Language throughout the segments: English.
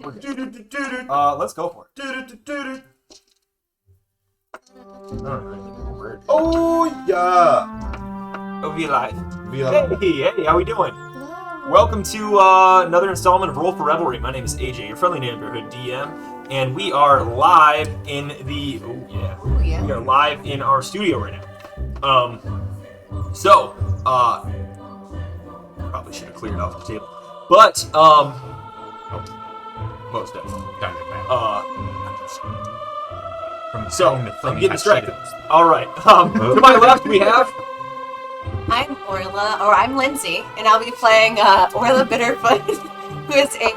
Let's go for it. Oh yeah! Oh, we live. Hey, how we doing? Welcome to another installment of Roll for Revelry. My name is AJ, your friendly neighborhood DM, and we are live in the. We are live in our studio right now. Probably should have cleared off the table, but most definitely. I'm getting distracted. All right. To my left we have. I'm Orla, or I'm Lindsay, and I'll be playing Orla Bitterfoot, who is a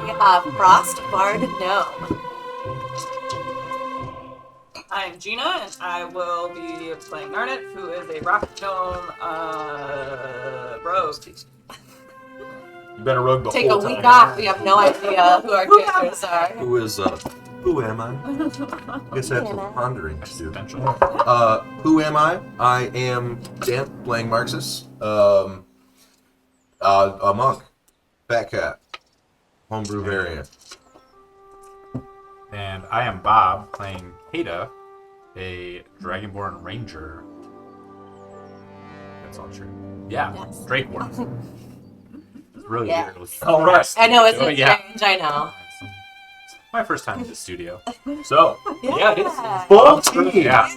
Frost Bard gnome. I'm Gina, and I will be playing Narnet, who is a rock gnome rogue. You better rogue the Take whole a time. week off. We have no idea who our characters are. Who am I? I guess I have some pondering to do. Who am I? I am Dan, playing Marxus. A monk. Fat cat. Homebrew variant. And I am Bob, playing Kata, a Dragonborn Ranger. That's all true. Yeah, Yes. Drakeborn. It's really Yeah. weird. All right. I know, it's Oh, yeah. strange, I know. My first time in the studio. So, yeah, it is. Full team. Yeah.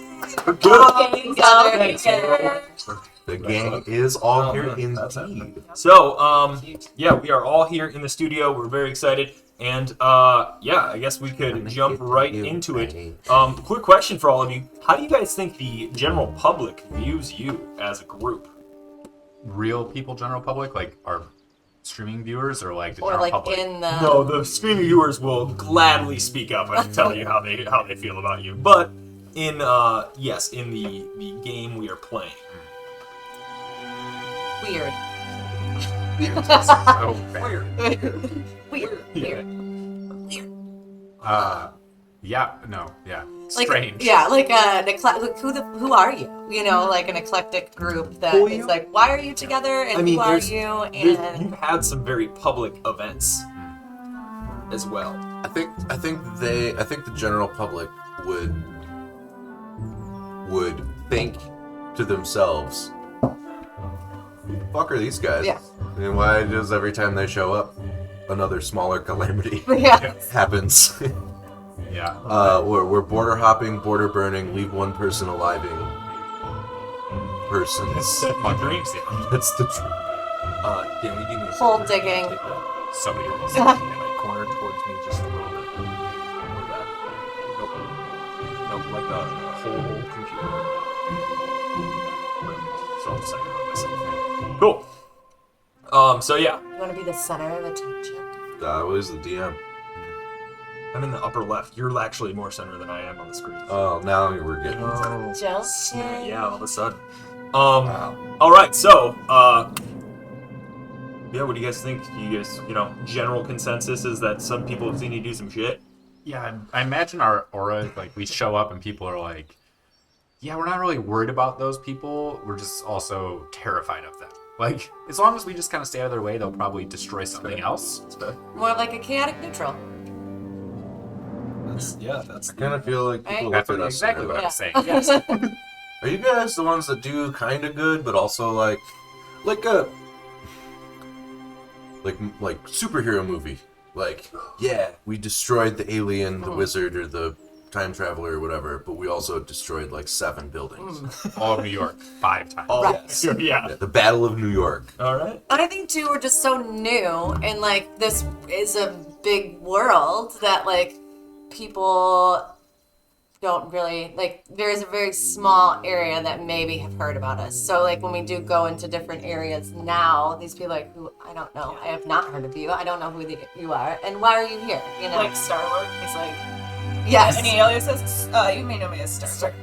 The gang is all here indeed. So, yeah, we are all here in the studio. We're very excited. And, yeah, I guess we could jump right into it. Quick question for all of you. How do you guys think the general public views you as a group? Real people, general public, like our streaming viewers, or like the Or general like public? in the... No, the streaming viewers will gladly speak up and tell you how they feel about you. But in, yes, in the game we are playing. Weird. So bad. Weird. Yeah, no, yeah. Like, Strange. yeah, like who are you? You know, like an eclectic group that Who are is you? like, why are you together, and I mean, who are there's- you? You've And had some very public events as well. I think the general public would think to themselves, "Who the fuck are these guys? Yeah. And why does every time they show up, another smaller calamity yeah, happens?" Yeah. We're border hopping, border burning, leave one person aliving persons. My dreams, yeah. That's the truth. Dan, we do need to Hole take digging. that Somebody else. in my corner towards me just a little bit. Or that. Nope, like the whole computer. Perfect. So I'll just second myself. Cool. So yeah, you want to be the center of attention. That was the DM. I'm in the upper left. You're actually more center than I am on the screen. Oh, now we're getting. Just Yeah, all of a sudden. All right. So, yeah. What do you guys think? You guys, general consensus is that some people have seen you do some shit. Yeah, I imagine our aura, like, we show up and people are like, yeah, we're not really worried about those people. We're just also terrified of them. Like, as long as we just kind of stay out of their way, they'll probably destroy something else. more like a chaotic neutral. That's I kind of feel like people That's look at what, us. exactly and what they're I'm like, saying. Yes. Are you guys the ones that do kind of good, but also like superhero movie? Like, yeah, we destroyed the alien, the wizard, or the time traveler, or whatever, but we also destroyed like 7 buildings. All of New York, 5 times. all Right. yes. Yeah. The Battle of New York. All right. I think too, we're just so new, and like this is a big world that like people don't really like. There's a very small area that maybe have heard about us. So like when we do go into different areas now, these people are like, who I don't know, I have not heard of you. I don't know who you are, and why are you here? You know, Like Star-Lord, he's like, yes. any aliases? You may know me as Star-Lord.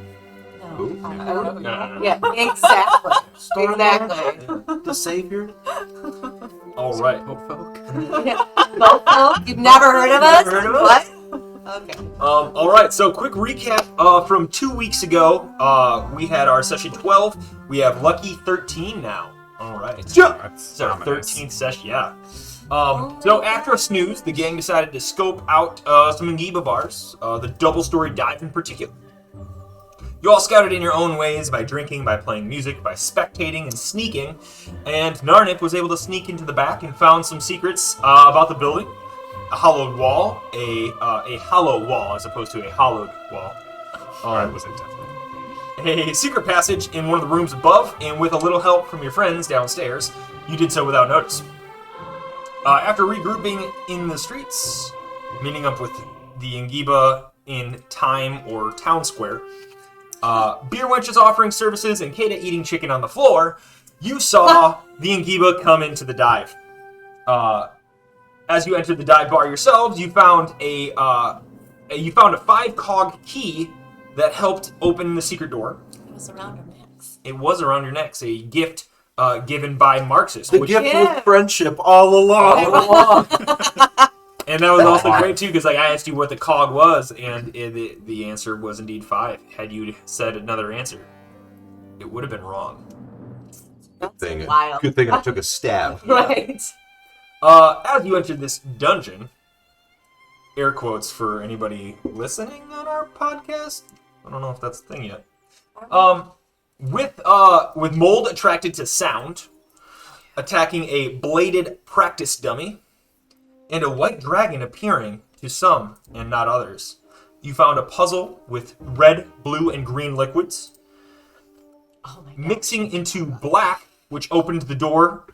No, Who? I don't know who you No, are. no, no. Yeah, exactly. Exactly. The savior. All right. Both of you've never heard of us? Never heard of us? What? Okay. All right. So, quick recap from 2 weeks ago. We had our session 12. We have Lucky 13 now. All right. That's It's our ominous. 13th session, yeah. So after a snooze, the gang decided to scope out some Ngiba bars, the double-story dive in particular. You all scouted in your own ways by drinking, by playing music, by spectating and sneaking, and Narnik was able to sneak into the back and found some secrets about the building. A hollowed wall, a hollow wall as opposed to a hollowed wall. Alright, was it definitely? A secret passage in one of the rooms above, and with a little help from your friends downstairs, you did so without notice. After regrouping in the streets, meeting up with the Ngiba in Time or Town Square, Beer Wench is offering services and Kata eating chicken on the floor, you saw the Ngiba come into the dive. As you entered the dive bar yourselves, you found a 5-cog key that helped open the secret door. It was around her necks. It was around your necks, a gift given by Marxist. The which- gift Yeah. was friendship all along. And that was also great too, because I asked you what the cog was, and the answer was indeed 5. Had you said another answer, it would have been wrong. Thing. Wild. Good thing I took a stab. Right. As you entered this dungeon, air quotes for anybody listening on our podcast. I don't know if that's a thing yet. With mold attracted to sound, attacking a bladed practice dummy, and a white dragon appearing to some and not others. You found a puzzle with red, blue, and green liquids, Oh my god. mixing into black, which opened the door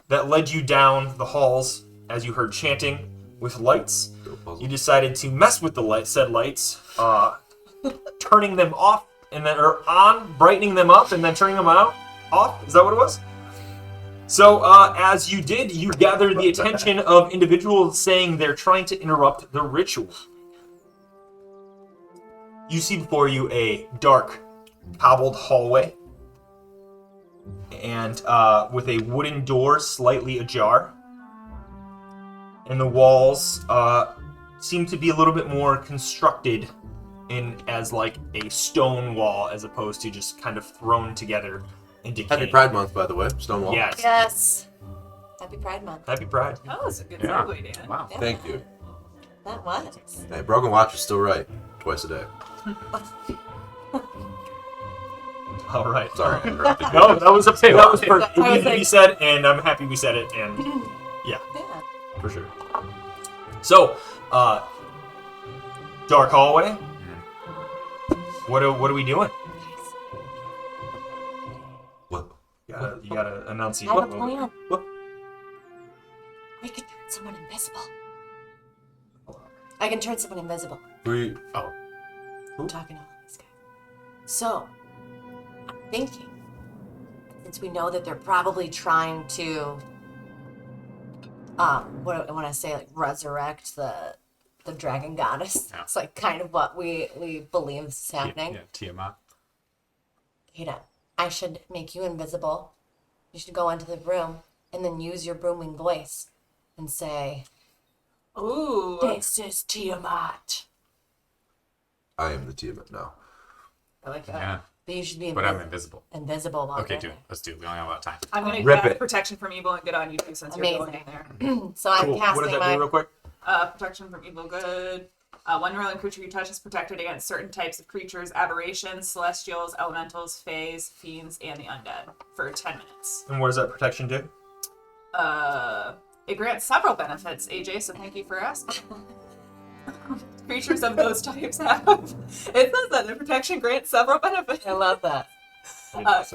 that led you down the halls as you heard chanting with lights. You decided to mess with the said lights, turning them off and then or on, brightening them up, and then turning them off. Is that what it was? So as you did, you gathered the attention of individuals saying they're trying to interrupt the ritual. You see before you a dark, cobbled hallway, and with a wooden door slightly ajar. And the walls seem to be a little bit more constructed as like a stone wall as opposed to just kind of thrown together and decaying. Happy Pride Month, by the way. Stonewall. Yes. Yes. Happy Pride Month. Happy Pride. That was a good Yeah. segue, Dan. Wow. Yeah. Thank you. That was. Hey, Broken Watch is still right. Twice a day. All right. Sorry, I interrupted you. No, that was perfect. I was It needed to be like- said, and I'm happy we said it. And yeah, Yeah. for sure. So, dark hallway. What are we doing? What? You gotta enunciate. I have a plan. What? We could turn someone invisible. I can turn someone invisible. Oh, I'm talking to all these guys. So, I'm thinking, since we know that they're probably trying to, what when I say like resurrect the dragon goddess, Yeah. it's like kind of what we believe is happening. yeah, Tiamat. Kata, I should make you invisible. You should go into the room and then use your booming voice and say, Ooh. "This is Tiamat." I am the Tiamat now. I like that. Yeah, But you should be but I'm invisible. invisible while Okay, you're dude, let's do it. We only have a lot of time. I'm gonna Rip cast it. protection from evil and good on you too, since you're going in there. there. So I'm Cool. casting What does that my. do, real quick? Protection from evil, good. One rolling creature you touch is protected against certain types of creatures, aberrations, celestials, elementals, fays, fiends, and the undead for 10 minutes. And what does that protection do? It grants several benefits, AJ, so thank you for asking. Creatures of those types have. It says that the protection grants several benefits. I love that.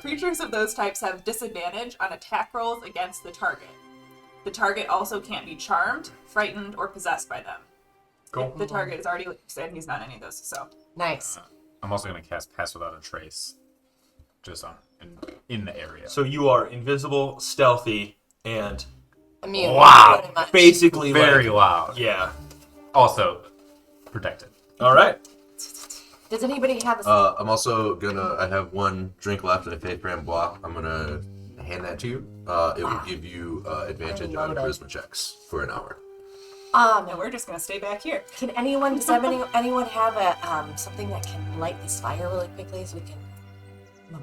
Creatures of those types have disadvantage on attack rolls against the target. The target also can't be charmed, frightened, or possessed by them. Cool. If the target is already said he's not any of those, so. Nice. I'm also gonna cast Pass Without a Trace, just on in the area. So you are invisible, stealthy, and Immune. Wow. pretty much. basically very like, loud. yeah. Also protected. All right. Does anybody have a? I'm also gonna. I have one drink left in a faith brand block. I'm gonna hand that to you. It will give you advantage on Loaded. charisma checks for an hour. And we're just gonna stay back here. Can anyone? Does anyone have a something that can light this fire really quickly so we can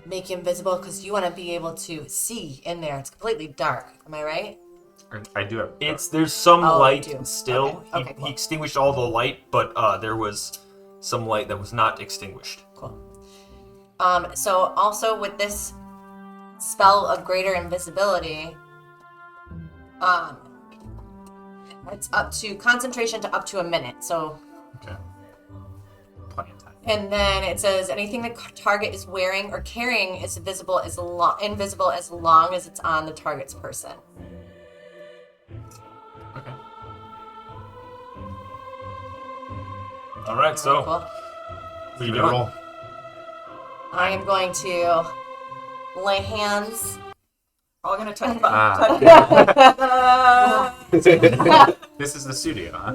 make you invisible because you want to be able to see in there. It's completely dark. Am I right? I do have. There's some Oh, light you do. still. Okay, cool. He extinguished all the light, but there was some light that was not extinguished. Cool. So also with this spell of greater invisibility, it's up to concentration to up to a minute. So, Okay. Plenty of time. and then it says anything the target is wearing or carrying is invisible as long as it's on the target's person. Okay. All right, so Cool. what are you Give it a doing? roll. I am going to lay hands. We're all gonna touch. This is the studio, huh?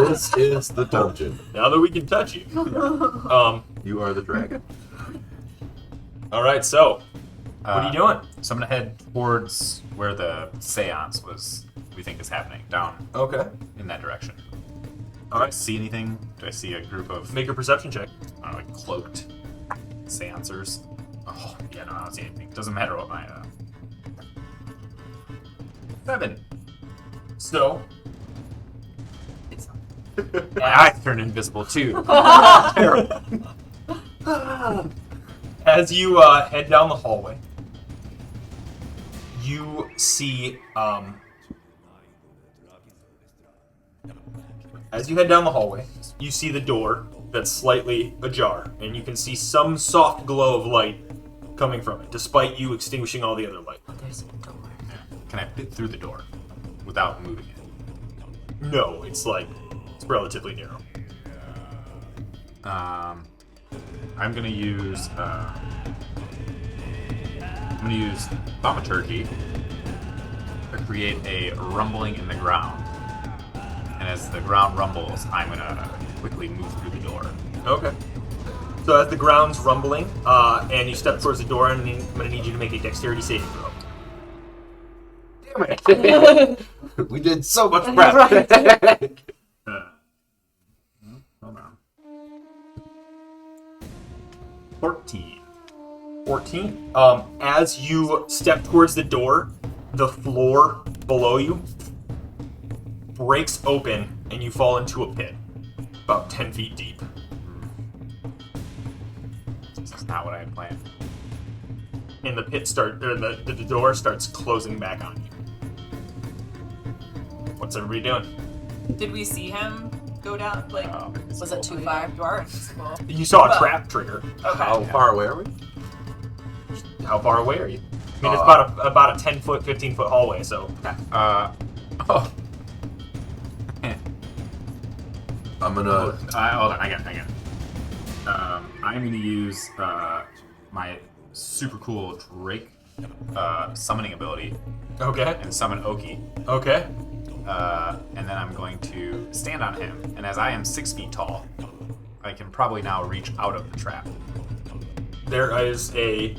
This is the dungeon. Now that we can touch you. You are the dragon. All right, so what are you doing? So I'm gonna head towards where the seance we think is happening, down Okay. in that direction. All Do I right. see anything? Do I see a group of Make a perception check. like cloaked seancers? Oh, yeah, no, I don't see anything. Doesn't matter what my 7. So My eyes turn invisible too. as you head down the hallway, you see as you head down the hallway, you see the door that's slightly ajar, and you can see some soft glow of light coming from it, despite you extinguishing all the other light. There's a door. Can I fit through the door without moving it? No, it's relatively narrow. I'm gonna use thaumaturgy to create a rumbling in the ground. And as the ground rumbles, I'm gonna quickly move through the door. Okay. So as the ground's rumbling, and you step towards the door, and I'm gonna need you to make a dexterity saving throw. We did so much prep. Hold on. 14. 14. As you step towards the door, the floor below you breaks open, and you fall into a pit, about 10 feet deep. This is not what I had planned. And the the door starts closing back on you. What's everybody doing? Did we see him go down? Like, Was it too far? you are invisible. You saw a trap trigger. Okay. How far away are we? How far away are you? I mean, it's about a 10-foot, 15-foot hallway, so... Oh. I'm gonna. Hold on, I got it. I'm gonna use my super cool Drake summoning ability Okay. and summon Oki. Okay. And then I'm going to stand on him. And as I am 6 feet tall, I can probably now reach out of the trap. There is a...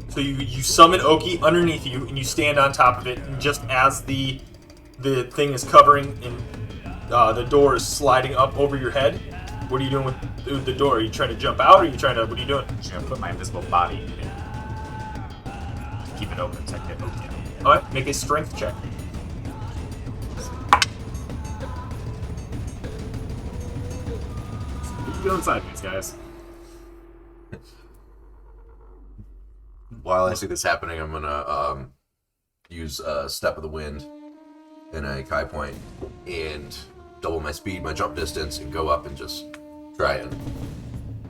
So you summon Oki underneath you, and you stand on top of it, and just as the thing is covering and the door is sliding up over your head, what are you doing with the door? Are you trying to jump out, or are you trying to... What are you doing? I'm just gonna put my invisible body in it. Keep it open so I can get Oki out. Alright, make a strength check. Keep going sideways, guys. While I see this happening, I'm gonna use Step of the Wind in a Kai point and double my speed, my jump distance, and go up and just try and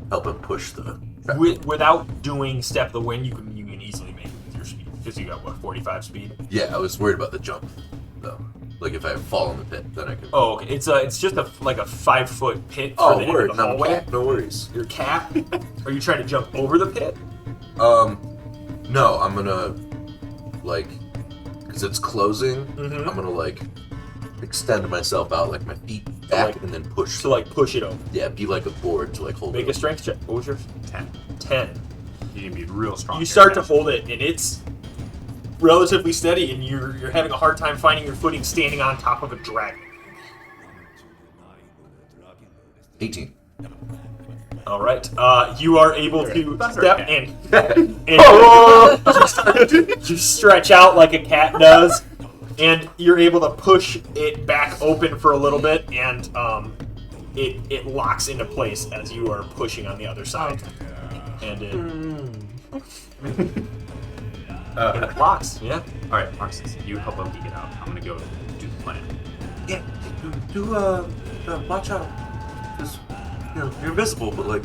help him push the trap. Without doing Step of the Wind, you can easily make it with your speed. Because you got, what, 45 speed? Yeah, I was worried about the jump, though. Like if I fall in the pit, then I can. Oh, okay. It's just a 5-foot pit for Oh, the end word, of the no, hallway. no worries. Your cap? Are you trying to jump over the pit? No, I'm gonna because it's closing. Mhm. I'm gonna extend myself out, like my feet back, and then push. To push it over. Yeah, be like a board to hold Make it. a strength check. What was yours? 10. 10. You can be real strong. You here, start to man. hold it, and it's relatively steady, and you're having a hard time finding your footing standing on top of a dragon. 18. All right. You are able to Thunder step cat. and you stretch out like a cat does, and you're able to push it back open for a little bit, and it locks into place as you are pushing on the other side, and it locks. Yeah. All right, Marcus, you help Oki get out. I'm gonna go do the plan. Yeah, watch out. 'Cause, you're invisible, but like,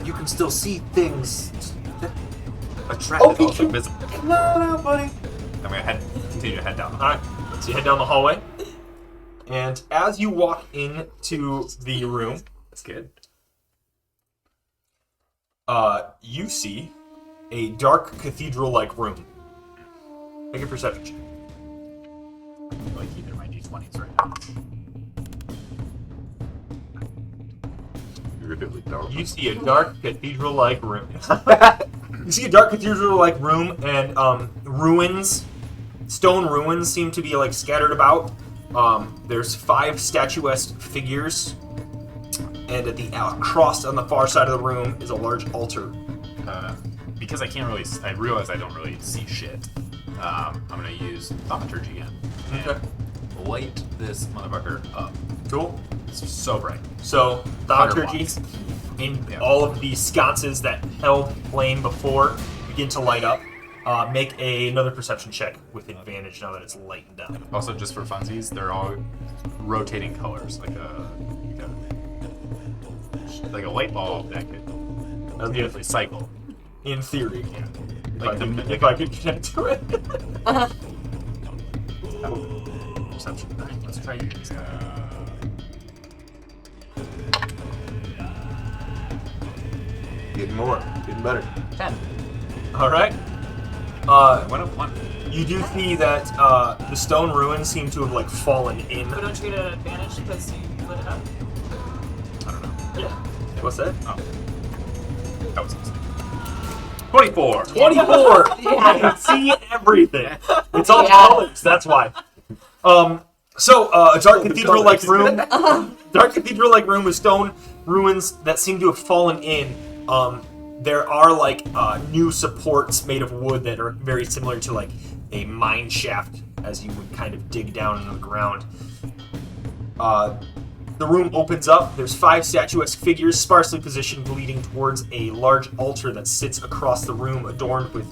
you can still see things. Attracted, also visible. No, buddy. I'm gonna continue to head down. All right. So you head down the hallway, and as you walk into the room, That's good. you see a dark cathedral-like room. Make a perception check. I feel like either my d20s right now. You're really dark. You see a dark cathedral-like room. You see a dark cathedral-like room, and ruins, stone ruins, seem to be like scattered about. There's 5 statuesque figures, and at the across on the far side of the room is a large altar. Because I can't really, I realize I don't really see shit. I'm gonna use thaumaturgy again and Okay. light this motherfucker up. Cool. It's so bright. So, thaumaturgy in Yeah. all of the sconces that held flame before begin to light up. Make another perception check with advantage now that it's lightened up. Also, just for funsies, they're all rotating colors, like a light bulb that could beautifully cycle. In theory, Yeah. if I could connect to it. Perception. All right, let's try these. Getting more, getting better. 10. All right. Went up 1. You do see that the stone ruins seem to have like fallen in. But don't you get an advantage because you lit it up? I don't know. Yeah. What's that? Oh. That was a mistake. 24! 24. I can see everything. It's all Yeah. colors. That's why. So a dark cathedral-like room. Dark cathedral-like room with stone ruins that seem to have fallen in. There are like new supports made of wood that are very similar to like a mine shaft as you would kind of dig down into the ground. The room opens up. There's 5 statuesque figures sparsely positioned leading towards a large altar that sits across the room adorned with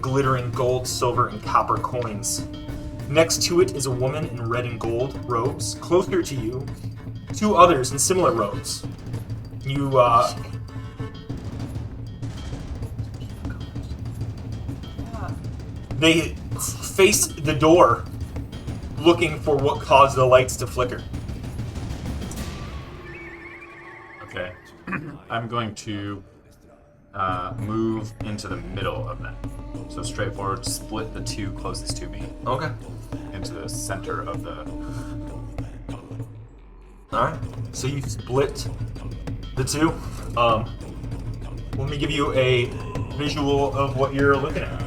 glittering gold, silver, and copper coins. Next to it is a woman in red and gold robes. Closer to you, 2 others in similar robes. You They face the door, looking for what caused the lights to flicker. Okay. I'm going to move into the middle of them. So straightforward, split the 2 closest to me Okay. into the center of the... Alright. So you split the 2. Let me give you a visual of what you're looking at.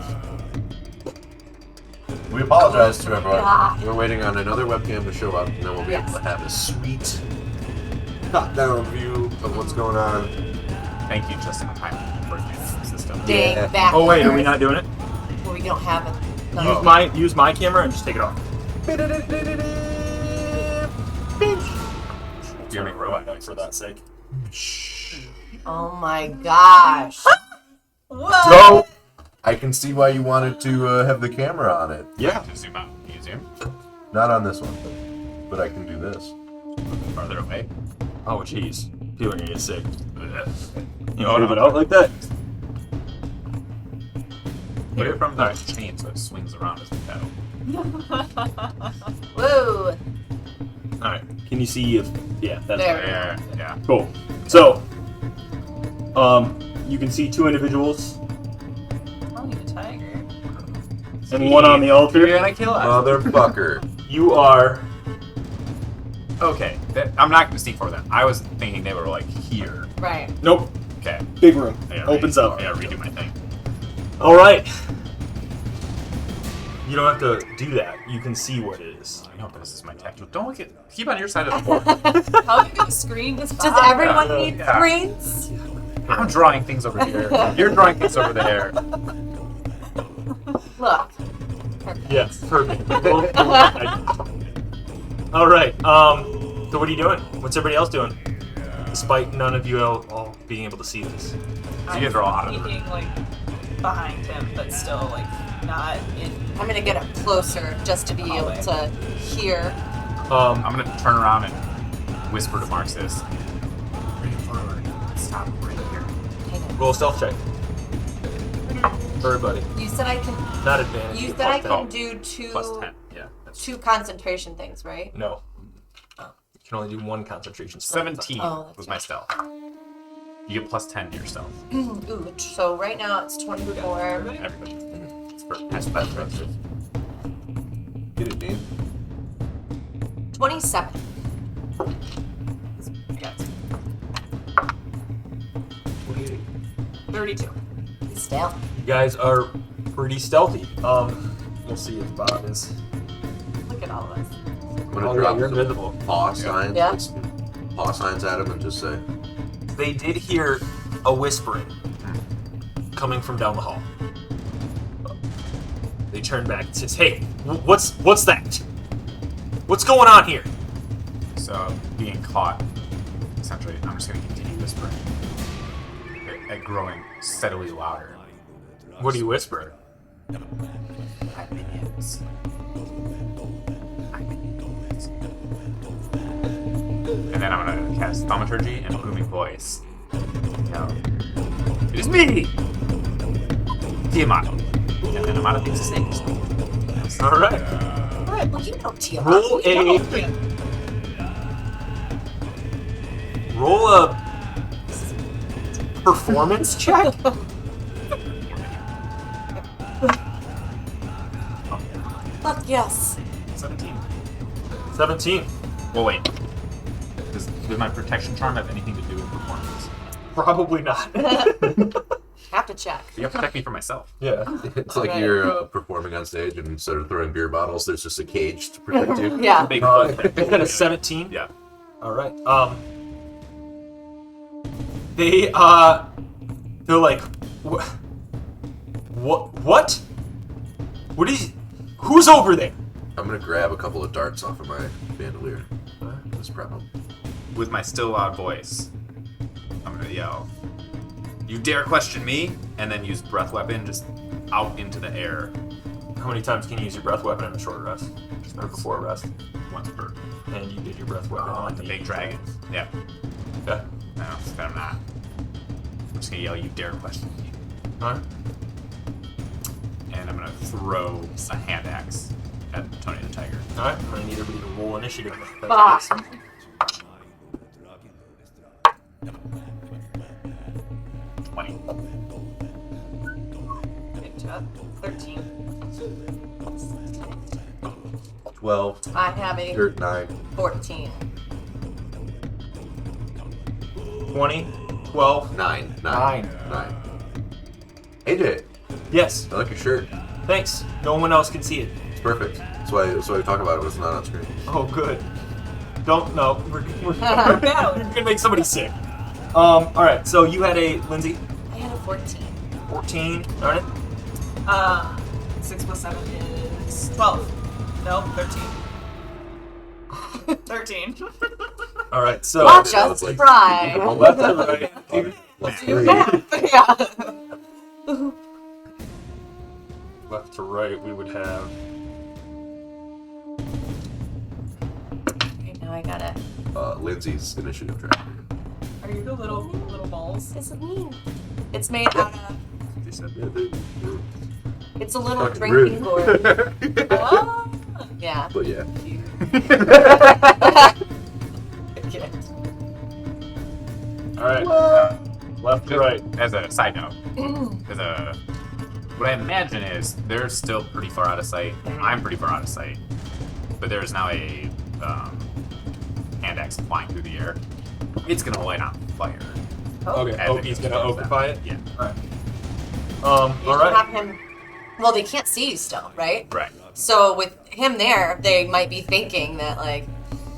We apologize to everyone. God. We're waiting on another webcam to show up, and then we'll be able to have a sweet top-down view of what's going on. Thank you, Justin, time for the system. Dang, Yeah. back. Oh wait, are we not doing it? Well, we don't have it. No. Use my camera and just take it off. You're making robot noise for that sake. Oh my gosh. Whoa! Go. I can see why you wanted to have the camera on it. Yeah. To zoom out. Can you zoom? Not on this one, but I can do this. Farther away. Oh jeez. People are gonna get sick. You know, move it out like that. Put it from the chain so it swings around as we pedal. Woo. Alright. Can you see if that's There. Yeah. cool. So you can see 2 individuals I need a tiger. and one on the altar. You're gonna kill us. Motherfucker. You are Okay, I'm not gonna speak for them. I was thinking they were like here. Right. nope. Okay. Big room. I gotta Opens up. I gotta redo my thing. Alright. You don't have to do that. You can see what it is. I know, but this is my tattoo. Don't look at. Keep on your side of the board. How big of a screen does Does Bob everyone Yeah. need Yeah. screens? I'm drawing things over here. You're drawing things over there. Look. Yes, perfect. All right. So what are you doing? What's everybody else doing? Despite none of you all being able to see this. So you guys are all out of the room. Peeking, like, behind him, but still, like, not in. I'm gonna get up closer just to be able to hear. Um, I'm gonna turn around and whisper to Marxus. Bring it forward. Stop right here. roll a stealth check. For everybody. You said I can. Not advantage. You but said I plus can 10. do two. Plus 10. Yeah. That's Two concentration things, right? No. You can only do one concentration spell. 17 Oh, that's was my stealth. You get plus 10 to your stealth. Ooh, so right now it's 24. Everybody. It's for that's right. Get it, Dean. 27. I got 32. Still. You guys are pretty stealthy. We'll see if Bob is. Look at all of us. I'm gonna Oh, yeah, drop you're some invisible. paw signs. Yeah. Like some paw signs at him and just say, They did hear a whispering coming from down the hall. They turn back and says, "Hey, what's that? What's going on here?" So, being caught, essentially, I'm just going to continue whispering. And growing steadily louder. What do you whisper? My minions. My minions. And then I'm going to cast Thaumaturgy and Booming Voice. It is me! Tiamat. And then I'm out of things to say. All right. Alright, well, you know Tiamat. Roll a performance check. Fuck yes. 17. 17. Well, wait. Does my protection charm have anything to do with performance? Probably not. Have to check. You have to protect me from myself. Yeah. it's like Okay. you're performing on stage and instead of throwing beer bottles, there's just a cage to protect you. Yeah. Big They had a 17. Yeah. All right. They're like, what? What is? Who's over there? I'm gonna grab a couple of darts off of my bandolier. Just prep them. With my still loud voice, I'm gonna yell, "You dare question me!" And then use breath weapon just out into the air How many times can you use your breath weapon in a short rest? Just before a rest. once per. And you did your breath weapon on Like the big dragon. Yeah. Okay. No, I'm not. I'm just gonna yell, "You dare question me!" All right. And I'm gonna throw a hand axe at Tony the Tiger. All right. I'm gonna need everybody to roll initiative. Fuck. 20. Into a 13. 12, I have a 9. 14. 20, 12, 9. 9. 9. AJ, Yes. I like your shirt. Thanks. No one else can see it. It's perfect. That's why we talk about it when it's not on screen. Oh, good. Don't no. We're gonna make somebody sick. All right. So you had a Lindsay I had a 14. 14. All right. 6 plus 7 is 12. No, 13. 13. All right. So Watch that us was like- try. left to right. Let's Do see. math. Yeah. Left to right, we would have. Okay, now I gotta. Lindsay's initiative track. Are you the little balls? This is mean. It's made out of. They said, It's a little Fucking drinking rude. gourd. Oh! Yeah. But yeah. Okay. All right. Left to Just right. as a side note, what I imagine is they're still pretty far out of sight. I'm pretty far out of sight, but there's now a hand axe flying through the air. It's gonna light on fire. Okay. as it Oki's goes gonna towards occupy them. it. Yeah. All right. You All should have right. him Well, they can't see you still, right? Right. So with him there, they might be thinking that like,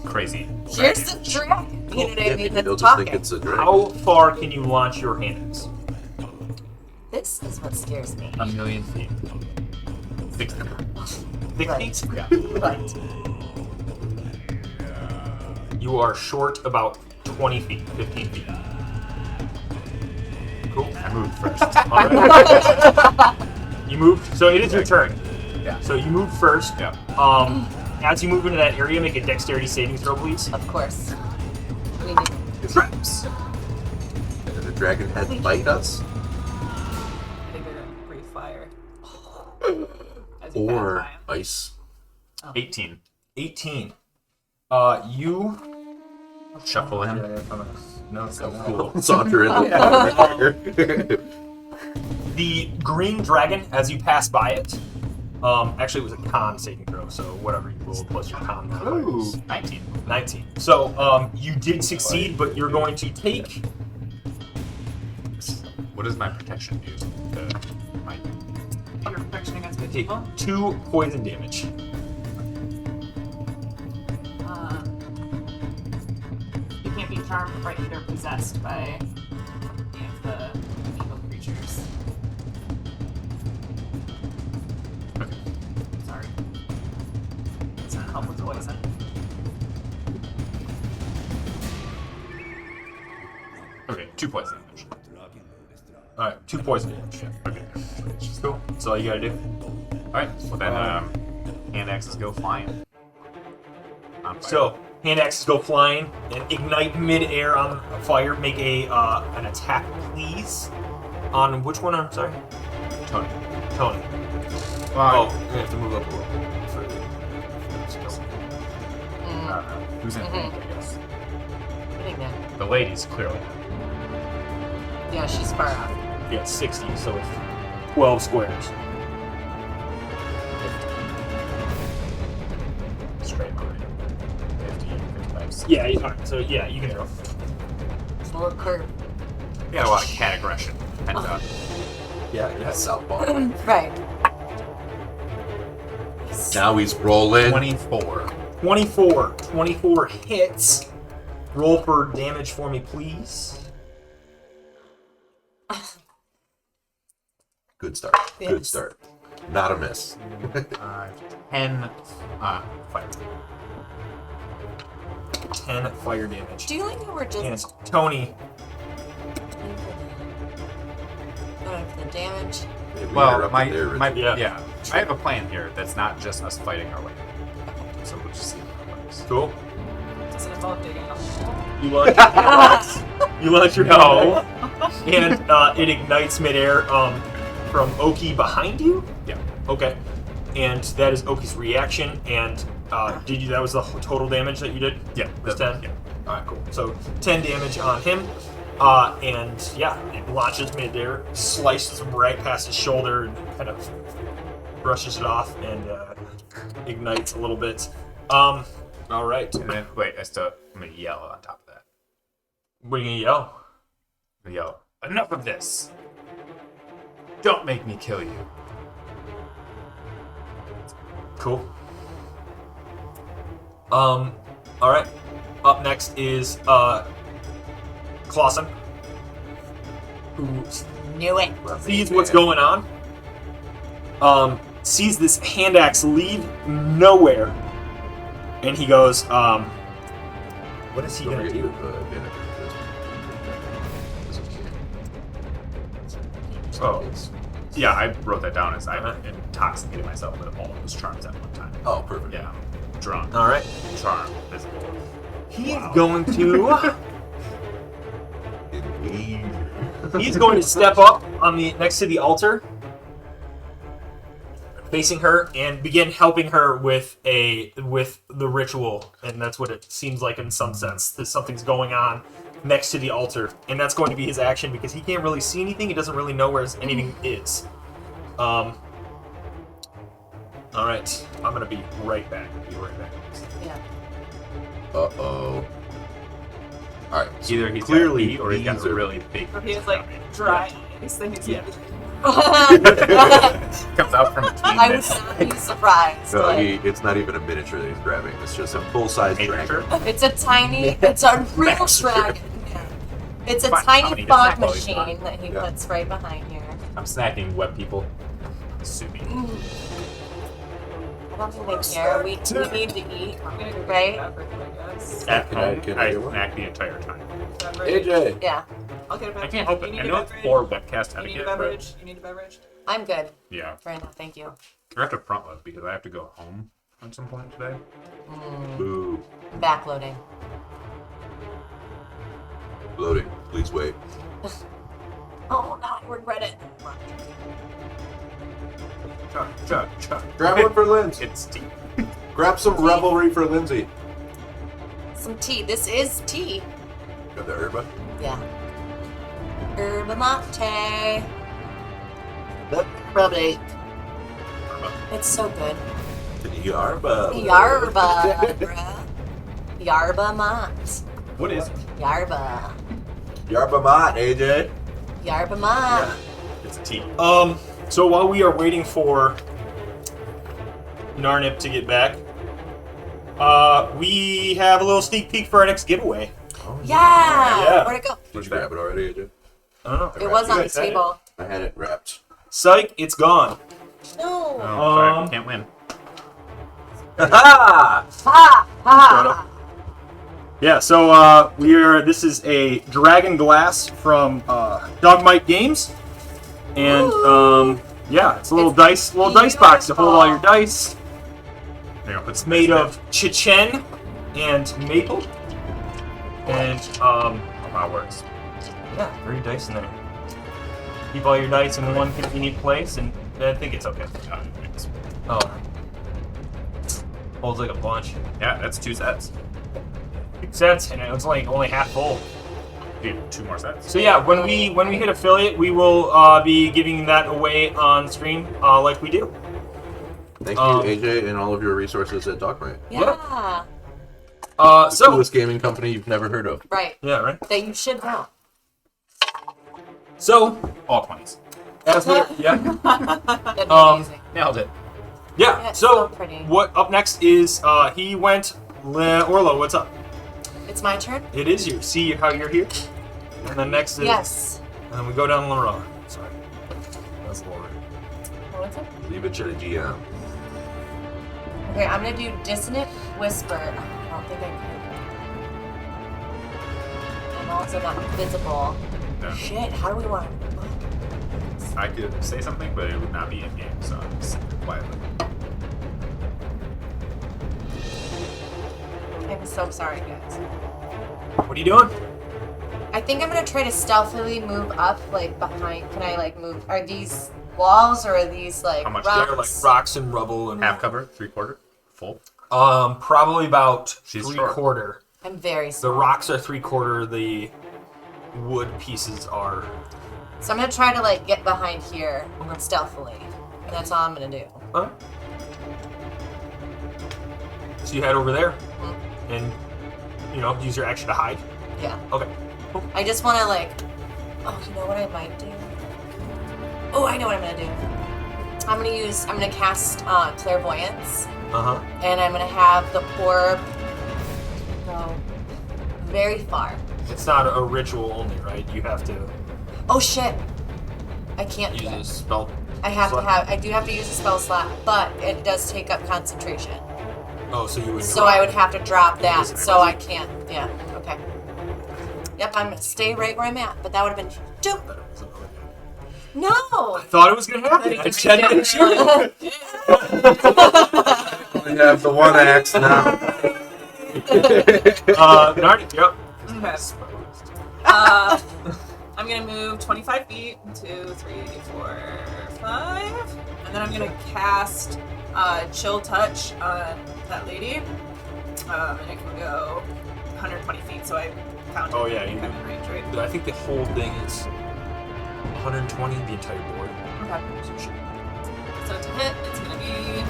Crazy. here's the dragon. You know what I Yeah, mean? maybe they'll That's just talking. think it's a dragon. How far can you launch your hand axe? This is what scares me. 1,000,000 feet. 60. 50 Right. feet? Yeah. Right. You are short about 20 feet, 15 feet. Cool. I moved first. Alright. You moved, so it is your turn. Yeah. So you moved first. Yeah. As you move into that area, make a dexterity saving throw, please. Of course. We need Traps. Did the dragon head bite us? I think they're gonna breathe fire. As you Or pass by 'em. ice? 18. 18. You. Shuffle in. No, it's So cool. Saunter in the The green dragon, as you pass by it, actually it was a con saving throw, so whatever you roll plus your con modifier is 19. 19. So you did succeed, but you're going to take What does my protection do? My Your protection against good take people. 2 poison damage. You can't be charmed, frightened, or possessed by any of the evil creatures. Okay. Sorry. Does not help with poison. Okay, 2 poison damage. Alright, 2 poison damage. Okay. Cool. That's all you gotta do. Alright, well then, hand axes go flying. On fire. So, hand axes go flying and ignite mid-air on fire. Make a an attack, please. On which one? I'm sorry? Tony. Tony. Well, Oh, you have to move up a little further. who's in pink, I guess. Hitting that. The lady's clearly. Yeah, she's far off. Yeah, 60, so it's 12 squares. Straight line. 50, 55, 60. Yeah, alright, so yeah, you can throw. It's a little curve. We got a lot of cat aggression. And, Yeah, southpaw. Right. Now he's rolling. 24. 24 hits. Roll for damage for me, please. Good start. Good Yes. start. Not a miss. 10 fire. 10 fire damage. Do you like how we're just And Tony, going for the damage? We Well, interrupted their my ritual. Yeah. I have a plan here that's not just us fighting our way. So we'll just see how it works. cool. Does it involve digging a hole? You launch, you launch your no, and it ignites midair from Oki behind you. Yeah. Okay, and that is Oki's reaction. And did you? That was the total damage that you did. Yeah. Was 10. Yeah. All right, cool. So 10 damage on him, and yeah, it launches midair, slices him right past his shoulder, and kind of brushes it off, and ignites a little bit. All right. And then wait, I'm gonna yell on top of that. What are you gonna yell? I'm gonna yell, enough of this! Don't make me kill you. Cool. All right. Up next is Clausen, who Knew it. sees what's going on. Sees this hand axe leave nowhere, and he goes, "What is he Don't gonna forget do?" Oh. Yeah, I wrote that down as I intoxicated myself with all of those charms at one time. Oh, perfect. Yeah. Drunk. All right. Charm. Visible. He's going to. He's going to step up on the next to the altar, facing her, and begin helping her with the ritual. And that's what it seems like in some sense. That something's going on next to the altar, and that's going to be his action because he can't really see anything. He doesn't really know where anything is. All right, I'm gonna be right back. Be right back. Yeah. Uh-oh. Alright. so Either he's clearly got a or he's got these a are- really big. Or he has like dry eyes, then he's Yeah. Kind comes out from between I would this not be surprised. No, like, it's not even a miniature that he's grabbing. It's just a full-size miniature. dragon. it's a tiny, it's a real Max. dragon. Yeah. It's a Fine, I'm tiny gonna fog snack while he's machine gone. that he Yeah. puts right behind here. I'm snacking web people. Sue me. I don't think they care. We need to eat, I'm gonna go right? get a beverage, I guess. At Can I- home, can I I get one? snack the entire time. Beverage. AJ. Yeah, I'll get a I beverage. can't help You it. need I a know it's beverage? poor webcast You need a etiquette, but beverage? You need a beverage? I'm good yeah. right now. Thank you. I have to front load because I have to go home at some point today. Boo. Backloading. Loading. Please wait. Oh, now I regret it. Chuck. Grab one for Lindsay. It's deep. Grab some revelry for Lindsay. Some tea. This is tea. Got the herba? Yeah. Herba mate. Probably. It's so good. Yarba. Yarba, bruh. Yarba mate. What is it? Yarba. Yarba mat, AJ. Yarba mate. It's a tea. So while we are waiting for Narnip to get back, we have a little sneak peek for our next giveaway. Yeah. Yeah. Where'd it go? Did you grab it already, AJ? I don't know. It was on the guys had it? table. I had it wrapped. Psych, it's gone. Oh, No. sorry. Can't win. Ha Ha ha ha. Yeah, so this is a Dragon Glass from Dogmite Games. And yeah, it's a little It's dice box to hold all your beautiful. dice. There you go. It's made of chichen and maple. And Wow, works. yeah, very dice in there. Keep all your dice in one convenient place, and I think it's okay. Oh, holds like a bunch. Yeah, that's 2 sets. Makes sense, and it's only half full. Dude, 2 more sets. So yeah, when we hit affiliate, we will be giving that away on stream, like we do. Thank you, AJ, and all of your resources at Dogmite. Yeah. The So coolest gaming company you've never heard of. Right. yeah, right. That you should know. So All 20s. as we yeah That'd be Um, amazing. Nailed it. yeah. Yeah, it's So so pretty. what up next is he went Orlo. What's up? It's my turn? It is you. See how you're here, and then next is Yes. and then we go down Laura. Sorry, that's Laura. What's it? Leave it to the GM. Okay, I'm gonna do Dissonant Whisper. I don't think I can. I'm also not visible. No. Shit, how do we want to... I could say something, but it would not be in game, so I'm just quietly. I'm so sorry, guys. What are you doing? I think I'm gonna try to stealthily move up, like, behind... Can I, like, move... Are these walls, or are these, like, How much? rocks? They're like rocks and rubble and Half cover, 3/4, full. probably about She's 3/4. I'm very The sorry. rocks are 3/4. The wood pieces are. So I'm gonna try to, like, get behind here stealthily. And that's all I'm gonna do. Huh? So you head over there, Mm-hmm. and use your action to hide. Yeah. Okay. I just want to, like... Oh, you know what I might do? Oh, I know what I'm gonna do. I'm gonna cast Clairvoyance. Uh huh. And I'm gonna have the orb go very far. It's not a ritual only, right? You have to Oh shit! I can't do use a that. spell. I do have to use a spell slot, but it does take up concentration. Oh, so you would. So I would have to drop that, Is it so I can't. Yeah, okay. Yep, I'm gonna stay right where I'm at, but that would have been too. No! Thought it was gonna happen. I said it too. We have the one axe now. Nardi, yep. Okay. I'm gonna move 25 feet. 1, 2, 3, 4, 5. And then I'm gonna cast Chill Touch on that lady. And it can go 120 feet, so I counted. Oh, yeah, you kind do. of range, right? I think the whole thing is 120, the entire board. Okay. So it should- So to hit, it's gonna be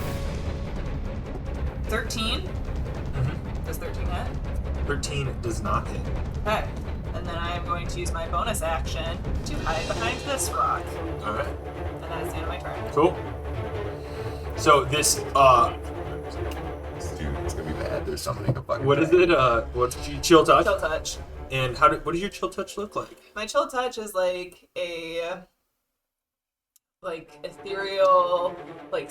13. Does 13 hit? 13 does not hit. Okay. And then I am going to use my bonus action to hide behind this rock. All right. And that is the end of my turn. Cool. So this Dude, it's gonna be bad. There's something to fucking. what is it? What's your chill touch? Chill touch. And what does your chill touch look like? My chill touch is like a ethereal, like,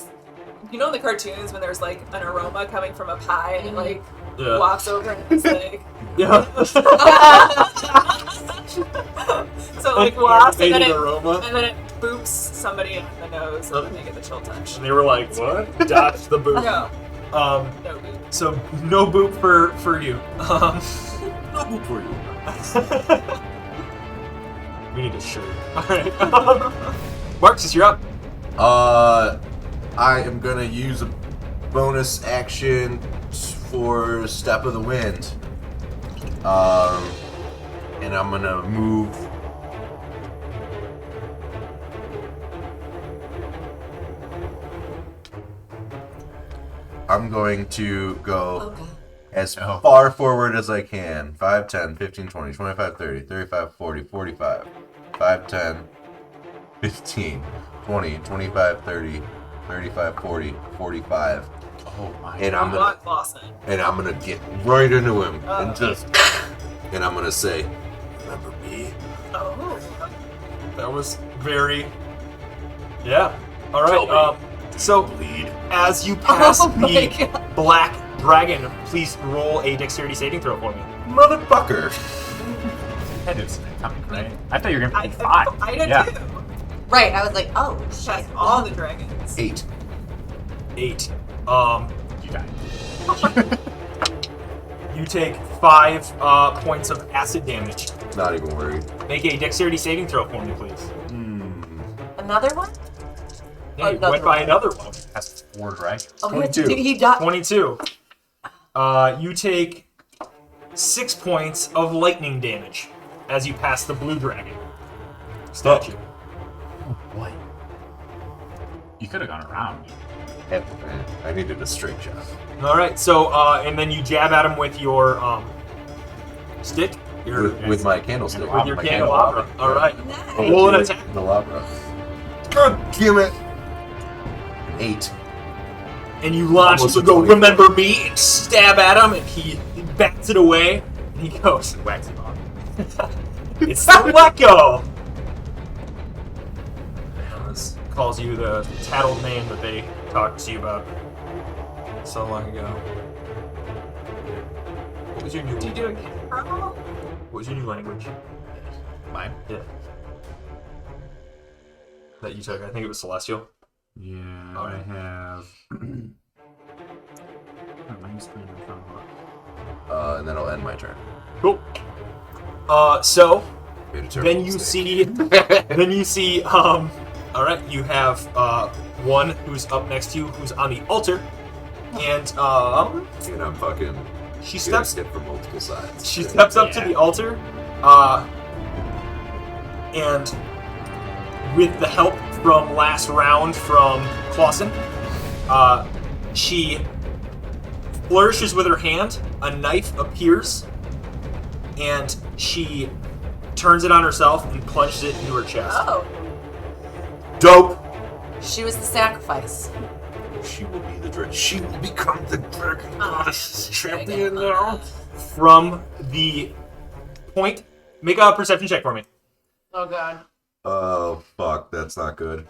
you know in the cartoons when there's like an aroma coming from a pie and it like Yeah. walks over and it's like Yeah. so it like walks and then Animated it aroma. and then it boops somebody in the nose and then they get the chill touch. And they were like, "What? Dodge the boot." No, Um. no boop. So no boop for you. No boop for you. We need a shirt. All right. Marcus, you're up. I am gonna use a bonus action for Step of the Wind. And I'm gonna move. I'm going to go as far forward as I can. 5, 10, 15, 20, 25, 30, 35, 40, 45. 5, 10, 15, 20, 25, 30, 35, 40, 45. Oh my And god. I'm gonna Block Lawson. get right into him Oh. and I'm gonna say, remember me? Oh. That was very. Yeah. All Tell right. me. So Bleed. as you pass Oh my the God. black dragon, please roll a dexterity saving throw for me. Motherfucker. That is coming, right? I thought you were gonna I be 5. I did Yeah. too. Right, I was like, oh, That's shit. all the dragons. 8. 8. You died. You take 5 points of acid damage. Not even worried. Make a dexterity saving throw for me, please. Another one? Yeah, you Another went by one. another one. That's 4, right? Oh, he had to 22. he died. 22. You take 6 points of lightning damage as you pass the blue dragon statue. Oh boy. You could have gone around. I needed a straight shot. All right, so and then you jab at him with your stick. With my candlestick. With your My candelabra. All right. Nice. Roll an attack. Candelabra. God damn it. 8. And you launch Almost and a go, 24. remember me, and stab at him, and he bats it away, and he goes, Wax him off. it's the Wacko! Calls you the tattled name that they talked to you about so long ago. What was your new Do you do a cancel? What was your new language? Mine? Yeah. That you took. I think it was Celestial. Yeah, Okay. I have. My screen in front of And then I'll end my turn. Cool. So Made a terrible then you mistake. see, all right, you have one who's up next to you, who's on the altar, and And I'm fucking she getting steps hit from multiple sides. She steps up to Yeah. the altar, and with the help from last round from Clausen, she flourishes with her hand. A knife appears, and she turns it on herself and plunges it into her chest. Oh. Dope. She was the sacrifice. She will be the dragon. She will become the dragon goddess Dragon. champion now. From the point, make a perception check for me. Oh god. Oh fuck, that's not good.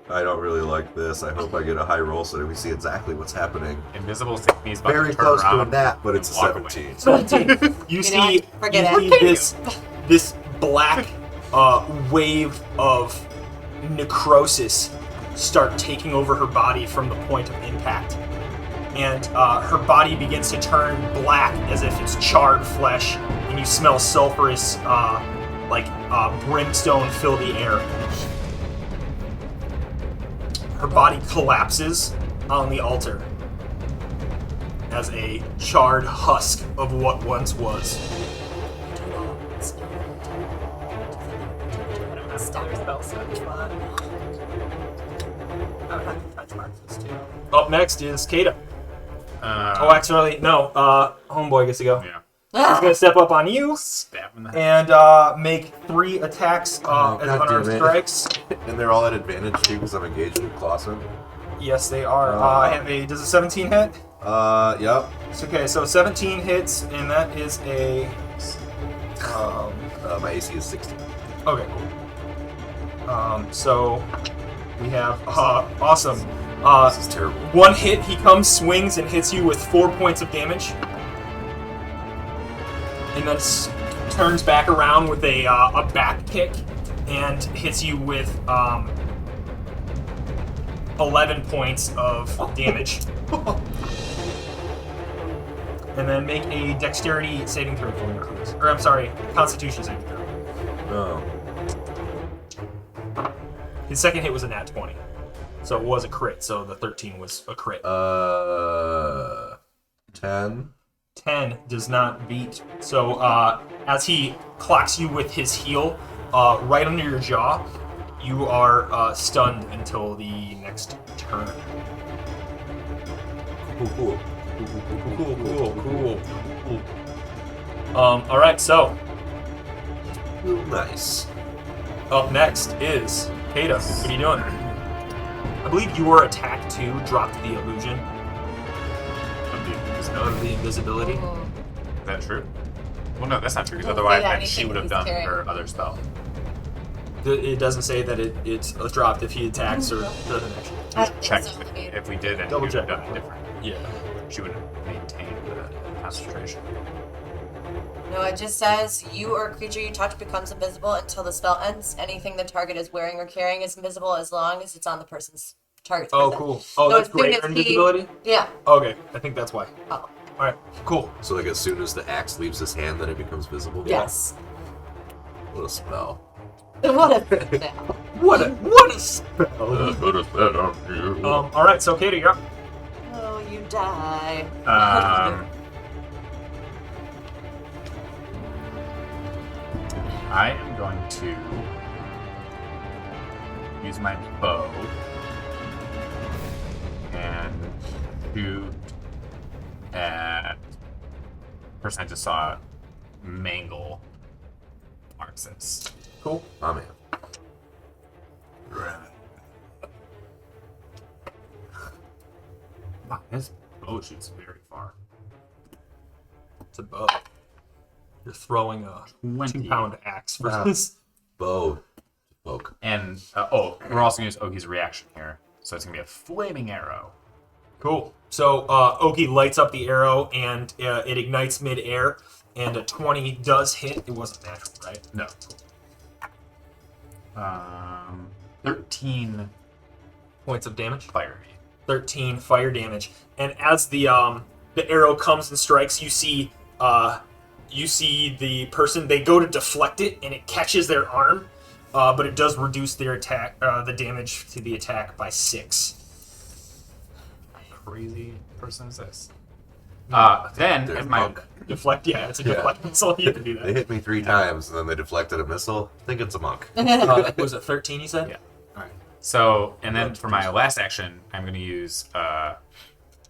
I don't really like this. I hope I get a high roll so that we see exactly what's happening. Invisible Stick is about Very to turn close to a around. nat, but it's a walk away. 17. You see, know what? Forget you it. see this black wave of necrosis start taking over her body from the point of impact, and her body begins to turn black as if it's charred flesh, and you smell sulfurous, brimstone fill the air. Her body collapses on the altar as a charred husk of what once was. I don't have another spell set, but I would have to touch Marcus too. Up next is Kata. Oh, actually, no. Homeboy gets to go. Yeah. He's gonna step up on you Stab him in the head. and make 3 attacks as God unarmed damn it. strikes. And they're all at advantage too because I'm engaged in Clawson. Yes, they are. I have a. Does a 17 hit? Yep. Okay, so 17 hits, and that is a. My AC is 16. Okay, cool. So we have awesome. This is terrible. 1 hit, he comes, swings, and hits you with 4 points of damage, and then turns back around with a back kick and hits you with 11 points of damage. And then make a dexterity saving throw for me, please. Or I'm sorry, Constitution saving throw. Oh. His second hit was a nat 20. So it was a crit, so the 13 was a crit. 10. 10 does not beat. So as he clocks you with his heel right under your jaw, you are stunned until the next turn. Cool. Alright, so Nice. up next is Kata. What are you doing? I believe you were attacked too, dropped the illusion of the invisibility. Is that true? Well, no, that's not true, because otherwise Yeah, then she anything would have he's done carrying. her other spell. It doesn't say that it's dropped if he attacks or doesn't actually. I think Check so. if we did, then Double we would have check. done it different. Yeah. She would have maintained the concentration. No, it just says you or a creature you touch becomes invisible until the spell ends. Anything the target is wearing or carrying is invisible as long as it's on the person's target's Oh, person. cool. Oh, So that's as soon greater as he- invisibility? Yeah. Okay, I think that's why. Oh. Alright, cool. So like as soon as the axe leaves his hand, then it becomes visible. Yes. What a spell. What a now. What a spell. Put a spell on you. Alright, so Kata, you're up. Oh, you die. I am going to use my bow and shoot at the person I just saw mangle Marxus. Cool. My man. Wow, his bow shoots very far. It's a bow. You're throwing a 20. 2-pound axe versus. Bow. Poke. And, we're also going to use Oki's reaction here. So it's going to be a flaming arrow. Cool. So Oki lights up the arrow and it ignites mid-air, and a 20 does hit. It wasn't natural, right? No. 13 Points of damage. fire me. 13 fire damage. And as the arrow comes and strikes, you see the person. They go to deflect it, and it catches their arm, but it does reduce their attack, the damage to the attack by 6. Crazy person is this? Then, There's as my monk. Deflect, yeah, it's a deflect missile. You can do They that. hit me 3 times and then they deflected a missile. I think it's a monk. Was it 13? You said? Yeah. All right. So, and then for my last action, I'm going to use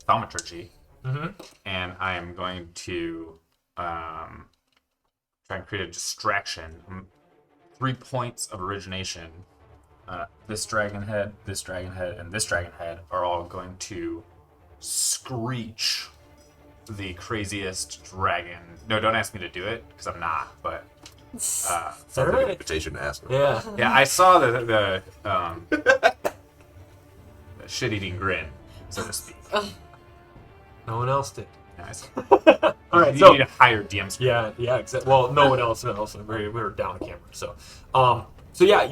Thaumaturgy, and I am going to try and create a distraction. 3 points of origination. This dragon head, and this dragon head are all going to screech the craziest dragon. No, don't ask me to do it because I'm not. But Sounds like an Alright. invitation to ask him. Yeah. yeah, I saw the shit-eating grin, so to speak. No one else did. Nice. All right. You So need a higher DM screen. yeah. Exactly. Well, no one else. We were down on camera. So yeah,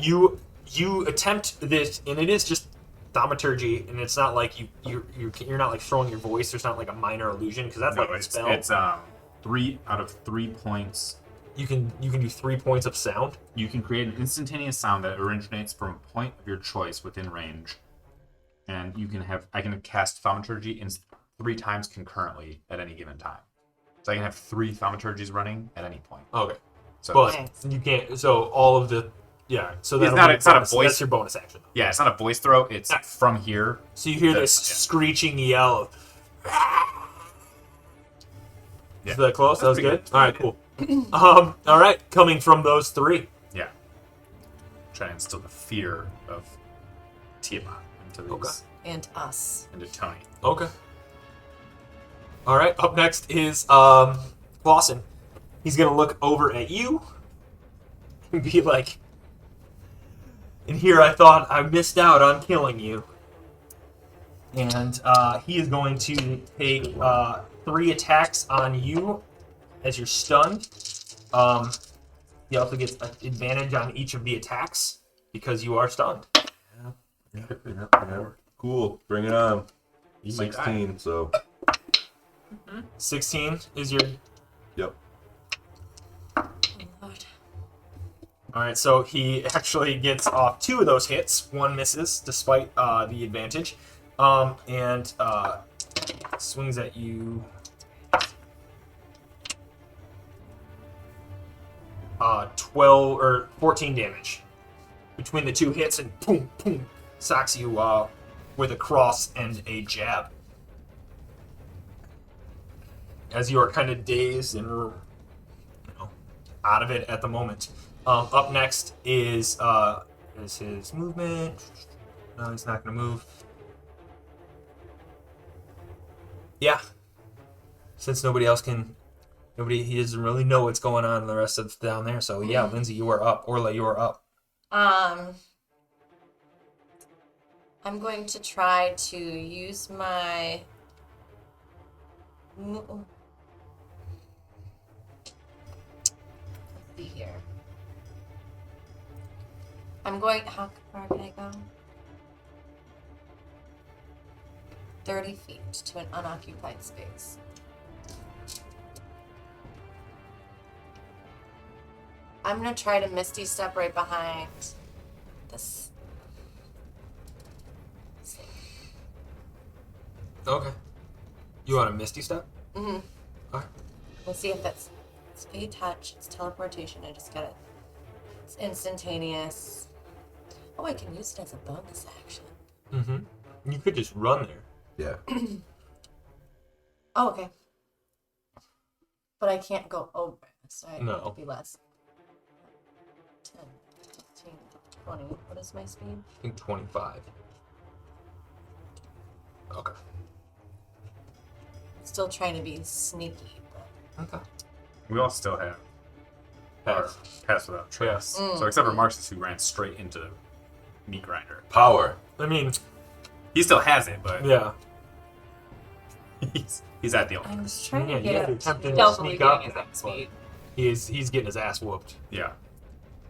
you attempt this, and it is just thaumaturgy, and it's not like you're not like throwing your voice. There's not like a minor illusion because that's No, like a it's spell. 3 out of 3 points. You can do 3 points of sound. You can create an instantaneous sound that originates from a point of your choice within range, and I can cast thaumaturgy in 3 times concurrently at any given time. So I can have 3 thaumaturgies running at any point. Okay. So But Nice. you can't. So all of the So that'll not- be it's not a bonus- voice. That's your bonus action. yeah, it's not a voice throw. It's from here. So you hear this Yeah. screeching yell. Yeah, Yeah. Is that close? That was That's good? pretty Alright, cool. Alright, coming from those three. Yeah. Try and instill the fear of Tiamat into these, Okay. And us. into Tony. Okay. Alright, up next is Clausen. He's gonna look over at you and be like, and here I thought I missed out on killing you. And he is going to take 3 attacks on you as you're stunned. He also gets an advantage on each of the attacks because you are stunned. Yeah. Cool. Bring it on. You might die. 16, so. 16 is your... Yep. Lord. Alright, so he actually gets off 2 of those hits. 1 misses, despite the advantage. And swings at you... 12 or 14 damage. Between the 2 hits and boom, boom, socks you with a cross and a jab. As you are kind of dazed and out of it at the moment. Up next is his movement. No, he's not going to move. Yeah. Since nobody else can... he doesn't really know what's going on in the rest of down there. So yeah, Lindsay, you are up. Orla, you are up. I'm going to try to use my... Let's see here. I'm going... How far can I go? 30 feet to an unoccupied space. I'm going to try to Misty Step right behind this. Okay. You want a Misty Step? Mm-hmm. Alright. We'll see if it's a touch. It's teleportation. I just got it. It's instantaneous. Oh, I can use it as a bonus action. Mm-hmm. You could just run there. Yeah. Oh, okay. But I can't go over it, so it No. would be less. 10, 15, 20. What is my speed? I think 25. Okay. Still trying to be sneaky, but... Okay. We all still have our pass without trace. Yes. So except for Marxus, who ran straight into Meat Grinder. Power. I mean, He still has it, but yeah. he's at the I only. was trying Yeah, to get you're up attempting to... to Stealthily sneak getting up, his but speed. he's getting his ass whooped. Yeah.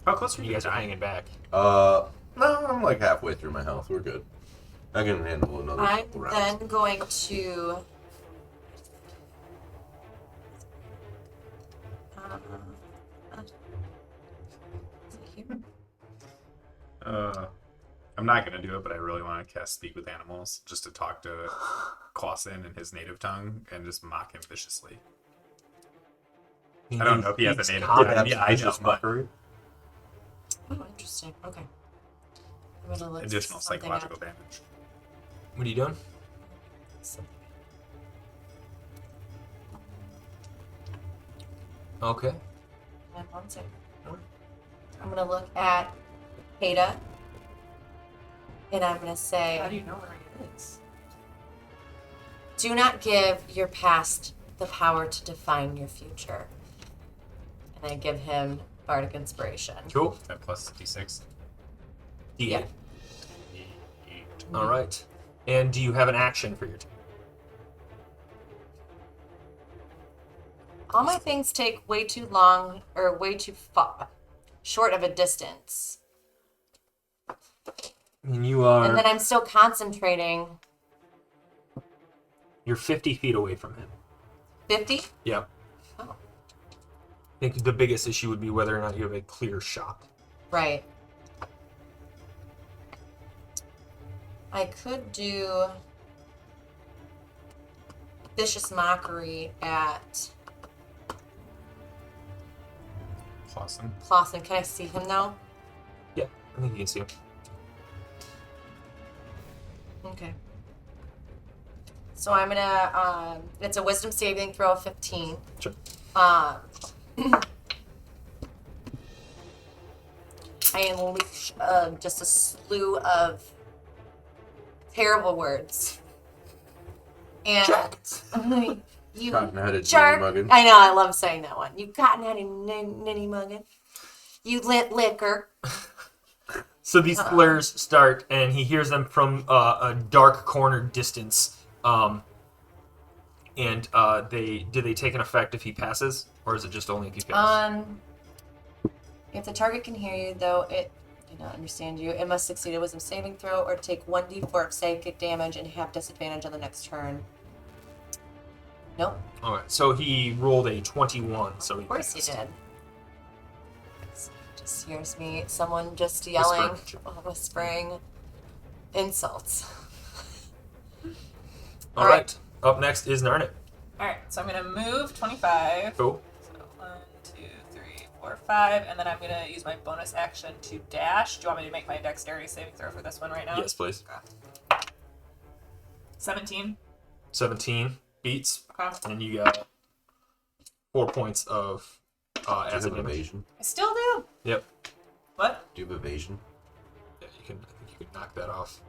How close are You guys are hanging back. No, I'm like halfway through my health. We're good. I can handle another I'm couple rounds. then going to... I'm not gonna do it, but I really want to cast Speak with Animals just to talk to Clausen in his native tongue and just mock him viciously. I don't know if he has a native tongue. Yeah, I know, but Oh, interesting. Okay. I'm gonna look additional something psychological up. damage. What are you doing? Okay. And 1 second. I'm gonna look at Ada, and I'm gonna say, How do you know where it is? do not give your past the power to define your future. And I give him Bardic Inspiration. Cool. That plus D6. D8. Yeah. All right. And do you have an action for your turn? All my things take way too long or way too far, short of a distance. And you are... And then I'm still concentrating. You're 50 feet away from him. 50? Yep. Oh, I think the biggest issue would be whether or not you have a clear shot. right. I could do Vicious Mockery at Clausen. Clausen. Can I see him now? Yeah, I think you can see him. Okay. So I'm gonna. It's a wisdom saving throw of 15. Sure. I unleash just a slew of terrible words. And you Cotton-headed shark. ninny-muggin. I know, I love saying that one. You cotton-headed ninny muggin. You lit liquor. So these flares start, and he hears them from a dark corner distance. And do they take an effect if he passes, or is it just only if he passes? If the target can hear you, though it did not understand you, it must succeed a wisdom saving throw or take 1d4 of psychic damage and have disadvantage on the next turn. Nope. All right. So he rolled a 21. So he Of course he passed. did. Just hears me, someone just yelling, whispering insults. All right. Up next is Narnet. Alright, so I'm going to move 25. Cool. So 1, 2, 3, 4, 5. And then I'm going to use my bonus action to dash. Do you want me to make my dexterity saving throw for this one right now? Yes, please. 17. 17 beats, Okay. and you got 4 points of Do you acid have damage. evasion? I still do. Yep. What? Do you have evasion? Yeah, I think you can knock that off.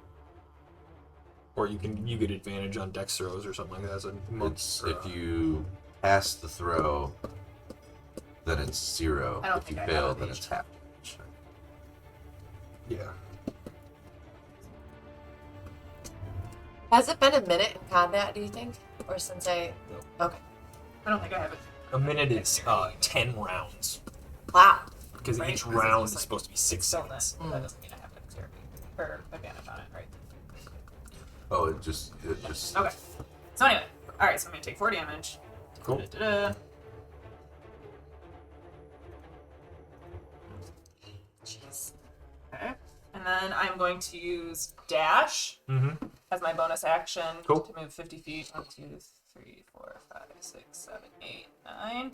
Or you get advantage on dex throws or something like that as a monk. It's if you pass the throw, then it's 0. I don't If you think I fail, have then it's evasion. half damage. Yeah. Has it been a minute in combat, do you think? Or since I... Okay. I don't think I have it. A minute is 10 rounds. Wow. Because Right, each because it's round just is like supposed to be 6 Stillness. seconds. That doesn't mean I have dexterity. Or advantage on it, right? Oh, it just. Okay. So anyway. Alright, so I'm going to take 4 damage. Cool. Da-da-da. Jeez. Okay. And then I'm going to use dash Mm-hmm. as my bonus action Cool. to move 50 feet. 1, 2, 3, 4, 5, 6, 7, 8, 9.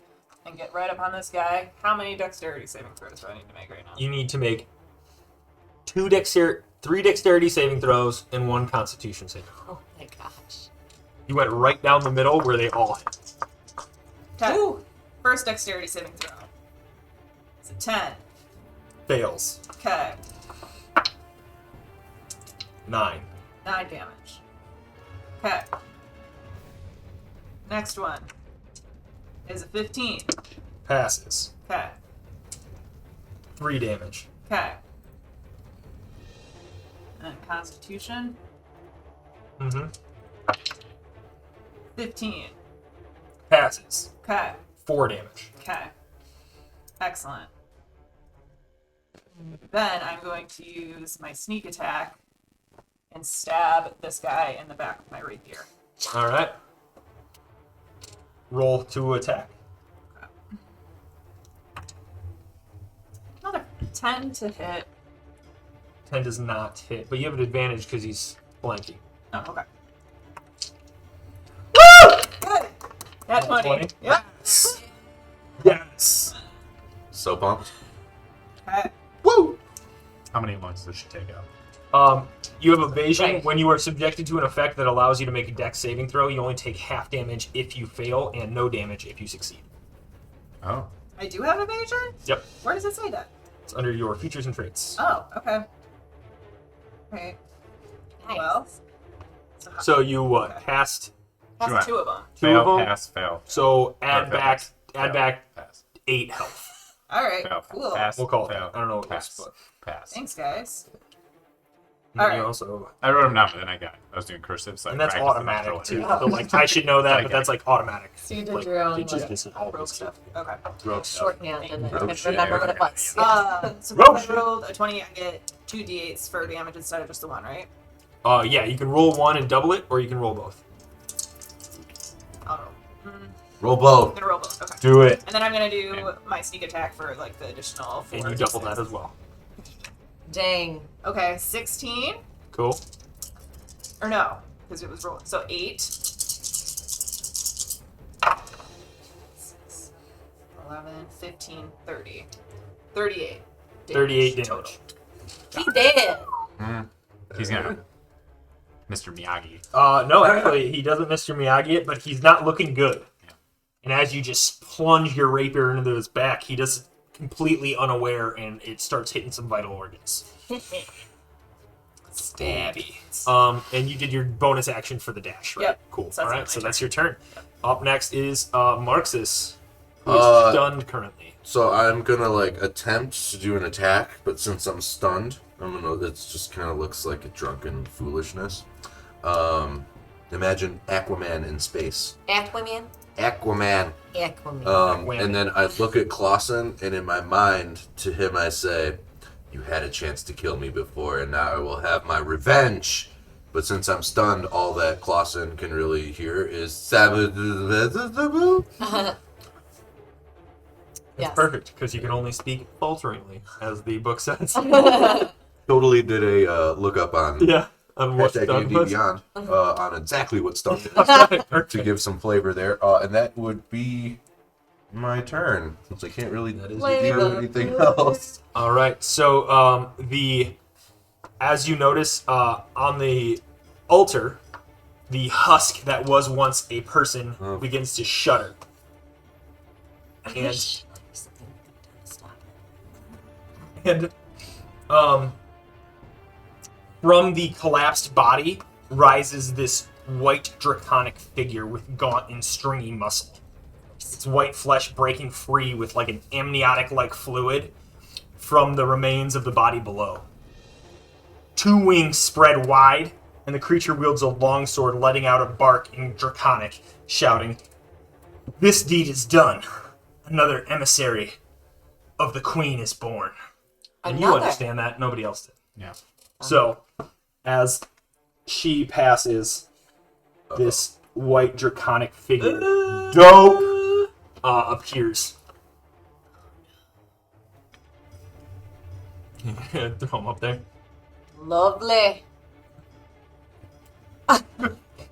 And get right up on this guy. How many dexterity saving throws do I need to make right now? You need to make 3 dexterity saving throws and 1 constitution saving throw. Oh my gosh. You went right down the middle where they all hit. Okay. Ooh. First dexterity saving throw. It's a 10. Fails. Okay. 9. 9 damage. Okay. Next one is a 15. Passes. Okay. 3 damage. Okay. And Constitution, Mm-hmm. 15. Passes. Okay. 4 damage. Okay. Excellent. Then I'm going to use my sneak attack and stab this guy in the back with my rapier. All right. Roll to attack. Another 10 to hit. 10 does not hit, but you have an advantage because he's blanking. Oh, okay. Woo! Good. That's 20. 20? Yep. Yes. So pumped. Okay. Woo! How many ones does she take out? You have evasion. Right. When you are subjected to an effect that allows you to make a dex saving throw, you only take half damage if you fail and no damage if you succeed. Oh. I do have evasion? Yep. Where does it say that? It's under your features and traits. Oh, okay. Okay. Nice. Well. So you Okay. cast That's Sure. 2 of them. 2 Fail, of them. pass, fail. So add Or back pass. add Fail, back Pass. 8 health. All right. Fail, Cool. pass, We'll call it fail, that. I don't know what it pass, is, but pass. Thanks, guys. you All right. also I wrote them down, but then I was doing cursive, so and I that's practiced them automatic after too. later. So, like I should know that, Like but that's like automatic. So you did Like, your own, it just like, isn't all Rogue this stuff. stuff. Okay. Rogue stuff. Shorthand and Oh, then shit. remember what it was. So Rogue if I shit. rolled a 20, I get 2 d8s for damage instead of just the 1, right? Yeah, you can roll 1 and double it, or you can roll both. I'll roll. Roll I'm both. gonna roll both. Okay. Do it. And then I'm gonna do my sneak attack for like the additional 4. And you double that as well. Dang. Okay, 16. Cool. Or no, because it was rolled. So 8. 11, 15, 30. 38. 38 damage. total. He did. He's gonna. Mr. Miyagi. No, actually, he doesn't Mr. Miyagi it, but he's not looking good. Yeah. And as you just plunge your rapier into his back, he does completely unaware, and it starts hitting some vital organs. Stabby. And you did your bonus action for the dash, right? Yep. Cool. So that's All right, my so turn. that's your turn. Up next is Marxus, who is stunned currently. So I'm gonna like attempt to do an attack, but since I'm stunned, it just kind of looks like a drunken foolishness. Imagine Aquaman in space. Aquaman? Aquaman. Aquaman. And then I look at Clausen, and in my mind, to him I say, "You had a chance to kill me before, and now I will have my revenge." But since I'm stunned, all that Clausen can really hear is "Sabu." That's Yes. perfect, because you can only speak falteringly, as the book says. Totally did a look up on Yeah. On what hashtag stunned D&D was. Beyond on exactly what stunned is to Perfect. give some flavor there. And that would be my turn, since I can't really do Flavor. anything else. All right. So as you notice on the altar, the husk that was once a person begins to shudder. And from the collapsed body rises this white draconic figure with gaunt and stringy muscle. Its white flesh breaking free with like an amniotic-like fluid from the remains of the body below. Two wings spread wide, and the creature wields a longsword, letting out a bark in Draconic, shouting, "This deed is done. Another emissary of the Queen is born." And you Another? understand that. Nobody else did. Yeah. So, as she passes, this white Draconic figure, dope, appears. Throw him up there. Lovely.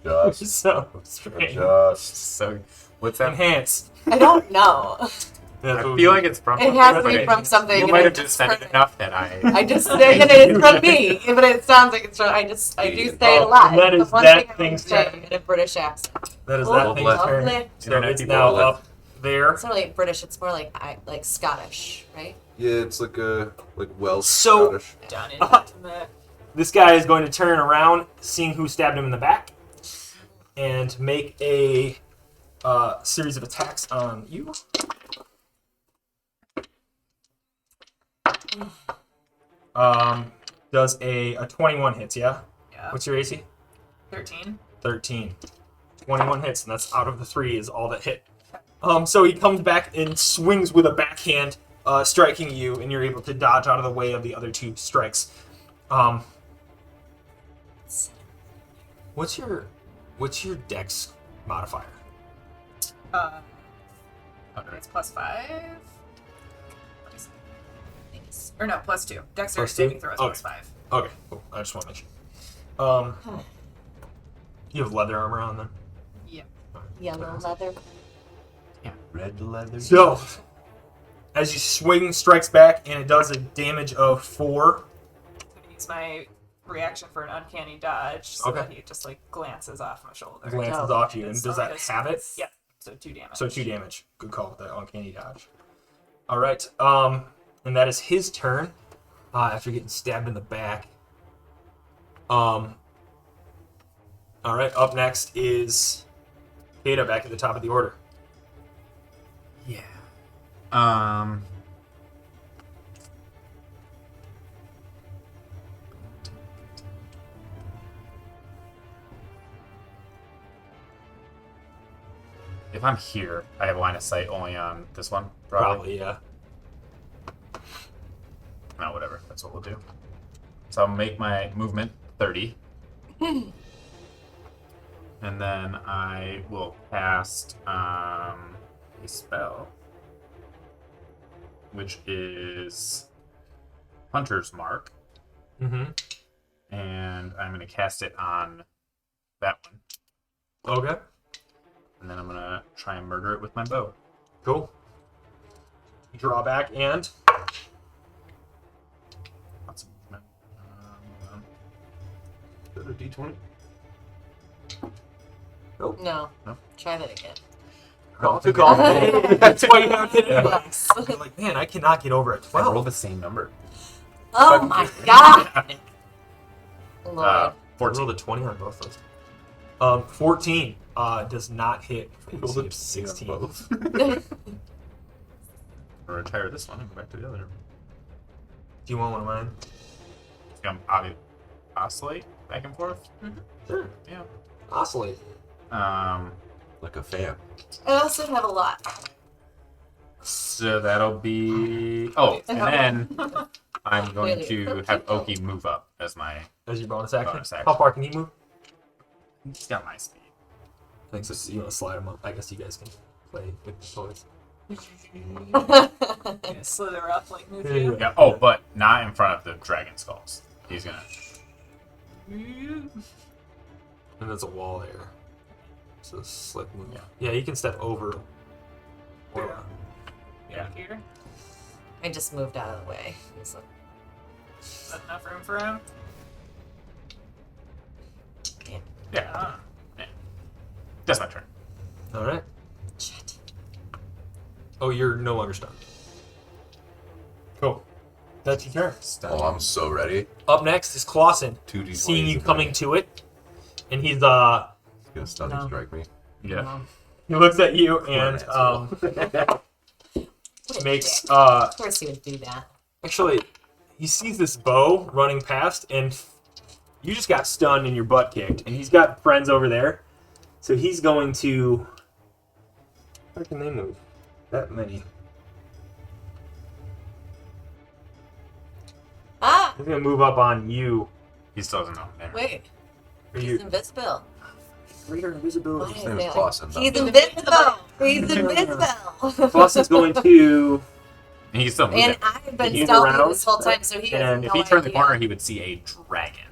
Just, So strange. just. So, what's that? Enhance. I don't know. That's I what feel we- like it's from. It has to but be from something. You and might I have just said it enough that I just say that it's from me, but it sounds like it's from. I do say it a lot. And that It's is the one that thing I thing's say turn. in a British accent. that is Lovely. that thing's turn. Lovely. So Internet it's people now love up there. It's not really British. It's more like Scottish, right? Yeah, it's like a Welsh So- Scottish. Done it. Intimate. This guy is going to turn around, seeing who stabbed him in the back, and make a series of attacks on you. Does a 21 hits, yeah? Yeah. What's your AC? 13. 13. 21 hits, and that's out of the 3 is all that hit. So he comes back and swings with a backhand, striking you, and you're able to dodge out of the way of the other 2 strikes. What's your dex modifier? It's +5. Let me see. Or no, +2. Dexterity +2? saving throw is Okay. +5. Okay, cool. I just want to make sure. You have leather armor on then? Yeah. Yellow leather. Red leather. So, as you swing, strikes back, and it does a damage of 4. I'm gonna use my reaction for an uncanny dodge, so Okay. that he just like glances off my shoulder. Glances No. off you, and does that have it? Yeah. So 2 damage. So 2 damage. Good call with that uncanny dodge. All right. And that is his turn. After getting stabbed in the back. All right. Up next is Kata back at the top of the order. Yeah. If I'm here, I have line of sight only on this one. Probably, yeah. No, whatever. That's what we'll do. So I'll make my movement 30. And then I will cast a spell, which is Hunter's Mark. Mm-hmm. And I'm going to cast it on that one. Okay. And then I'm going to try and murder it with my bow. Cool. Draw back and... Lots of movement. Hold on. Is that a D20? Nope. No. No? Try that again. Call to call. That's why you have to hit it. Yes. You're like, man, I cannot get over at I rolled 12. the same number. Oh my god. Lord. I 14. rolled a 20 on both those. 14 does not hit. Rolled a 16. both. Or retire this one and go back to the other. Do you want one of mine? Oscillate back and forth. Sure. Yeah. Oscillate. Like a fan. I also have a lot. So that'll be. Oh, and then I'm going to have Oki move up as my. As your bonus action. Bonus action. How far can he move? He's got my speed. I think so. You want to slide him up? I guess you guys can play with the toys. Gonna slither up like Mufu. Yeah. Oh, but not in front of the dragon skulls. He's gonna. And there's a wall there. So slick move. Yeah, you can step over. Or, Yeah. Here. I just moved out of the way. He's like, Is that enough room for him? Yeah. Ah. Yeah. That's my turn. all right. shit. Oh, you're no longer stunned. Cool. That's your turn. Oh, I'm so ready. Up next is Clausen. 2d20 Seeing you is coming ready. to it, and he's He's gonna stun and No. strike me. Yeah. he looks at you and makes Of course he would do that. actually he sees this bow running past, and you just got stunned and your butt kicked, and he's got friends over there, so he's going to. Where can they move? That many. Ah! He's gonna move up on you. He still doesn't know. There. Wait. Are He's you invisible. greater invisibility? His name is Clausen. though. He's invisible! He's invisible! Clausen's going to. He's still moving. And I've been He's stealthy around, this whole time, so he has and no If he turned the idea. corner, he would see a dragon.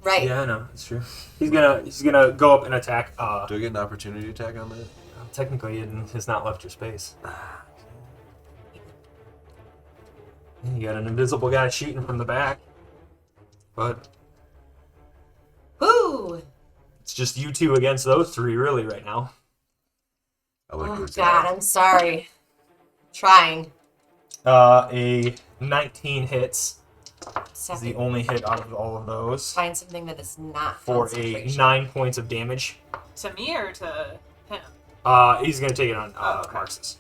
Right. Yeah, I know. It's true. He's gonna go up and attack. Do I get an opportunity attack on that? Technically, it has not left your space. You got an invisible guy shooting from the back, but Woo! it's just you two against those three, really, right now. I like Oh who's god, I'm sorry. Trying. A 19 hits is Second. the only hit out of all of those Find something that is not for a concentration. 9 points of damage. To me or to him? He's gonna take it on Oh, okay. Marxus.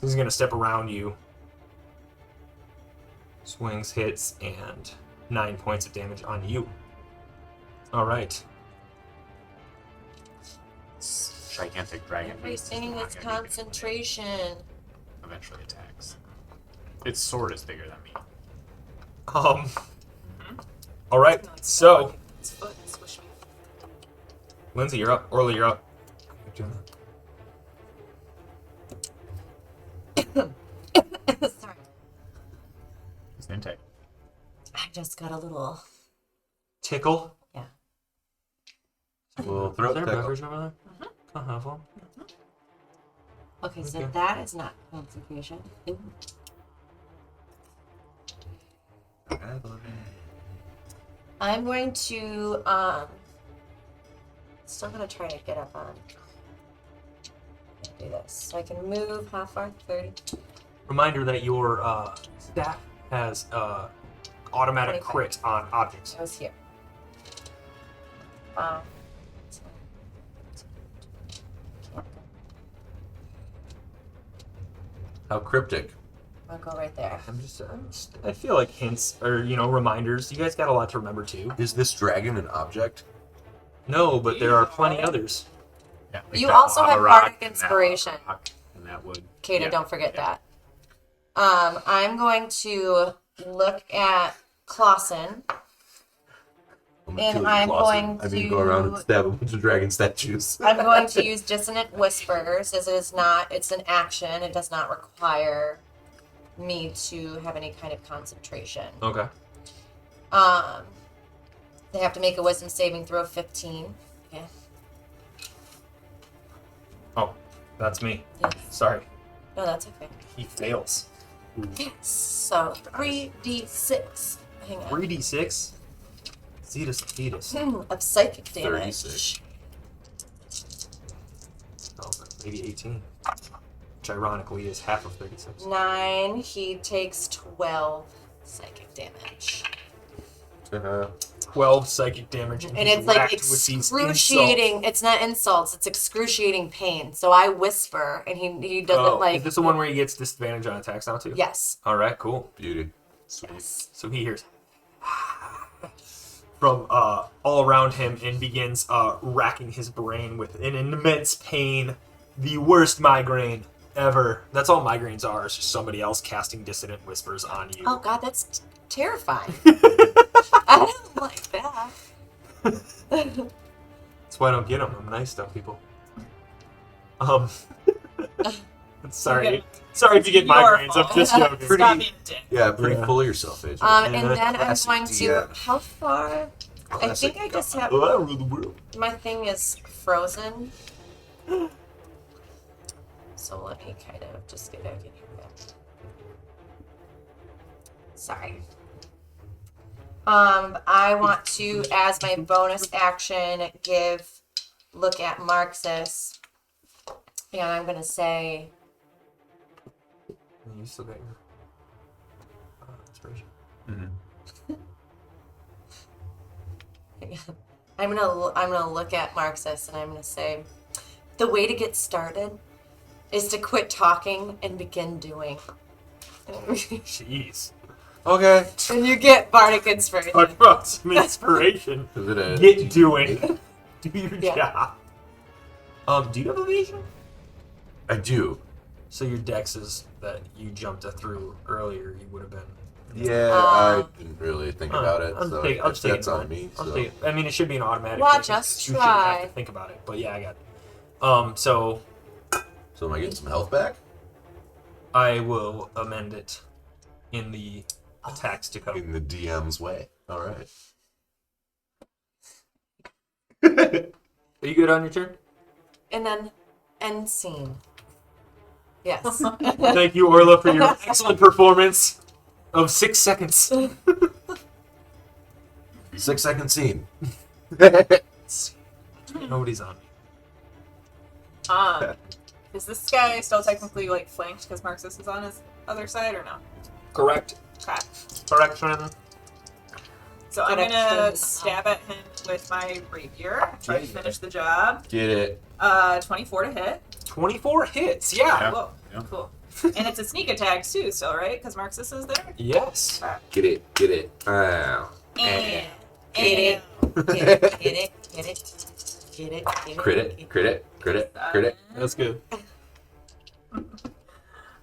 He's gonna step around you. Swings, hits, and 9 points of damage on you. All right. This gigantic dragon. beast is Everything not is gonna do anything. concentration. Eventually attacks. Its sword is bigger than me. All right. So, His foot squish me. Lindsay, you're up. Orly, you're up. Sorry. His name tag. I just got a little. Tickle. Well, Is throat there a tickle. beverage over there? I'll have one. Okay, so Okay. that is not concentration. Ooh. I'm going to still gonna try to get up on. Do this. So I can move how far? 30. Reminder that your staff has automatic 25. crit on objects. I was here. So- How cryptic. I'll go right there. I feel like hints or reminders. You guys got a lot to remember too. Is this dragon an object? No, but there are plenty others. Yeah, You that also lava have rock bardic and that inspiration. lava rock and that wood. Kata, Yeah. don't forget Yeah. that. I'm going to look at Clausen. I'm And kill you, I'm Clausen. going I mean, go around and to- stab a bunch of dragon statues. I'm going to use Dissonant Whispers, as it's an action. It does not require me to have any kind of concentration. Okay. They have to make a wisdom saving throw of 15. Okay. Oh, that's me. Yes. Sorry. No, that's okay. He fails. So 3d6. Hang on. 3d6. Zetus fetus. Of psychic damage. 36. maybe 18. Which ironically is half of 36. 9. He takes 12 psychic damage. 12 psychic damage, And he's it's like whacked with these excruciating. It's not insults. It's excruciating pain. So I whisper, and he doesn't like. Is this the one where he gets disadvantage on attacks now too? Yes. All right, cool. Beauty. Yes. So he hears from all around him and begins racking his brain with an immense pain. The worst migraine ever. That's all migraines are. It's just somebody else casting dissonant whispers on you. Oh God, that's terrifying. I don't like that. That's why I don't get them. I'm nice to people. Sorry. Sorry if you get Your migraines. I'm fault. just joking. Stop being a dick. Yeah, pretty Yeah. full of yourself, AJ. And then I'm Classic going to. DM. How far? I think I just have. Oh, I rule the world. My thing is frozen. So let me kind of just get back in here. Sorry. I want to, as my bonus action, look at Marxus. And I'm going to say, You still got your inspiration. I'm gonna look at Marxus and I'm gonna say, the way to get started is to quit talking and begin doing. Jeez. Okay. And you get bardic inspiration. Talk about some inspiration. Is it a Get doing. Do your Yeah. job. Do you have evasion? I do. So your dexes that you jumped through earlier, you would have been. Yeah, I didn't really think about it. I'll So take if that's it. on me. I'll So. take it. I mean, it should be an automatic. Watch thing. us You shouldn't have try. to think about it. But yeah, I got it. So So am I getting some health back? I will amend it in the attacks to come. In the DM's way. All right. Are you good on your turn? And then end scene. Yes. Thank you, Orla, for your excellent performance of 6 seconds. 6 second scene. Nobody's on me. Is this guy still technically like flanked because Marxus is on his other side or no? Correct. Okay. Correction. So I'm gonna Correction. stab at him with my rapier. Try to finish the job. Get it. 24 to hit. 24 hits. Yeah. Whoa. Yeah. Cool. And it's a sneak attack too, still, right? Because Marxus is there. Yes. Get it. Get it. Ow. And Get it. Get it. Get it. Get it. Get it. Get it. Crit it. Crit it. Crit it. Crit it. That's good.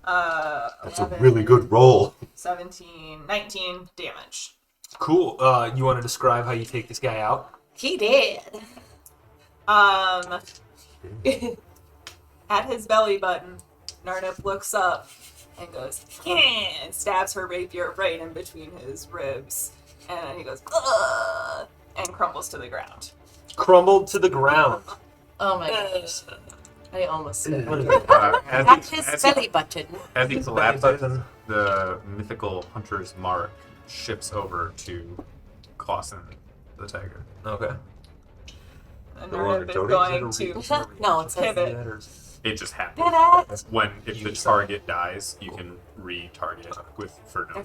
That's a really good roll. 17, 19 damage. Cool. You want to describe how you take this guy out? He did. At his belly button, Narnip looks up and goes, and stabs her rapier right in between his ribs. And then he goes, ugh, and crumbles to the ground. Crumbled to the ground. Oh my gosh. I almost said What is it. it? That's his belly button. As he collapses, the mythical hunter's mark ships over to Clausen the tiger. Okay. And No longer Narnip is Tony? going to No, it says pivot. It just happens. Pivot. When if the target dies, you can re-target with for no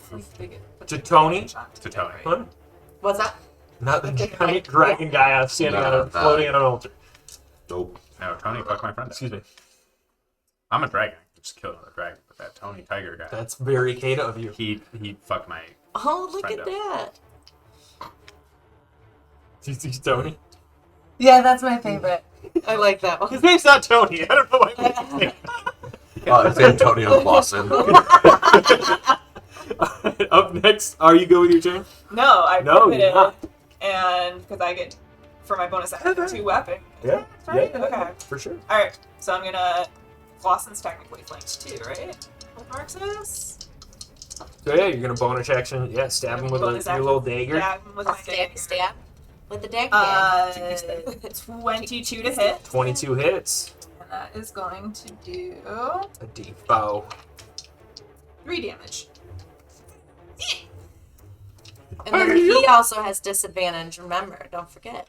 To Tony? to Tony. Huh? What's that? Not the giant dragon guy standing on a floating on an altar. Nope. No, Tony, fuck my friend. Excuse me. I'm a dragon. I just killed another dragon, but that Tony Tiger guy, That's very Kata of you. he fucked my. Oh, look Friend at up. that. Do you see Tony? Yeah, that's my favorite. I like that one. His name's not Tony. I don't know why I'm saying. It's Antonio Clausen. Up next, are you good with your turn? No, I No, pivoted. you're not. And because I get, for my bonus action, 2 weapons. Yeah. Right? Okay. For sure. Alright, so I'm gonna. Clausen's technically flanked too, right? With Marxus? So yeah, you're gonna bonus action. Yeah, stab him with Bonus your action. little dagger. Stab him with my Stab, dagger. stab. With the dagger. 22 to hit. 22 hits. And that is going to do A deep bow. 3 damage. And then he also has disadvantage, remember, don't forget.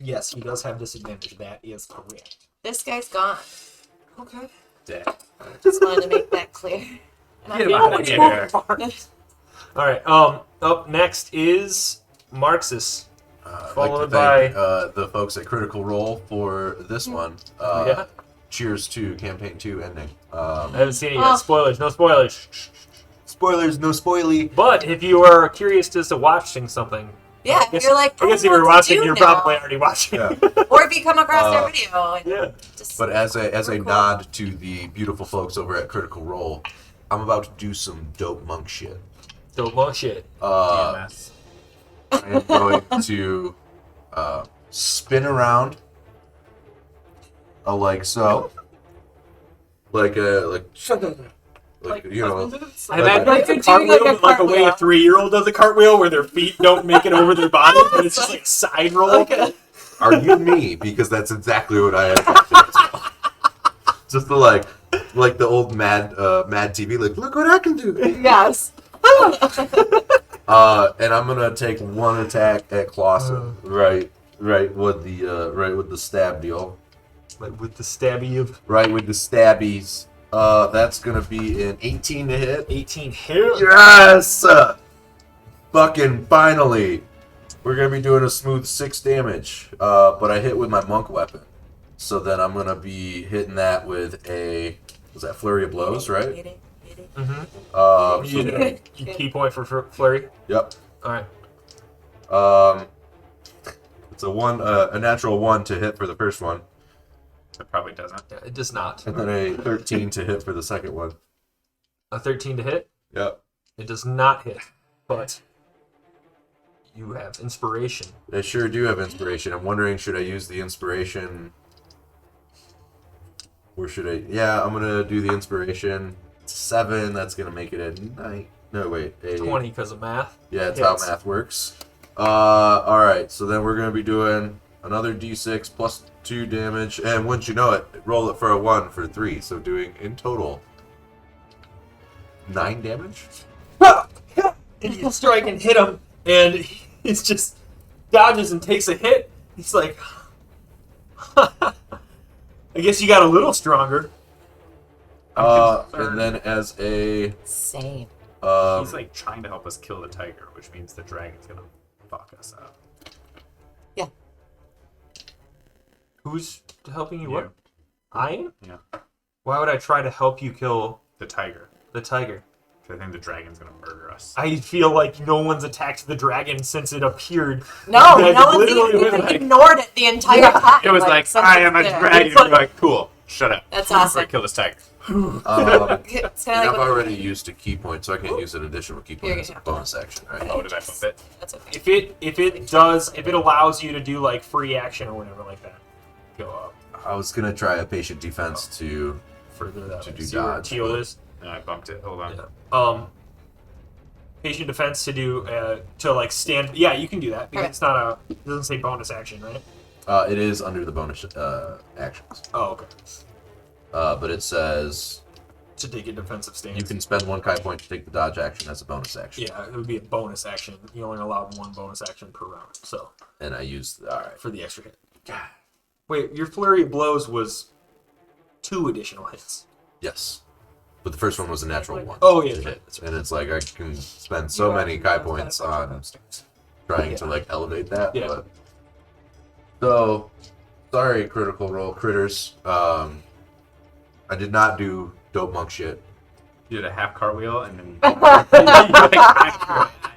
Yes, he does have disadvantage. That is correct. This guy's gone. Okay. Dead. Just wanted to make that clear. And Get him out of here. All right. Up next is Marxus. I'd Followed like to thank the folks at Critical Role for this one. Yeah. Cheers to Campaign 2 ending. I haven't seen it yet. Oh. Spoilers. No spoilers. Shh. Spoilers, no spoily. But if you are curious just to watching something, Yeah, I if guess- you're like, I guess if don't know you're what to watching, do you're now. probably already watching. Yeah. Or if you come across their video. And Yeah. just, But as a Cool. nod to the beautiful folks over at Critical Role, I'm about to do some dope monk shit. Don't long shit. DMS. I am going to spin around like so. Like you know. I imagine Like it's a cartwheel, like a way a 3-year-old does a cartwheel, where their feet don't make it over their body, but it's just like side roll. Are you me? Because that's exactly what I had. Just the like the old Mad TV, like look what I can do. yes. And I'm gonna take one attack at Clausen, right with the stab deal, Like with the stabby of right with the stabbies. That's gonna be an 18 to hit. 18 hit. Yes! Fucking finally! We're gonna be doing a smooth 6 damage, but I hit with my monk weapon. So then I'm gonna be hitting that with a, was that Flurry of Blows, right? Hit it. So You then- get a key point for flurry. yep. All right. It's a natural 1 to hit for the first one, It probably doesn't. Yeah, it does not. and then a 13 to hit for the second one. A 13 to hit. Yep. It does not hit, but you have inspiration. I sure do have inspiration. I'm wondering, should I use the inspiration? Or should I? Yeah, I'm gonna do the inspiration. 7. That's gonna make it a 9. No, wait. A 20 because of math. Yeah, that's Hits. how math works. All right. So then we're gonna be doing another d6 plus 2 damage, and once you know it, roll it for a 1 for 3. So doing in total 9 damage. And you strike and hit him, and he's just dodges and takes a hit. He's like, I guess you got a little stronger. And then as a Same. He's like trying to help us kill the tiger, which means the dragon's gonna fuck us up. Yeah. Who's helping you? You. What? I am? Yeah. Why would I try to help you kill The tiger. the tiger? 'Cause I think the dragon's gonna murder us. I feel like no one's attacked the dragon since it appeared. No, Like, no one's literally even was like- ignored it the entire time. It was like, something's I am a there. dragon. We're like, cool. Shut up. That's awesome. Right, kill this tiger. It's and kind of I've like already used a key point, so I can't use an additional key point Here you as a go. bonus action. Right? Oh, did I bump it? that's okay. If it allows you to do like free action or whatever like that, go up I was gonna try a patient defense to. further that To way. do See where dodge, Teal but- is. No, I bumped it. Hold on. Yeah. Patient defense to do to like stand. Yeah, you can do that because Okay. it's not a. It doesn't say bonus action, right? It is under the bonus actions, Oh, okay. but it says To take a defensive stance. you can spend 1 Kai point to take the dodge action as a bonus action. Yeah, it would be a bonus action. You only allowed 1 bonus action per round. So And I used. All right. for the extra hit. Wait, your flurry of blows was 2 additional hits. Yes. But the first one was a natural 1. Oh yeah, to that's right. hit. And it's like I can spend so many Kai points on trying to like elevate that. Yeah. But... So, sorry, Critical Role critters. I did not do dope monk shit. You did a half cartwheel and then.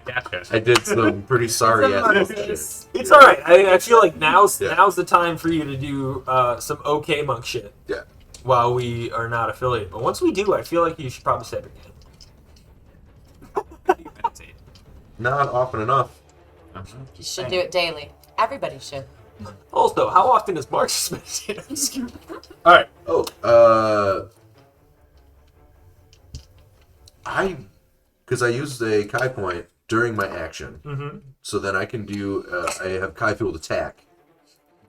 Gotcha. I did some pretty sorry ass shit. It's all right. I feel like now's Yeah. the time for you to do some okay monk shit. Yeah. While we are not affiliated, but once we do, I feel like you should probably step again. Meditate. Not often enough. You should do it daily. Everybody should. Also, how often does Marcus meditate? All right. Oh, because I used a Kai point during my action, Mm-hmm. so then I can do. I have Kai fueled attack,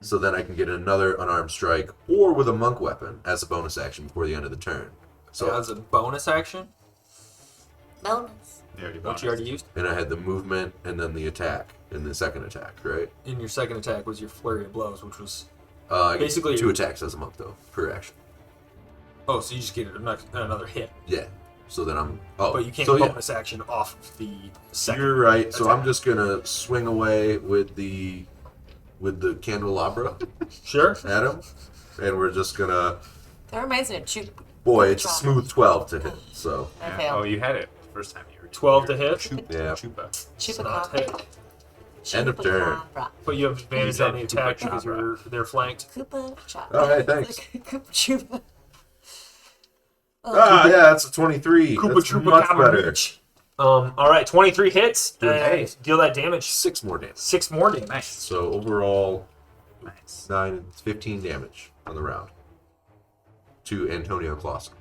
so then I can get another unarmed strike or with a monk weapon as a bonus action before the end of the turn. So So as a bonus action, Bonus. They already which bonused. you already used. and I had the movement and then the attack. in the second attack, right? In your second attack was your flurry of blows, which was I get Basically- 2 attacks as a monk though per action. oh, so you just get another hit, Yeah. So then I'm. Oh, but you can't so bonus action off the second. You're right. So I'm attack. just gonna swing away with the candelabra Sure. at him, and we're just gonna. That reminds me of Chup. Boy, it's a smooth 12 to hit. So I Yeah. failed. Oh, you had it the first time you were 12 to hit? yeah. Chupa. It's not hit. End of turn. Chupacabra. But you have advantage said on the attack because Chupacabra. they're flanked. Koopa chop. Oh, hey, thanks. Koopa Chupa. Ah, yeah, that's a 23. Koopa That's Troopa much Cabra better. Reach. All right, 23 hits. Good. And deal that damage. 6 more damage. 6 more damage. Nice. So overall, Nice. 9, 15 damage on the round to Antonio Clausen.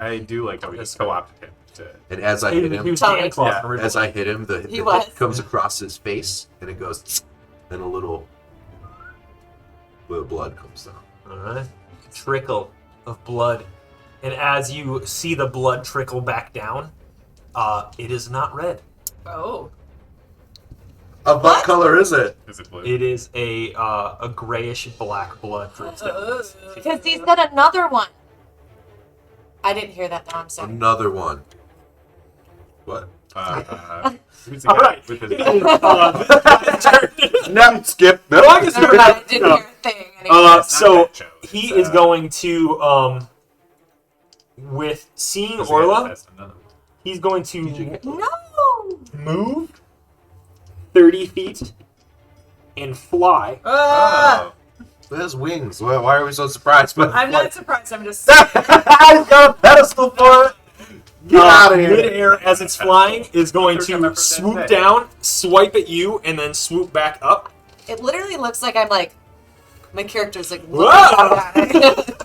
I do like how we just co-opted him to. And as I He hit him, was Totally. Dan Clausen Yeah, originally. as I hit him, the He hit was. comes across his face, and it goes, and a little blood comes down. All right. Trickle of blood. And as you see the blood trickle back down, it is not red. Oh. Of what color is it? Is it blue? It is a grayish black blood for its nose. Because he said another one. I didn't hear that. No, I'm sorry. Another one. What? Who's the All guy right. with the- No, skip. No, I guess Never mind, I didn't No. hear a thing. Anyway. It's not So that show. he It's, is going to with seeing who's the guy Orla, that has another one? he's going to No. move 30 feet and fly. Ah! It has wings. Why are we so surprised? But I'm not surprised. I'm just. He's got a pedestal for it. Get out of here. Midair as it's flying is going Third time I've to heard that swoop say. down, swipe at you, and then swoop back up. It literally looks like I'm like, my character's like. Whoa! looking at it.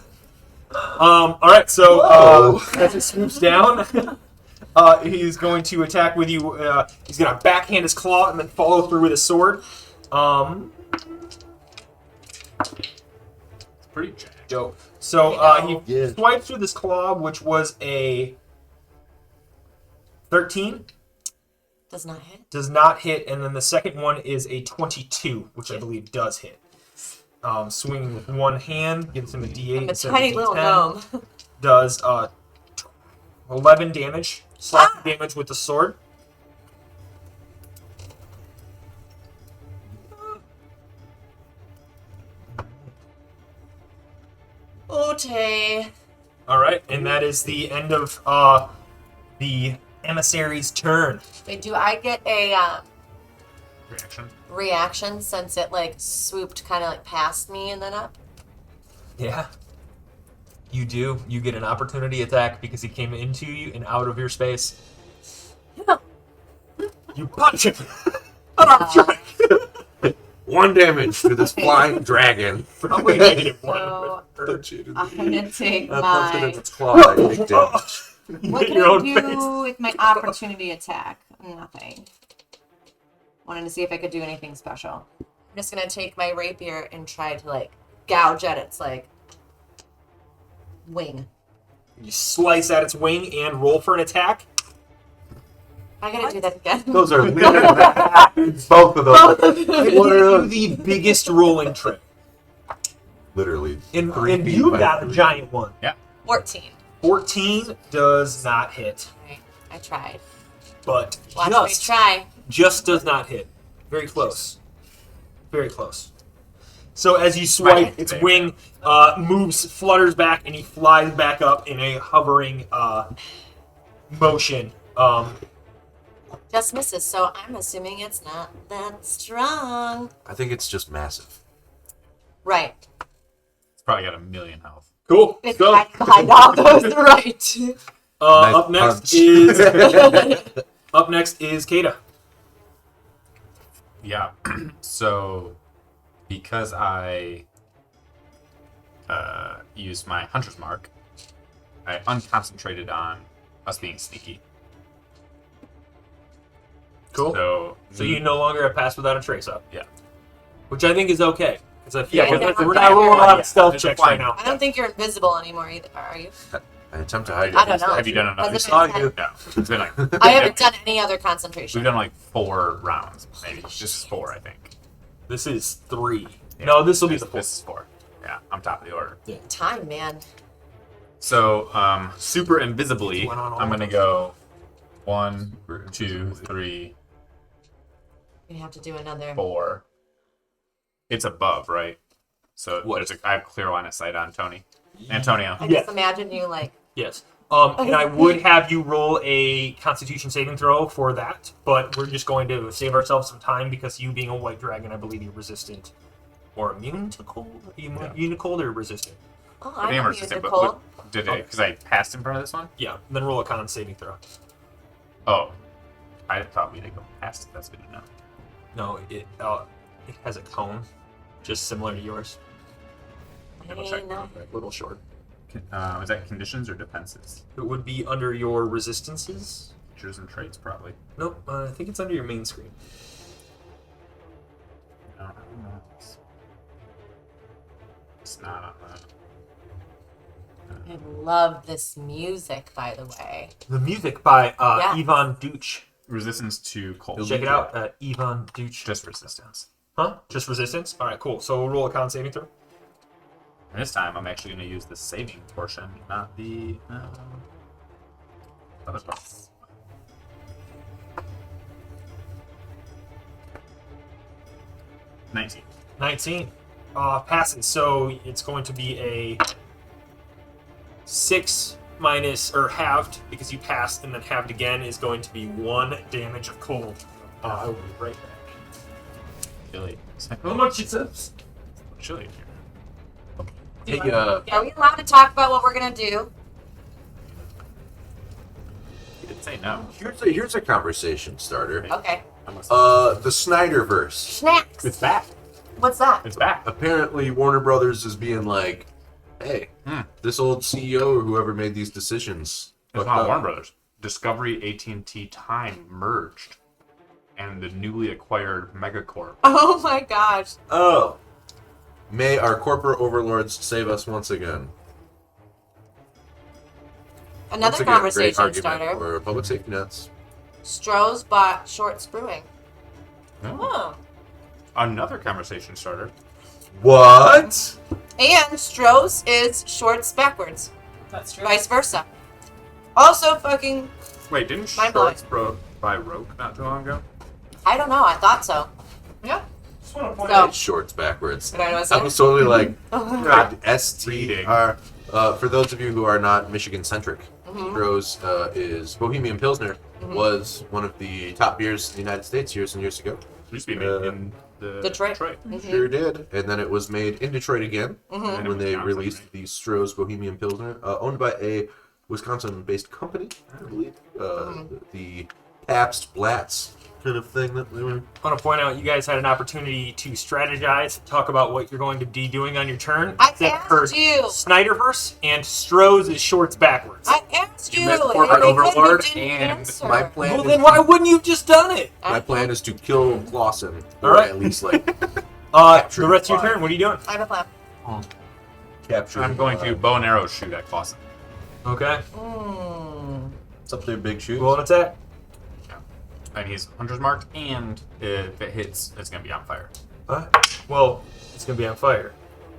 All right, so Whoa. as it swoops down, he's going to attack with you. He's going to backhand his claw and then follow through with his sword. It's pretty jacked. Dope. So he Yeah. swipes with his claw, which was a 13. Does not hit. Does not hit, and then the second one is a 22, which I believe does hit. Swinging with one hand, gives him a D8. I'm a instead of tiny a little D10. gnome. Does 11 damage, slap damage with the sword. Ote. All right, and that is the end of the emissary's turn. Wait, do I get a Reaction. reaction since it like swooped kind of like past me and then up? Yeah. You do. You get an opportunity attack because he came into you and out of your space. You punch him. Unarmed strike. 1 damage to this flying dragon. Probably negative one. So Punch it in the- I'm gonna take I punched it in my. its claw. I take damage. What can Your I own do face. with my opportunity attack? Nothing. Wanted to see if I could do anything special. I'm just gonna take my rapier and try to like gouge at its like wing. You slice at its wing and roll for an attack. I gotta do that again. Those are both of those. What are the biggest rolling trick? Literally. And 3 feet you by got a 3. giant one. 14. 14 does not hit, Right. I tried. but Watch me just try. does not hit. Very close. Very close. So as you swipe, its wing moves, flutters back, and he flies back up in a hovering motion. Just misses, so I'm assuming it's not that strong. I think it's just massive. Right. It's probably got 1,000,000 health. Cool. It's So behind all those, right. up Nice next punch. is up next is Kata. Yeah. So, because I used my hunter's mark, I unconcentrated on us being sneaky. Cool. So So you no longer have passed without a trace up. Yeah. Which I think is okay. Because I feel Yeah, like yeah, we're yeah. not rolling a lot Yeah, of stealth it's a checks fine. right now. I don't think you're invisible anymore either, are you? I I attempt to hide it. I don't know. Have you done enough? Has I it saw been you. No. It's been like I haven't done any other concentration. we've done like 4 rounds, maybe. Just 4, I think. This is 3. No, this will be the 4th. This is 4. Yeah, I'm top of the order. Time, man. So, super invisibly, Went on all I'm of gonna those. go 1, 2, 3, You have to do another. 4. It's above, right? So What? I have clear line of sight on Tony. Antonio. I Yeah. just imagine you like. Yes. And I would have you roll a Constitution saving throw for that, but we're just going to save ourselves some time because you being a white dragon, I believe you're resistant or immune to cold. Are you immune to cold or resistant? Oh, I I'm am immune resistant, to but cold. what did I? Because I passed in front of this one. Yeah. Then roll a con saving throw. Oh, I thought we did go past it. That's good to know. No, it has a cone, just similar to yours. Double check. Hey, no. A little short. Is that conditions or defenses? It would be under your resistances. Features and traits, probably. Nope, I think it's under your main screen. No, I don't know. It's not on the. I love this music, by the way. The music by Yeah. Ivan Duch. Resistance to cold. Check it out, Ivan Duch. Just resistance. Huh? Just resistance? Alright, cool. So we'll roll a con saving throw. And this time, I'm actually going to use the saving portion, not the other part. 19. 19. Passes. So it's going to be a 6 minus, or halved, because you passed, and then halved again is going to be 1 damage of cold. I will be right back. Chilly. How much it says? Chilly in here. Hey, Are we allowed to talk about what we're gonna do? You didn't say no. here's a conversation starter. Okay. The Snyderverse. Snacks. It's back. What's that? It's back. Apparently, Warner Brothers is being like, "Hey, Hmm. this old CEO or whoever made these decisions." It's fucked not up." Warner Brothers. Discovery, AT&T, Time merged, and the newly acquired Megacorp. Oh my gosh. Oh, may our corporate overlords save us once again. Another Once again, great conversation argument starter. for public safety nets. Stroh's bought Shorts Brewing. Oh. Oh. Another conversation starter. What? And Stroh's is Shorts backwards. That's true. Vice versa. Also fucking, Wait, didn't Mind blowing. Shorts buy Roke not too long ago? I don't know, I thought so. Yeah. Just want to point So, Shorts backwards. did I know I was totally like, God, STR. For those of you who are not Michigan centric, Stroh's is Bohemian Pilsner was one of the top beers in the United States years and years ago. It used to be made in the Detroit. Sure did, and then it was made in Detroit again And it when was they Johnson, released right? the Stroh's Bohemian Pilsner, owned by a Wisconsin-based company, I believe. The Pabst Blatz kind of thing that they were. I want to point out you guys had an opportunity to strategize, talk about what you're going to be doing on your turn. I Except asked for you. Snyderverse and Stroh's is Shorts backwards. I asked you. missed and corporate you didn't overlord answer. and My plan. Well, is then why wouldn't you have just done it? My plan is to kill Clausen, or All right. at least like The rest of your five. turn, what are you doing? I have a plan. capture. I'm going to bow and arrow shoot at Clausen. Okay. It's up to their big shoes. Roll an attack. And he's hunter's marked, and if it hits, it's going to be on fire. Well, it's going to be on fire.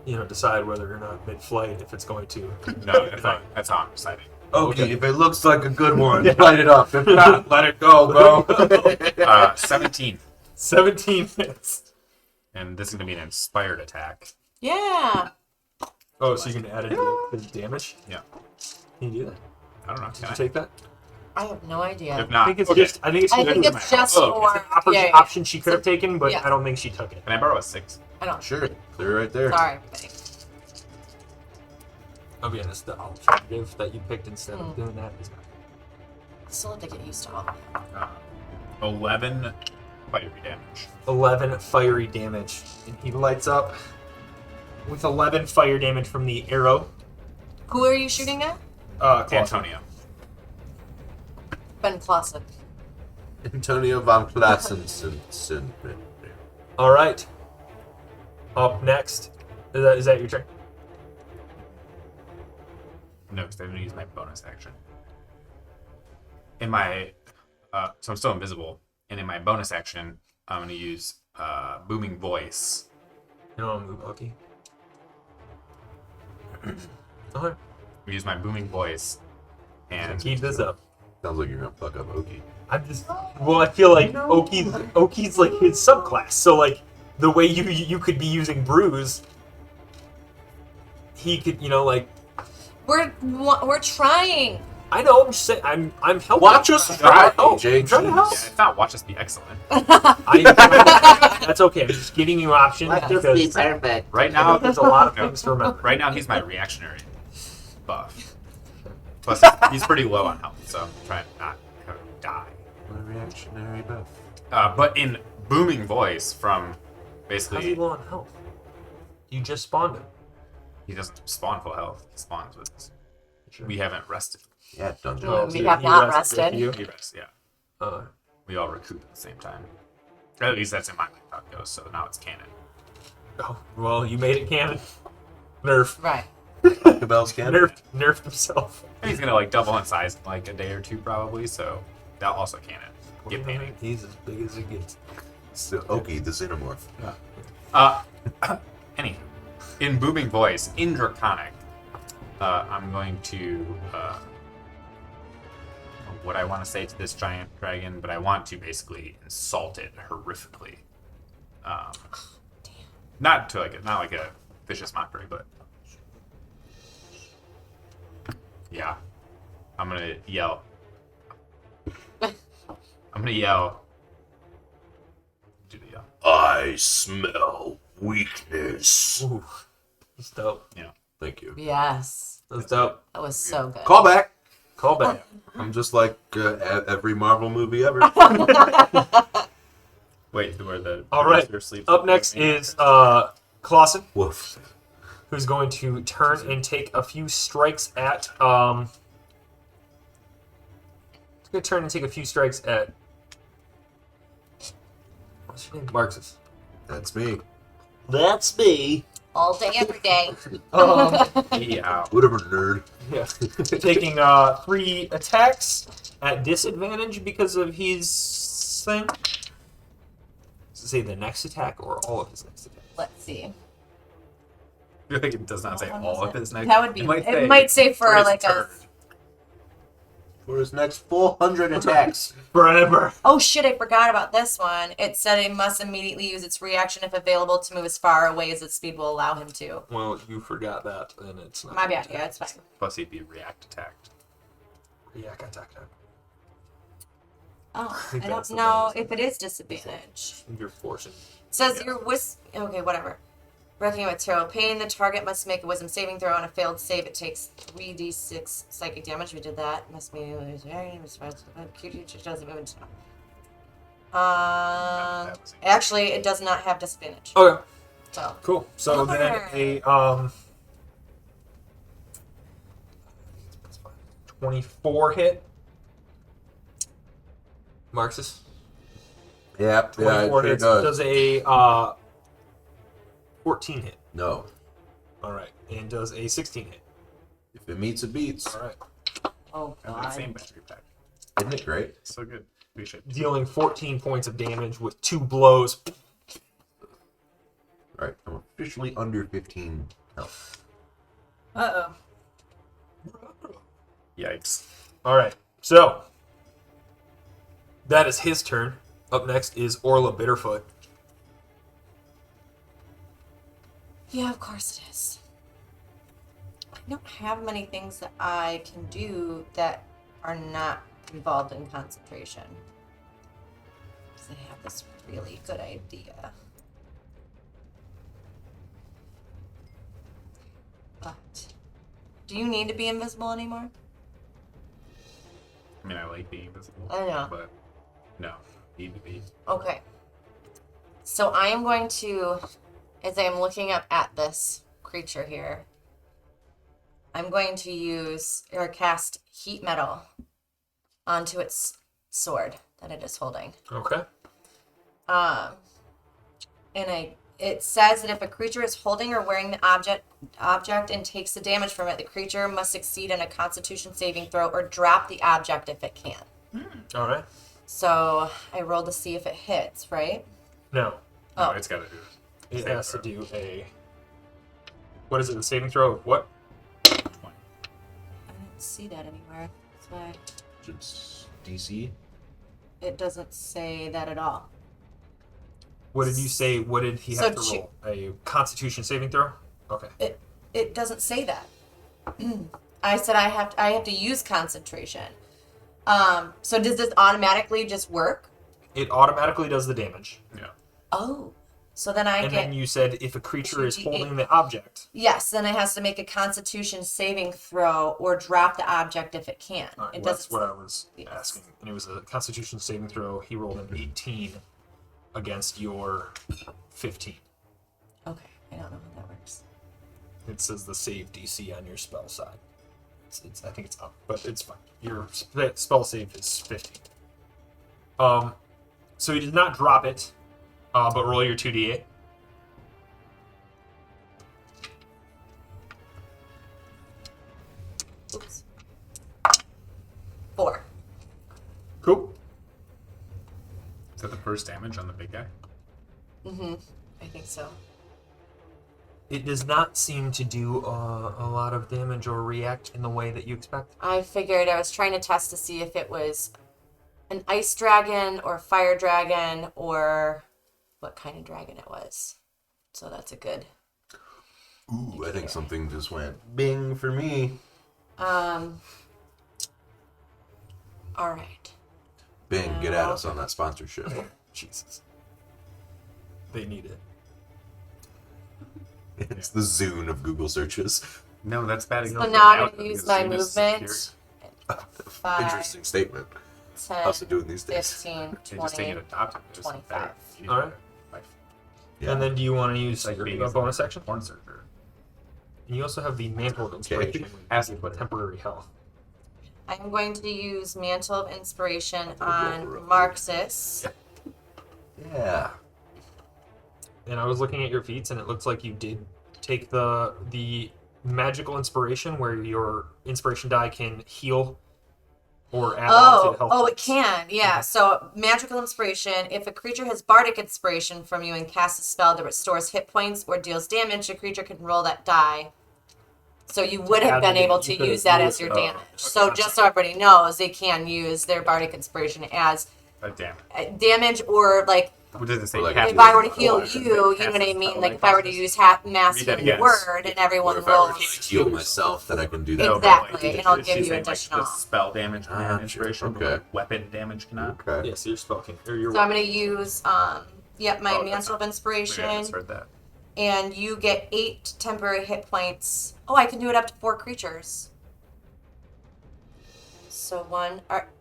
You know, decide whether or not mid-flight if it's going to. No, that's how I'm deciding. Okay, if it looks like a good one, light it up. If not, let it go, bro. 17. 17 hits. And this is going to be an inspired attack. Yeah. Oh, so you can add it to his damage? Yeah. Can you do that? I don't know. Did Can you I? take that? I have no idea. If not, I think it's okay. just. I think it's I think just it's just Oh, for. it's an Yeah, yeah. option she could have taken, but Yeah. I don't think she took it. Can I borrow a 6? I don't. Sure, they're right there. Sorry. I'll be honest, the alternative that you picked instead of doing that is I still have to get used to all that. 11 fiery damage. 11 fiery damage. And he lights up with 11 fire damage from the arrow. Who are you shooting at? Clausen. Antonio. Ben Clausen. Antonio von Plassen. All right. Up next. Is that your turn? No, because I didn't use my bonus action. In my, so I'm still invisible, and in my bonus action, I'm gonna use booming voice. You know, move Oki. Okay. Use my booming voice, and Keep this up. Sounds like you're gonna fuck up Oki. I'm just. Well, I feel like Oki's like his subclass. So like the way you could be using Bruise, he could like. We're trying. I know. I'm just saying. I'm helping. Watch us try, AJ. I'm trying to help. yeah, I thought watch us be excellent. That's okay. I'm just giving you options because perfect. Right now, there's a lot of things to remember. right now he's my reactionary buff. Plus, he's pretty low on health, so I'm trying not to have him die. My reactionary buff. But in booming voice from How's he basically, low on health? You just spawned him. he doesn't spawn full health. He spawns with us. We haven't rested. Yeah, dungeon. Oh, we He have not rested rested. you? He rests, yeah. Uh, We all recoup at the same time. At least that's in my mind how it goes, so now it's canon. oh, well, you made it canon. Nerf. Right. Taco Bell's cannon. Nerfed himself. And he's gonna like double in size in like a day or two probably, so that also canon. Get painting. He's as big as it gets. So, Oki, the xenomorph. Anywho, in booming voice, in Draconic, I'm going to what I want to say to this giant dragon, but I want to basically insult it horrifically. Not like a vicious mockery, but yeah, I'm gonna yell. Do the yell. I smell weakness. Ooh, that's dope. Yeah. Thank you. Yes. That's dope. That was so good. Call back. Call back. I'm just like every Marvel movie ever. Wait, where the All right. producer sleeps Up with next me? is Clausen, Woof. who's going to turn and take a few strikes at He's gonna turn and take a few strikes at what's your name? Marxus. That's me. That's me. All day, every day. Yeah. Whatever, nerd. Yeah. Taking 3 attacks at disadvantage because of his thing. Does it say the next attack or all of his next attacks? Let's see. I think it does not say What all was of it? his next. That would be. It might say for his like turn. For his next 400 attacks. Forever. Oh shit! I forgot about this one. It said it must immediately use its reaction if available to move as far away as its speed will allow him to. Well, you forgot that, and it's not. My bad. Yeah, it's fine. Plus, he'd be react attacked. Yeah, I got attacked. Oh, think I that's don't the know bonus. if it is disadvantage. You're forcing. It says your Okay, whatever. Reckoning with tarot pain, the target must make a wisdom saving throw. On a failed save, it takes 3d6 psychic damage. We did that. Must be doesn't move. That was it. Actually, it does not have disadvantage. Okay, So cool. So then a 24 hit. Marxus. Yep. Yeah, it 24 sure hits. does. Does a 14 hit. No. All right, and does a 16 hit. If it meets, it beats. All right, oh And that god. same battery pack. Isn't it great? So good. We should. dealing 14 points of damage with 2 blows. Alright, I'm officially under 15 health. Uh-oh. Yikes. All right, so that is his turn. Up next is Orla Bitterfoot. Yeah, of course it is. I don't have many things that I can do that are not involved in concentration. Because I have this really good idea. But do you need to be invisible anymore? I mean, I like being invisible. I know. But no, need to be. Okay. So I am going to, as I am looking up at this creature here, I'm going to use or cast heat metal onto its sword that it is holding. Okay. And it says that if a creature is holding or wearing the object and takes the damage from it, the creature must succeed in a Constitution saving throw or drop the object if it can. All right. So I rolled to see if it hits, right? No, No, Oh. it's got to do it. it has to do a. What is it? The saving throw of what? 20. I didn't see that anywhere. That's why It's DC. it doesn't say that at all. What did you say? What did he So have to roll? A Constitution saving throw? Okay. It doesn't say that. I said I have to use concentration. So does this automatically just work? It automatically does the damage. Yeah. Oh, so then I And get then you said if a creature is 2d8. holding the object. yes. Then it has to make a Constitution saving throw or drop the object if it can. All right, It well, that's doesn't. what I was Yes. asking. And it was a Constitution saving throw. He rolled an 18 against your 15. Okay, I don't know how that works. It says the save DC on your spell side. I think it's up, but it's fine. Your spell save is 15. So he did not drop it, but roll your 2d8. Oops. 4. Cool. Is that the first damage on the big guy? I think so. It does not seem to do a lot of damage or react in the way that you expect. I figured I was trying to test to see if it was an ice dragon or fire dragon or what kind of dragon it was. So that's a good. Ooh, I think something just went bing for me. All right. Bing, get at us on that sponsorship. Jesus. They need it. It's the Zune of Google searches. No, that's bad. So now I'm going to use my movement. 5, Interesting statement. 10, How's it doing these days? 15, They just take 20. it adopted. There's 25. better. You need All to- right. like, Yeah. And then do you want to use It's like your being bonus a action? porn searcher. And you also have the Mantle of Inspiration, Ask with what temporary health. I'm going to use Mantle of Inspiration on Roll. Marxus. Yeah. And I was looking at your feats, and it looks like you did take the magical inspiration, where your inspiration die can heal or add on to the health. Oh, it points. can. Yeah. So, magical inspiration. If a creature has bardic inspiration from you and casts a spell that restores hit points or deals damage, the creature can roll that die. So you would have been able to use that as your damage. So just so everybody knows, they can use their bardic inspiration as Damn damage or like it. What does it say? Like, Cast if I were to it. heal Cast you, it. you know Cast what I it. mean? Spell Like if I were to classes. use mass Read that healing again. word and everyone What if I were rolls. to heal myself, then I can do that? No, but, Exactly, and I'll she's give you saying, like, additional. the spell damage can Ah, inspiration, but okay. like, weapon damage cannot. Okay. Yeah, so your spell can. Or your So I'm going to use my Oh, that's Mantle of Maybe I Inspiration. misheard that. And you get 8 temporary hit points. Oh, I can do it up to 4 creatures. So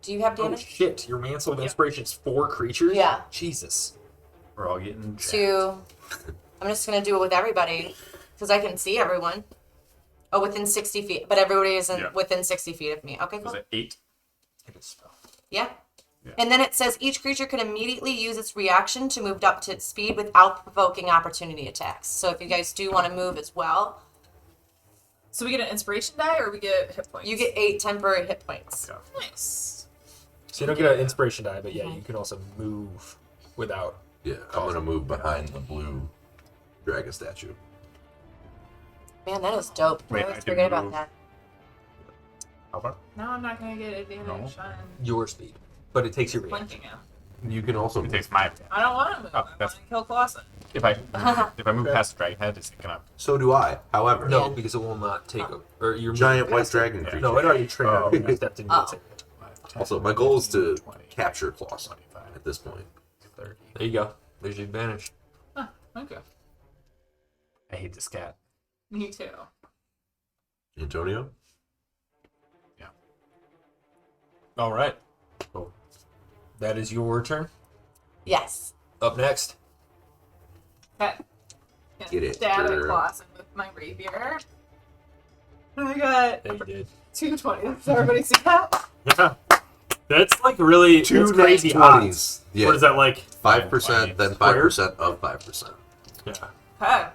do you have Oh damage? shit! Your Mantle of Inspiration is 4 creatures. Yeah. Jesus. We're all getting jacked. 2. I'm just gonna do it with everybody because I can see everyone. Oh, within 60 feet, but everybody isn't Yeah. within 60 feet of me. Okay, Was cool. it 8? I can spell. Yeah. Yeah. And then it says each creature can immediately use its reaction to move up to its speed without provoking opportunity attacks. So if you guys do want to move as well, So we get an inspiration die or we get hit points? you get 8 temporary hit points. Yeah. Nice. So you don't get an inspiration die, but yeah, you can also move without. Yeah, I'm gonna move behind the blue dragon statue. Man, that is dope. Wait, I I always can forget about move. that. How far? Now I'm not gonna get advantage on Your speed, but it takes your reaction. blinking him. You can also It takes my. I don't want to move. Oh, I want that's- to kill Clausen. If I move past the dragon head, it's gonna. So do I. However, No, Yeah. because it will not take a. Or you're giant moving white past it. dragon Yeah. creature. No, it already triggered. Oh, when you stepped into Oh. its area. Also, my goal is to 20, capture Clausen 25, at this point. 30. There you go. There's your advantage. Huh, okay. I hate this cat. Me too. Antonio? All right. Cool. That is your turn. Yes. Up next. Okay. Get it, Stab at girl. Clausen with my rapier. I got Yeah, you did. 220. Does everybody see that? Yeah. That's like really Two that's crazy nat 20s. odds. Yeah. What is that like? 5%, then 5% of 5%. Yeah. Okay.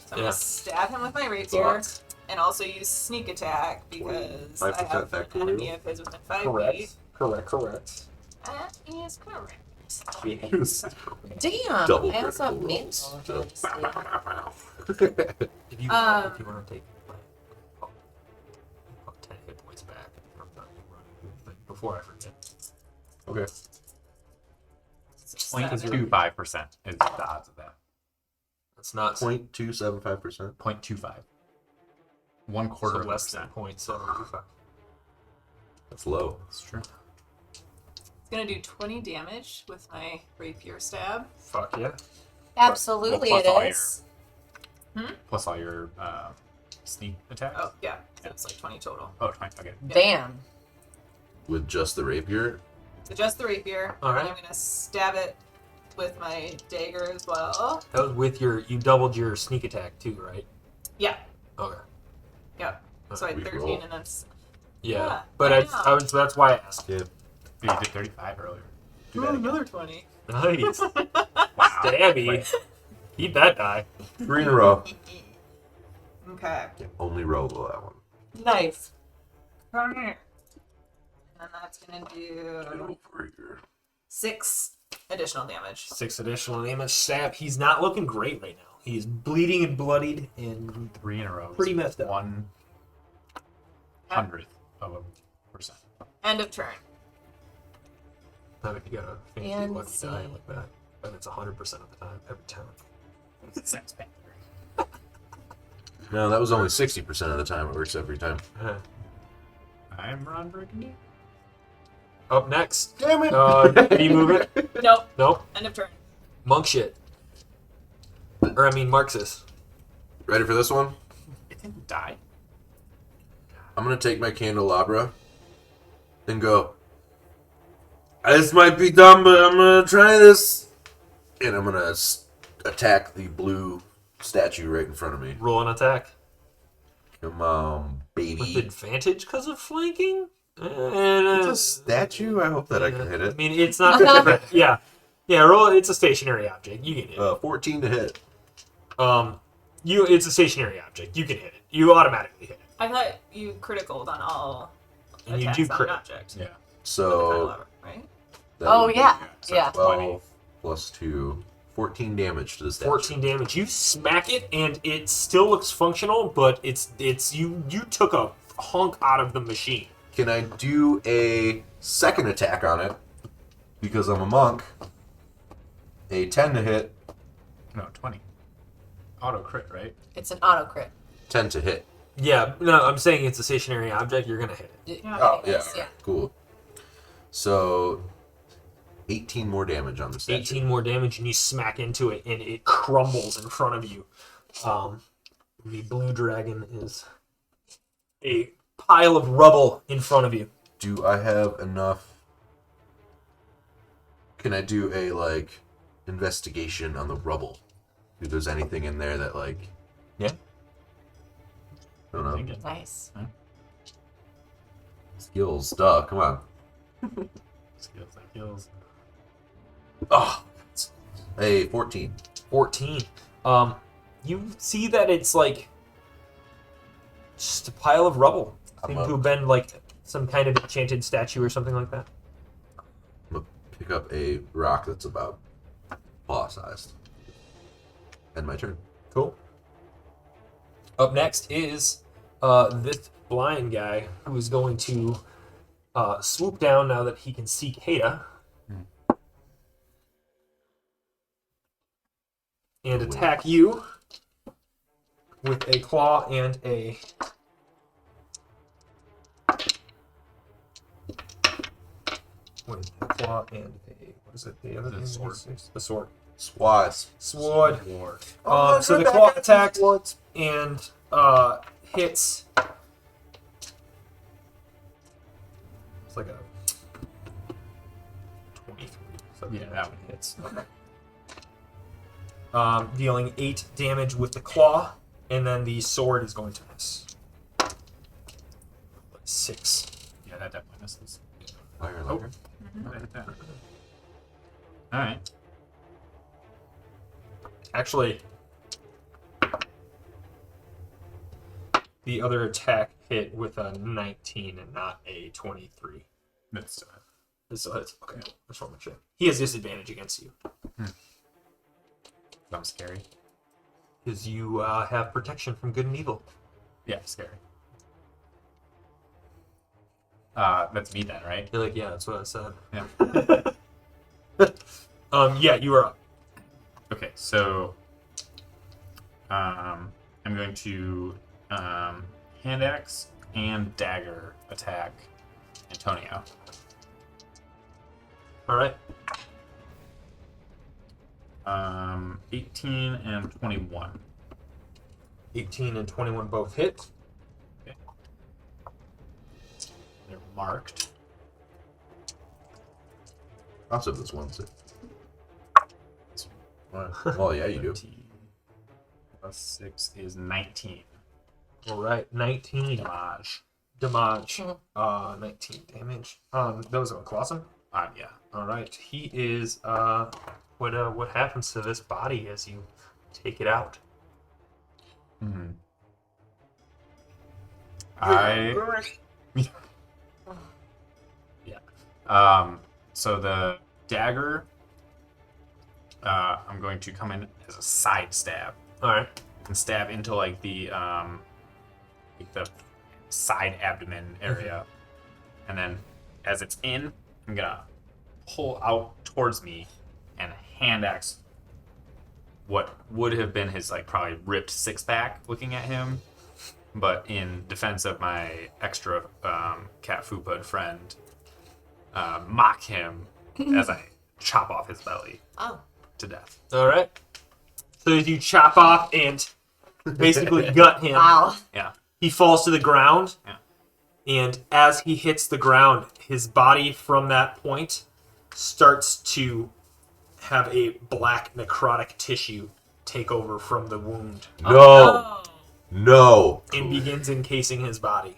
So I'm Yeah. gonna stab him with my rapier Thoughts? and also use sneak attack because I 5% have an factorial. enemy of his within 5 feet. Correct. That is correct. Damn. Double I also have critical means. rolls. If you, if you want to take like, about 10 hit points back from the running before I forget. Okay. 0.25% is the odds of that. That's not 0.275%. 0.25. 1/4 so of a less than percent. 0.725. That's low. That's true. It's gonna do 20 damage with my rapier stab. Fuck yeah. Absolutely, Well, plus all it is. Plus all your sneak attacks. Oh yeah, so it's like 20 total. Oh, 20. Okay. Damn. With just the rapier. So just the rapier. Alright. And I'm gonna stab it with my dagger as well. That was with you doubled your sneak attack too, right? Yeah. Okay. Yep. So I had We 13 roll. and that's Yeah. Yeah, But I I was that's why I asked. Yeah. You did 35 earlier. Do that again. another 20. Nice. Wow. Stabby. Like, Eat that die. 3 in a row. Okay. Only roll that one. Nice. Come here. And that's gonna do Over here. 6 additional damage. 6 additional damage. Stab. He's not looking great right now. He's bleeding and bloodied and 3 in a row. Pretty messed up. 1/100th of a percent. End of turn. I mean, you got a fancy And lucky see. die like that. And it's 100% of the time, every time. Sounds bad. No, that was only 60% of the time. It works every time. I'm Ron Burgundy. Up next. Damn it! Can you move it? Nope. Nope. End of turn. Monk shit. Or I mean Marxist. Ready for this one? It didn't die. I'm gonna take my candelabra and go. This might be dumb, but I'm gonna try this. And I'm gonna attack the blue statue right in front of me. Roll an attack. Come on, With baby. advantage because of flanking? It's a statue. I hope that I can hit I it. mean, it's not. Yeah. Yeah, roll. It's a stationary object. You can hit it. 14 to hit. It's a stationary object. You can hit it. You automatically hit it. I thought you criticaled on all And you attacks do on crit. an object. Yeah. So Right? that Oh, would be yeah. So Yeah. 12 plus 2, 14 damage to the statue. 14 damage. You smack it, and it still looks functional, but it's you took a hunk out of the machine. Can I do a second attack on it? Because I'm a monk. A 10 to hit, No, 20. Auto crit, right? It's an auto crit. 10 to hit. Yeah, no, I'm saying it's a stationary object. You're gonna hit it. Oh, yeah. Anyways, alright, cool. So, 18 more damage on the statue. 18 more damage, and you smack into it, and it crumbles in front of you. The blue dragon is a pile of rubble in front of you. Do I have enough? Can I do a, investigation on the rubble? If there's anything in there that, Yeah. I don't know. Thinking. Nice. Skills, duh, come on. Skills like kills. Oh, a 14. 14. You see that it's just a pile of rubble. I'm Seem up. to have been some kind of enchanted statue or something like that. I'm gonna pick up a rock that's about paw sized. End my turn. Cool. Up next is this blind guy who is going to swoop down now that he can see Kata. And attack you with a claw and a... With a claw and a... What is it? The other The thing? sword. The sword. Swats. Sword. War. So the claw attacks and hits. It's like a 23. So Yeah, that one hits. Dealing 8 damage with the claw, and then the sword is going to miss. 6. Yeah, that definitely misses. Fire Oh. lighter. I hit that. Alright. Actually, the other attack hit with a 19 and not a 23. That's This still hits. Okay, just want to make sure. He has disadvantage against you I'm scary. because you have protection from good and evil. Yeah, scary. That's me then, right? You're like, yeah, that's what I said. Yeah. Yeah, you are up. Okay, so I'm going to hand axe and dagger attack Antonio. All right. 18 and 21. 18 and 21 both hit. They're marked. I'll save this one. Well, yeah, you do. 13 plus 6 is 19. All right, 19 Damage. damage. 19 damage. That was on Clausen. Yeah. All right, he is. What happens to this body as you take it out? Mm-hmm. So the dagger, I'm going to come in as a side stab All right. and stab into like the side abdomen area, and then as it's in, I'm gonna pull out towards me and hand axe what would have been his like probably ripped six pack looking at him, but in defense of my extra cat food friend, mock him as I chop off his belly to death. All right. So as you chop off and basically gut him, Wow. Yeah. he falls to the ground. Yeah. And as he hits the ground, his body from that point starts to have a black necrotic tissue take over from the wound No. No. and begins encasing his body.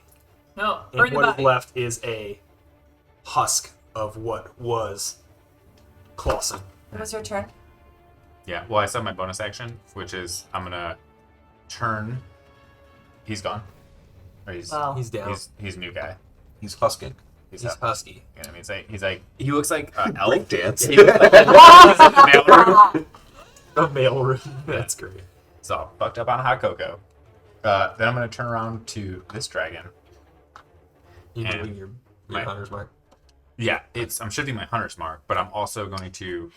No, burn And the what is body. left is a husk of what was Clausen. What was your turn? Yeah. Well, I said my bonus action, which is I'm gonna turn. He's gone. Or he's Wow. He's down. he's a new guy. He's husking. He's He's up. husky. You know what I mean? He's like he looks like elf. Break dance. He looks like he's in the mailroom. A male room. That's great. So fucked up on hot cocoa. Then I'm gonna turn around to this dragon. You're And doing your my- hunter's mark. Yeah, I'm shifting my hunter's mark, but I'm also going to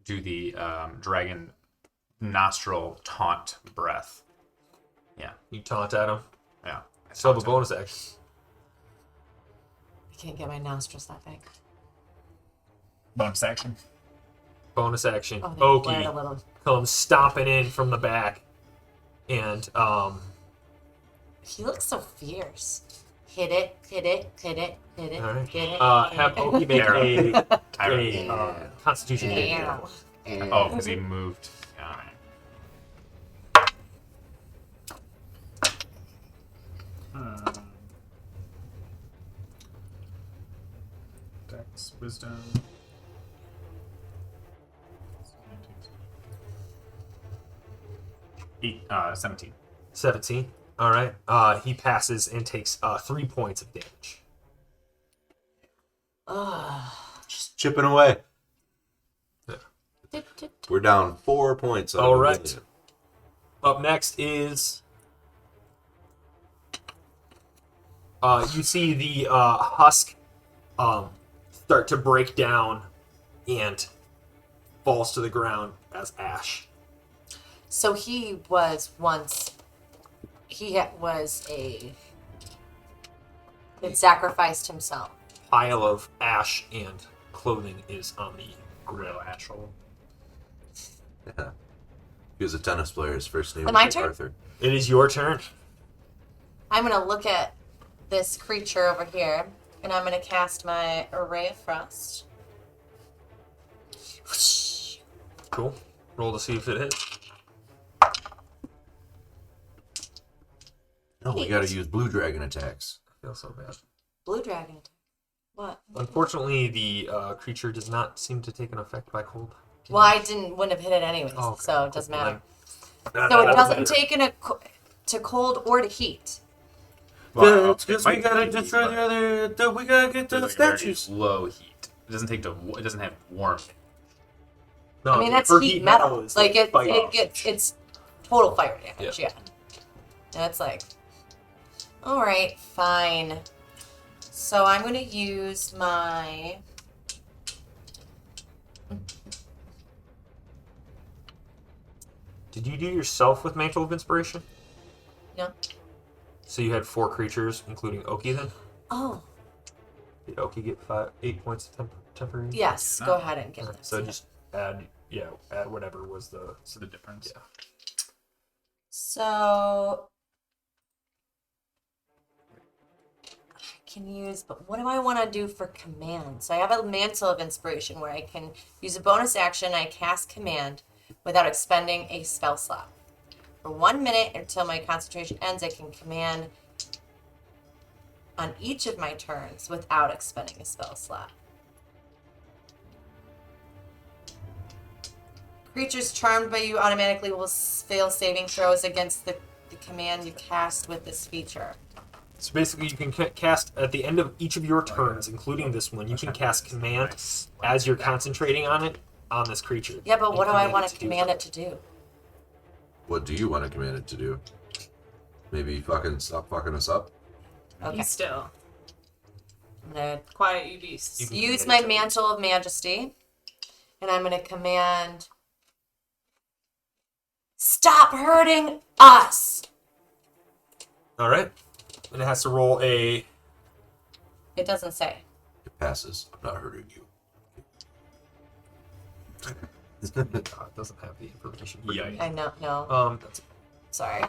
do the dragon nostril taunt breath. Yeah, You taunt at him. yeah. Still have a bonus action. I can't get my nostrils that big. Bonus action. Bonus action. Oh, they flared a Oki little. comes stomping in from the back, and He looks so fierce. Hit it, hit it, hit it, hit it, all right. hit it. Have Oki make a Tyrant. Constitution hit. Yeah. Oh, because he moved. All right. Dex, wisdom. 17. 17. All right. He passes and takes 3 points of damage. Just chipping away. Dip, dip, dip. We're down 4 points. All right. Up next is you see the husk start to break down and falls to the ground as ash. So he was once. Was a. That sacrificed himself. Pile of ash and clothing is on the Real ashole. Yeah. He was a tennis player. His first name Am was I turn? Arthur. It is your turn. I'm gonna look at this creature over here, and I'm gonna cast my Array of Frost. Cool. Roll to see if it hits. No, we gotta use blue dragon attacks. I feel so bad. Blue dragon attack. What? Unfortunately, the creature does not seem to take an effect by cold. Well, I wouldn't have hit it anyways, Oh, okay. so it doesn't matter. Then- So it doesn't take to cold or to heat. Well, it's because it we might gotta be, destroy but the other. We gotta get to there's the like a very statues. low heat. It doesn't take to. It doesn't have warmth. No, I mean, that's for heat metal. is Like it fire. gets it's total fire damage. Yeah. And it's like, all right, fine. So I'm gonna use my. Did you do yourself with Mantle of Inspiration? No. So you had 4 creatures, including Oki. Then Oh, did Oki get 8 points of temporary? yes. Go ahead and get this. So just add whatever was the. So the difference. Yeah. So I can use, but what do I want to do for command? So I have a Mantle of Inspiration where I can use a bonus action. I cast command without expending a spell slot. For 1 minute until my concentration ends, I can command on each of my turns without expending a spell slot. Creatures charmed by you automatically will fail saving throws against the command you cast with this feature. So basically, you can cast at the end of each of your turns, including this one. You can cast command as you're concentrating on it on this creature. Yeah, but what do I want to do command it something. to do? What do you want to command it to do? Maybe fucking stop fucking us up. Okay. Be still. I'm going Quiet, you beasts. You can to use command my it to- Mantle of Majesty, and I'm going to command, stop hurting us! All right, and it has to roll a. It doesn't say. It passes. I'm not hurting you. It doesn't have the information. for Yeah. you. I know, no. That's Sorry.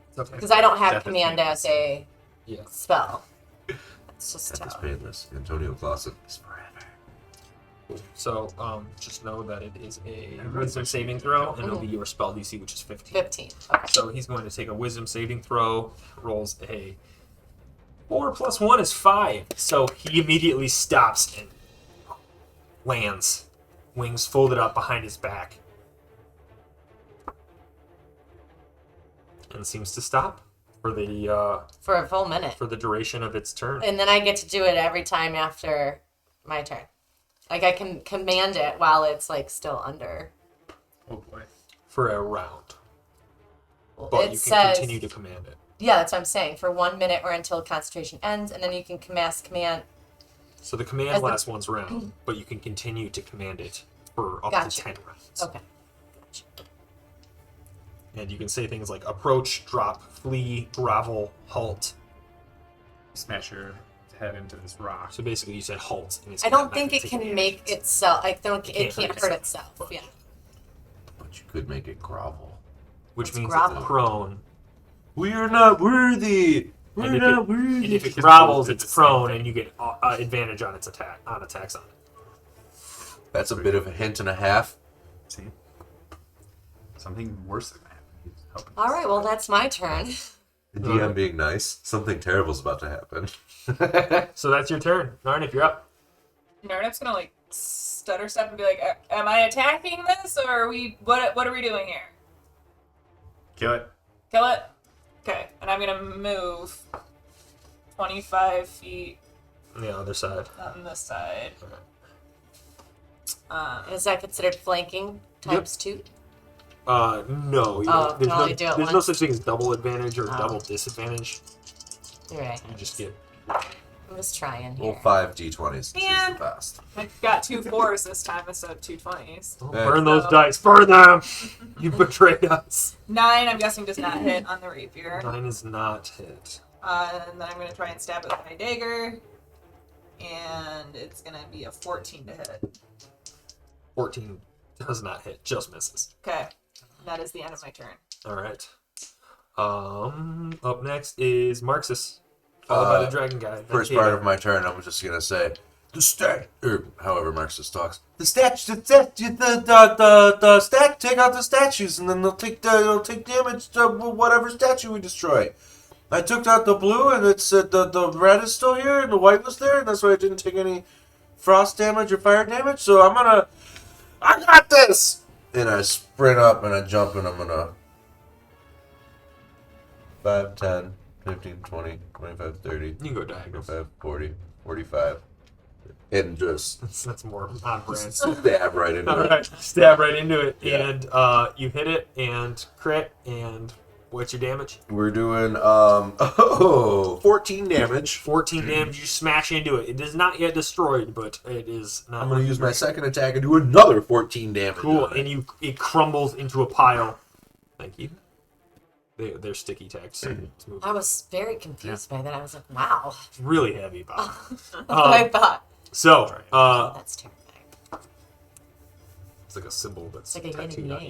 it's okay. Because I don't have Death is command painless. as a Yeah. spell. It's just That is how. painless. Antonio Clausen is forever. So just know that it is a Wisdom saving throw, and it'll be your spell DC, which is 15. 15. Okay. So he's going to take a Wisdom saving throw. Rolls a 4 + 1 is 5. So he immediately stops and lands, wings folded up behind his back, and seems to stop for For a full minute. the duration of its turn. And then I get to do it every time after my turn. Like I can command it while it's like still under. Oh boy. For a round, but It you can says, continue to command it. yeah, that's what I'm saying. For 1 minute or until concentration ends, and then you can command. So the command As the- lasts 1 round, but you can continue to command it for up Gotcha. to 10 rounds. Okay. And you can say things like approach, drop, flee, grovel, halt. Smash your head into this rock. So basically, you said halt. And it's I don't not think gonna it take can damage. make itself. It can't can't hurt hurt itself. itself. Yeah. But you could make it grovel. Which What's means grovel? it's prone. We are not worthy. And We're if not it, worthy. and if it It's grovels, both it's the same prone, thing. and you get advantage on its attacks on it. That's a bit of a hint and a half. See? Something worse than that. He's helping All us. right. Well, that's my turn. The DM being nice. Something terrible's about to happen. So that's your turn. Narnif, you're up. Narnif's gonna like stutter step and be like, "Am I attacking this, or are we? What are we doing here? Kill it. Kill it? Okay." And I'm gonna move 25 feet On the other side. on this side. Is that considered flanking times 2? No. You Oh, don't- there's can only do it there's no once? such thing as double advantage or Oh. double disadvantage. You're right. You just get. I'm just trying Roll here. 5 d20s. Choose Man. the best. I got 2 4s this time instead of 2 20s. Oh, Hey. burn those So- dice. Burn them. You betrayed us. 9, I'm guessing, does not hit on the rapier. 9 is not hit. And then I'm gonna try and stab it with my dagger, and it's gonna be a 14 to hit. 14 does not hit. Just misses. Okay, that is the end of my turn. All right. Up next is Marxus, followed by the dragon guy. First Then part Kata. of my turn, I'm just gonna say the stat, or however Marxist talks. The statue, the stat. Take out the statues, and then they'll take damage to whatever statue we destroy. I took out the blue, and it said the red is still here, and the white was there, and that's why I didn't take any frost damage or fire damage. So I got this, and I sprint up and I jump, and I'm gonna 5, 10, 15, 20, 25, 30, You can go diagonal. 45, 40, 45. And just That's more on brand. stab right into All it. right, stab right into it, Yeah. and you hit it and crit. And what's your damage? We're doing 14 damage. 14 damage. You smash into it. It is not yet destroyed, but it is not. I'm gonna use my second attack and do another 14 damage. Cool, on it. and it crumbles into a pile. Thank you. They're sticky tags. So it's moving. I was very confused by that. I was like, wow. It's really heavy, Bob. That's what I thought. So, That's terrifying. it's like a symbol that's It's like a yin tattooed and on you.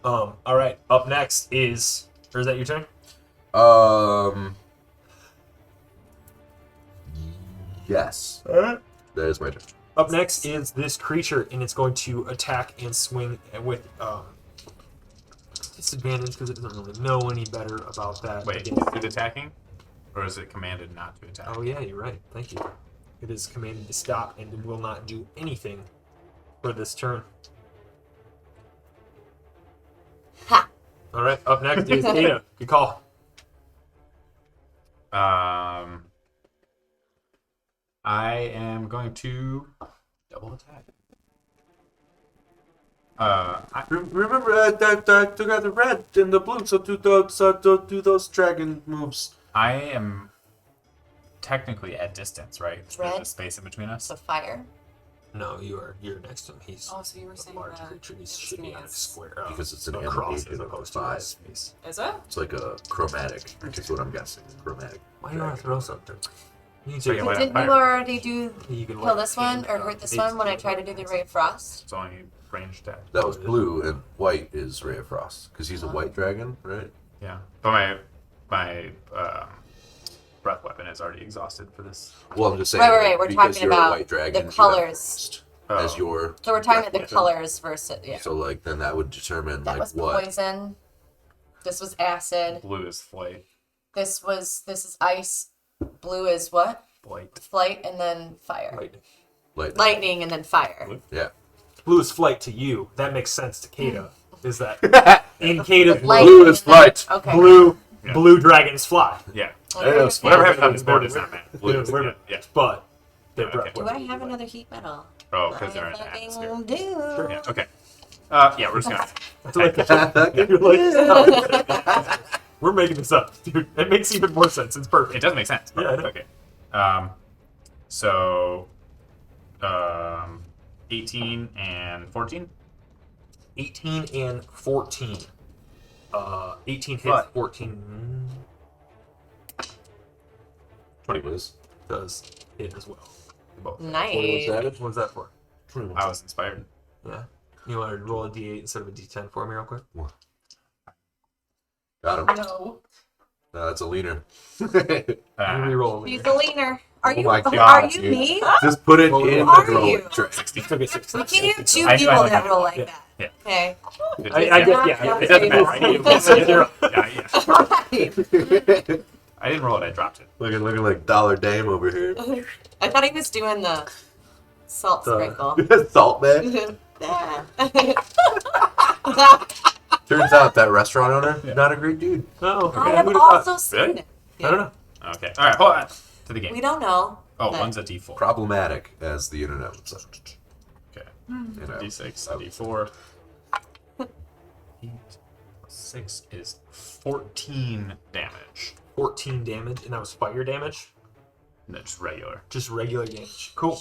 yang. All right. Up next is, or is that your turn? Yes. All right. That is my turn. Up next is this creature, and it's going to attack and swing with disadvantage because it doesn't really know any better about that. Wait, Again. is it attacking? Or is it commanded not to attack? Oh yeah, you're right. Thank you. It is commanded to stop and will not do anything for this turn. Ha! All right. Up next is Ada. Good call. I am going to double attack. Remember, I took out the red and the blue, so do those dragon moves. I am technically at distance, right? There's Red? a space in between us. So fire. No, you're next to him. He's Oh, so you were a saying large that creature. He it should was be gonna on a be square. Because it's an across animation as of opposed to five. a space. Is it? It's like a chromatic. That's what I'm guessing. Chromatic. Why do you want to throw something? You need Okay, to. why But not? didn't Fire. you already do You can kill this one or hurt this one when I tried to do the Ray of Frost? It's only range attack. That was blue, and white is Ray of Frost. Because he's a white dragon, right? Yeah. But my breath weapon is already exhausted for this. Well, I'm just saying. Right. We're because talking you're a about white dragon, the you have colors. Frost as your. So we're talking breath about the weapon. colors versus yeah. So, like, then that would determine, That like, was what. poison. This was acid. Blue is flight. This is ice. Blue is what? Blight. Flight and then fire. Lightning. Lightning. Lightning and then fire. Yeah. Blue is flight to you. That makes sense to Kata. Is that in Kata's Lightning Blue world, is and then- flight. Okay. Yeah. blue dragons fly, Yeah. Okay. Whatever happens on this board is not bad. Blue is, Whatever. yeah. but they're Okay. breath Do I weapons. have another heat metal? Oh, because they're in I the fucking atmosphere. do. Yeah, okay. Yeah, we're just gonna. I like that. You're like, no. We're making this up, dude. It makes even more sense. It's perfect. It does make sense. Yeah, I know. Okay. So, 18 and 14. 18 and 14. 18 hits, What? 14 20 was. does hit as well. Both. Nice. What was that for? I was inspired. Yeah. You want to roll a d8 instead of a d10 for me real quick? Got him. No. No, that's a leaner. You re-roll a He's leader. a leaner. Are Oh you? my Are God, you dude. me? Just put it Who in are the roll. you? Took a 6. We can't have two I knew I people had that that. roll like Yeah. that. Yeah. Okay. I guess, yeah. It doesn't matter. I You're didn't- I didn't roll it. I dropped it. Looking like Dollar Dame over here. I thought he was doing the salt sprinkle. Salt man. Turns out that restaurant owner, not a great dude. Oh, I okay. have Who'd have thought? also seen Really? it. I don't know. Okay. All right. Hold on. To the game. We don't know. Oh, but- one's a D4. Problematic, as the internet would say. Okay. You know. D6, D4. 8 plus 6 is 14 damage. 14 damage, and that was fire damage. No, just regular. Just regular damage. Cool.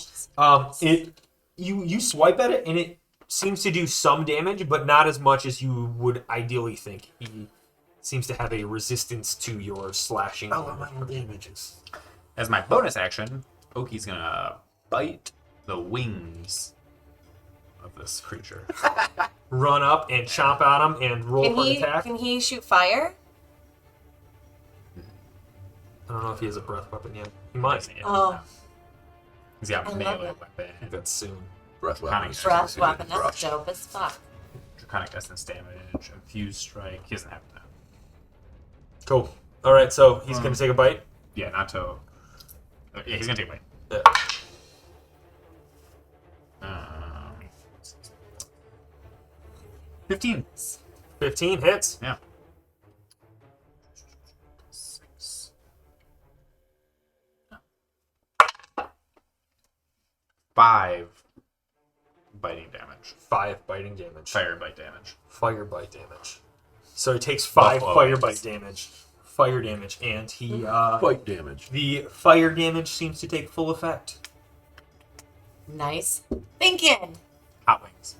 You swipe at it, and it seems to do some damage, but not as much as you would ideally think. He seems to have a resistance to your slashing. damages. As my bonus action, Oki's gonna bite the wings of this creature. Run up and chomp at him and roll Can for an he? attack. Can he shoot fire? I don't know if he has a breath weapon yet. He might. Oh, He's got I love melee it. I think weapon, that's soon. Breath weapon. is breath just weapon. That's brush. dope as fuck. draconic essence damage, infused strike. He doesn't have that. Cool. All right, so he's going to take a bite. Yeah, not to. Yeah, he's gonna take a bite. Yeah. 15. 15 hits. Yeah. 5 biting damage. 5 biting damage. Fire bite damage. Fire bite damage. So he takes 5 Buffalo fire wings. bite damage. Fire damage, and he Quite damage. the fire damage seems to take full effect. Nice. Thinking. Hot wings.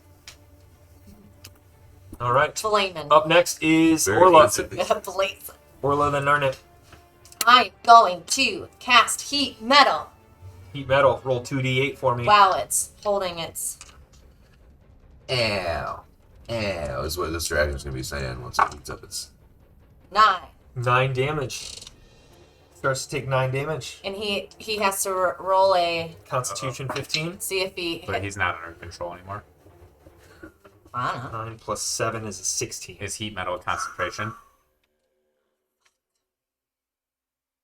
All right. Flamin'. Up next is Very Orla. fancy. Blaze. Orla the Narnet. I'm going to cast Heat Metal Heat metal. Roll 2d8 for me. while it's holding its. Ow. Ow is what this dragon's gonna be saying once it heats up its. 9. 9 damage. Starts to take 9 damage. And he has to roll a. Constitution 15. See if he. But he's not under control anymore. I don't know. 9 plus 7 is a 16. Is heat metal concentration?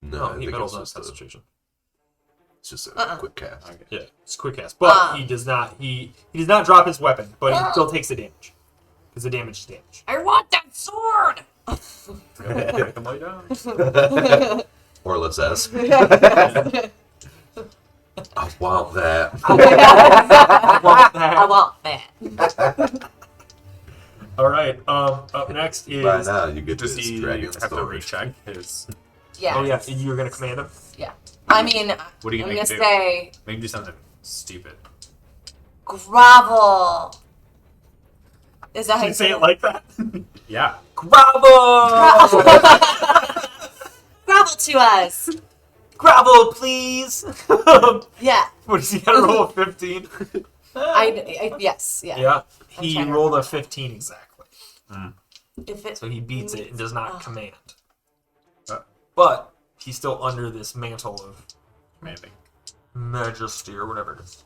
No, I Heat think metal's it's not just a, concentration. it's just a Uh-uh. quick cast. Okay. Yeah, it's a quick cast. But he does not he does not drop his weapon, but he still takes the damage. Because the damage is damage. I want that sword! Make him lay down. Orla says. I want that. I want that. I want that. Alright, up next is By now you get Does this he dragon have to story. recheck his... Yeah. Oh yeah, you're gonna command him? Yeah. I mean, What are you I'm gonna gonna do? say Maybe do something stupid. grovel. Is that how Did you you say it like that? Yeah. Grovel! grovel to us? Grovel, please! Yeah. What does he gotta roll a 15? Yes. Yeah. Yeah. I'm He trying to rolled a remember. 15 exactly. If it. So he beats it and does not command. Uh. But he's still under this mantle of Commanding. majesty or whatever it is.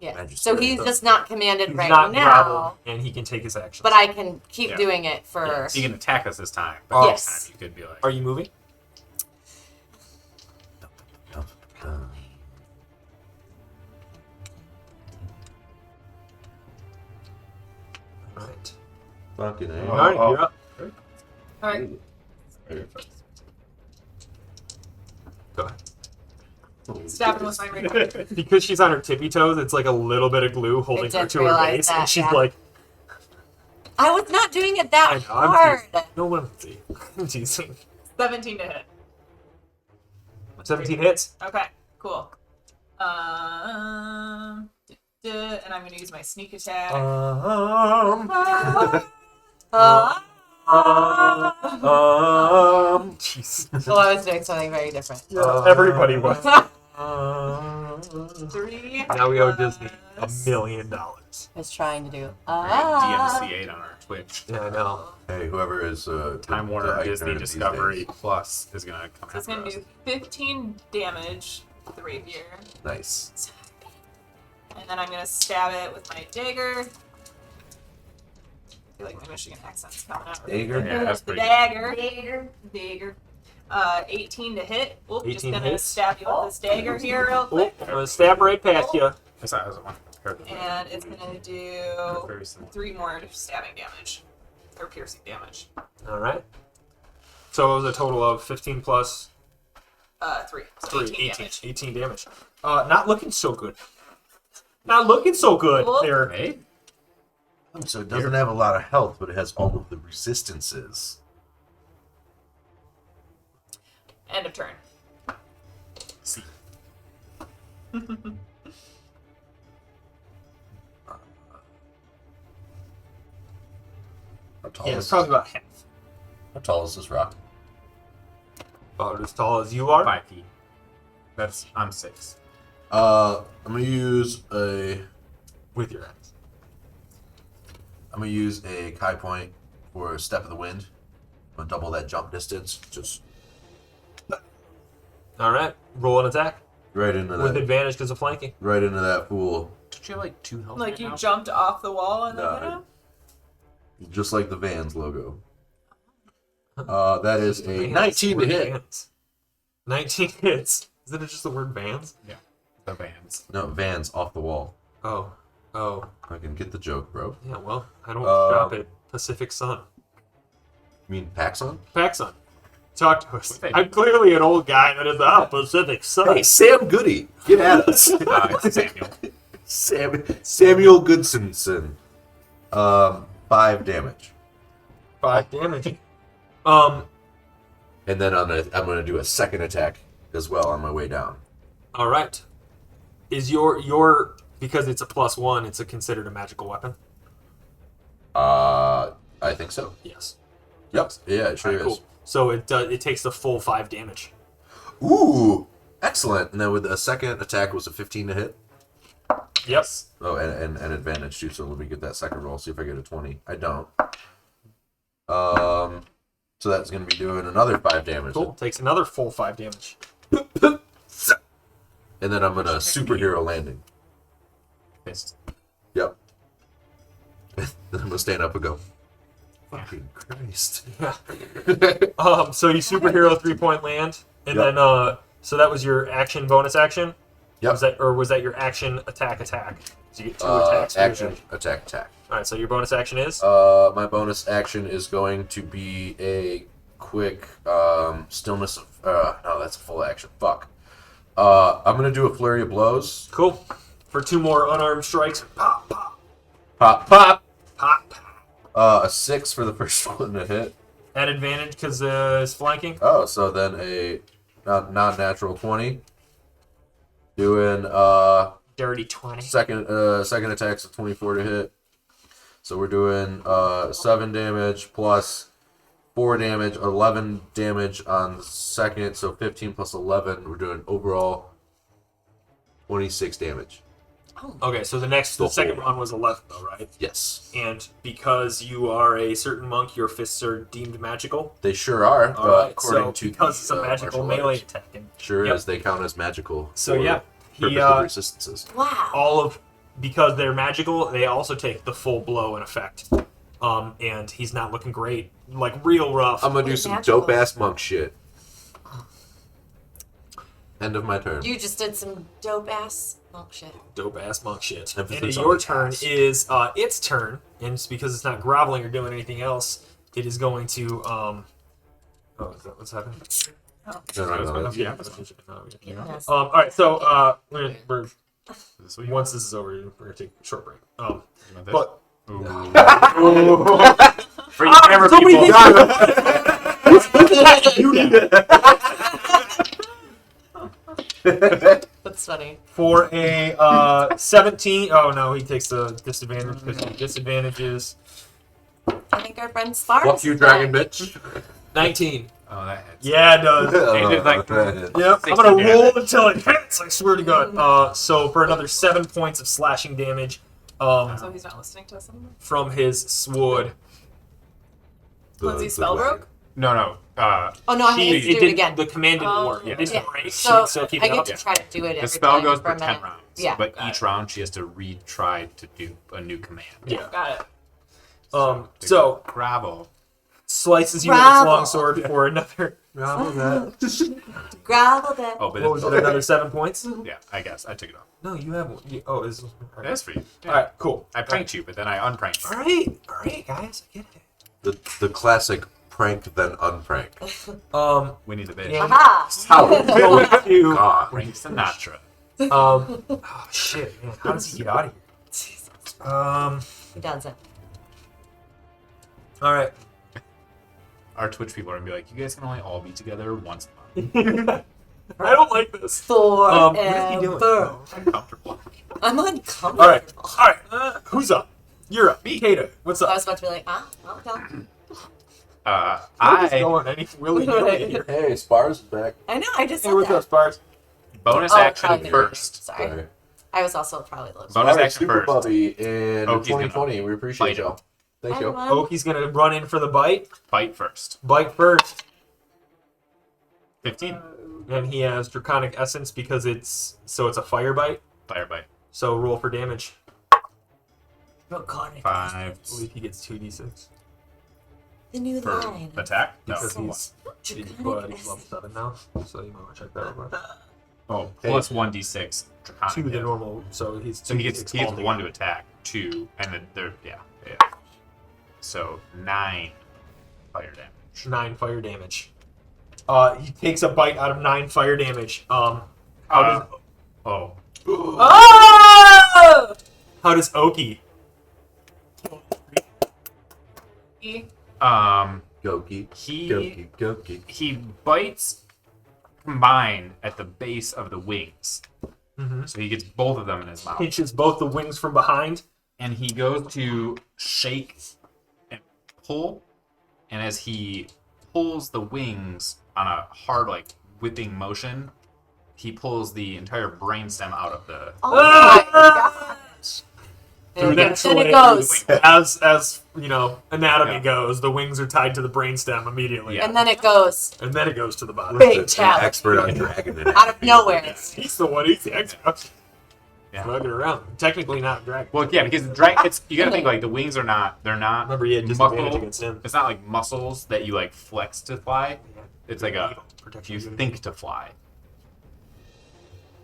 Yeah. Magic So spirit. he's just not commanded He's right not now. grappled, and he can take his action. But I can keep Yeah. doing it for. Yeah. So you can attack us this time, but Oh. next Yes. time you could be like... Are you moving? Alright. Fucking A. Alright, you're up. All right. Go ahead. Stab him with my rapier. Because she's on her tippy toes, it's like a little bit of glue holding her didn't to her realize base, that, and she's yeah. like, I was not doing it I that know, I'm hard. teasing. No one would see. I'm teasing. 17 to hit. 17 hits. Okay, cool. And I'm gonna use my sneak attack. Jeez. Oh, I was doing something very different. Everybody was. 3. Now we owe Disney $1 million. I was trying to do. DMC8 on our Twitch. Yeah, I know. Hey, whoever is Time the Warner hype Disney nerd these Discovery days. Plus is gonna come So it's after gonna us. do 15 damage with the rapier. Nice. And then I'm gonna stab it with my dagger. I feel like my Michigan accent's coming out. Dagger? Yeah, that's The pretty good. dagger. Dagger. 18 to hit. Oop, just 18 gonna hits. stab you with this dagger here real Oh, quick. I'm gonna stab right past you. I saw it was one compared to And it's gonna do very similar. 3 more stabbing damage. Or piercing damage. Alright. So it was a total of 15 plus 3. So 3, 18 damage. 18 damage. Not looking so good. Not looking so good Cool. there. Hey, So it doesn't have a lot of health, but it has all of the resistances. End of turn. see. How tall, Yeah, is, it's probably about half. how tall is this rock? About as tall as you are. 5 feet. I'm 6. I'm gonna use a With your axe. Kai point for a step of the wind. I'm gonna double that jump distance. Just Alright. Roll an attack. right into With that. advantage because of flanking. Right into that fool. Don't you have like 2 health Like right you now? jumped off the wall and then No, hit him? Just like the Vans logo. That is a Vans. 19 to Word hit. Vans. 19 hits. Isn't it just the word Vans? Yeah. The Vans. No, Vans off the wall. Oh. Oh. I can get the joke, bro. Yeah, well, I don't Uh, shop at Pacific Sun. You mean Paxson? Pac Sun. Talk to us. What they- I'm clearly an old guy that is the opposite Hey, side. Sam Goody, get at us. It's Samuel. Samuel Goodsonson. 5 damage. 5 damage. And then I'm gonna do a second attack as well on my way down. All right. Is your because it's a +1, it's considered a magical weapon? I think so. Yes. Yep. Yeah, it sure Alright, is. cool. So it takes the full 5 damage. Ooh, excellent. And then with the second attack was a 15 to hit. Yep. Oh, and advantage too. So let me get that second roll. See if I get a 20. I don't. So that's gonna be doing another 5 damage. Cool. Takes another full 5 damage. And then I'm gonna superhero landing. Fist. Yep. Then I'm gonna stand up and go. Fucking Christ. So you superhero 3-point land, and Yep. then so that was your action bonus action. Yep. Was that your action attack? So you get 2 attacks. for your Action, attack. All right. So your bonus action is. My bonus action is going to be a quick stillness of. No, that's a full action. Fuck. I'm gonna do a flurry of blows. Cool. For 2 more unarmed strikes. Pop, pop, Pop, pop. pop. A 6 for the first one to hit. At advantage because it's flanking. Oh, so then a non-natural 20. Doing Dirty 20. second attack's a 24 to hit. So we're doing 7 damage plus 4 damage, 11 damage on the second, so 15 plus 11. We're doing overall 26 damage. Okay, so the second one was 11, though, right? Yes. And because you are a certain monk, your fists are deemed magical. They sure are, All but right, according so to because the, it's a magical martial melee arts, attack, and sure Yep. is, they count as magical. So, for yeah, he, purpose of resistances. Wow. because they're magical, they also take the full blow in effect. And he's not looking great, like real rough. I'm gonna do some Magical. dope ass monk shit. End of my turn. You just did some dope ass monk shit. Dope ass monk shit. Emphasis And on your the turn ass. is its turn, and it's because it's not groveling or doing anything else. It is going to oh, is that what's happening? No. Yeah. Yes. All right, so we're Is this what you once this is over, we're gonna take a short break. want this? But Ooh. For you camera so many people. That's funny. for a 17. Oh no, he takes the disadvantage because he disadvantages. I think our friend Sparks. Fuck you, is dragon back. bitch. 19. Oh, that hits. Yeah, it does. They did like Yep, 60 I'm gonna roll damage. until it hits. I swear to God. So for another 7 points of slashing damage, So he's not listening to us anymore. from his sword. Lindsay spell broke? No. Oh no, I need to do it again. The command didn't work. yeah. It didn't Yeah. break. So keep I it get up. to try to do it every the spell time goes for for a 10 minute. rounds. Yeah. But Got each it. round she has to retry to do a new command. Yeah. Got it. So gravel. slices you with its Bravo. long sword for another. Gravel that. Oh, but What was it? Another 7 points? yeah, I guess I took it off. No, you have one. Oh, is That's for you. Yeah. all right. Cool. I pranked you, but then I unpranked you. All right, guys. I get it. The classic prank then unprank. We need the bitch. Yeah. Aha! Going to, God. Frank Sinatra. oh shit, man. How does he get out of here? He doesn't. All right. Our Twitch people are gonna be like, you guys can only all be together once a month. I don't like this. Forever. What is he doing? Uncomfortable. I'm uncomfortable. All right. Who's up? You're up. Kato, what's I up? was about to be like, okay. I'm just I going any willy-nilly here. Hey, Spars is back. I know, I just Hey, said what's that. up, Sparks? bonus Oh, action probably. first. Sorry. I was also probably the lowest. Bonus Alright, action Super first. Puppy in Oh, he's gonna 2020. We appreciate bite y'all. Thank you. Everyone. Oki's gonna run in for the bite. Bite first. Bite first. 15. And he has Draconic Essence because it's a fire bite. Fire bite. So roll for damage. Draconic 5 I believe he gets 2d6. The new for line. attack. No. Because he's Draconic level essence. 7 now. So you might want to check that real quick. Oh, plus 1d6. Draconic. To the yeah. normal, so he's So he gets 2d6 altogether. 1 to attack, 2, and then there, yeah. So 9 fire damage. 9 fire damage. He takes a bite out of 9 fire damage. How does Oh. Oh! how does Oki? Goki. He Goki. he bites combined at the base of the wings. So he gets both of them in his mouth. Pinches both the wings from behind. And he goes to shake and pull. And as he pulls the wings on a hard, like, whipping motion, he pulls the entire brainstem out of the... Oh my gosh. Through And that then it slit. goes. As you know, anatomy Yeah. goes, the wings are tied to the brainstem immediately. Yeah. And then it goes. And then it goes to the body. Big An challenge. expert on dragon anatomy. Out of nowhere. He's the one. He's the expert. Yeah. Fucking around. Technically not a dragon. Well, yeah, because the it's you gotta think, like, the wings are not, they're not Remember, he had disadvantage muscle, against him. it's not like muscles that you, like, flex to fly. It's like a, Protection you unit. think to fly.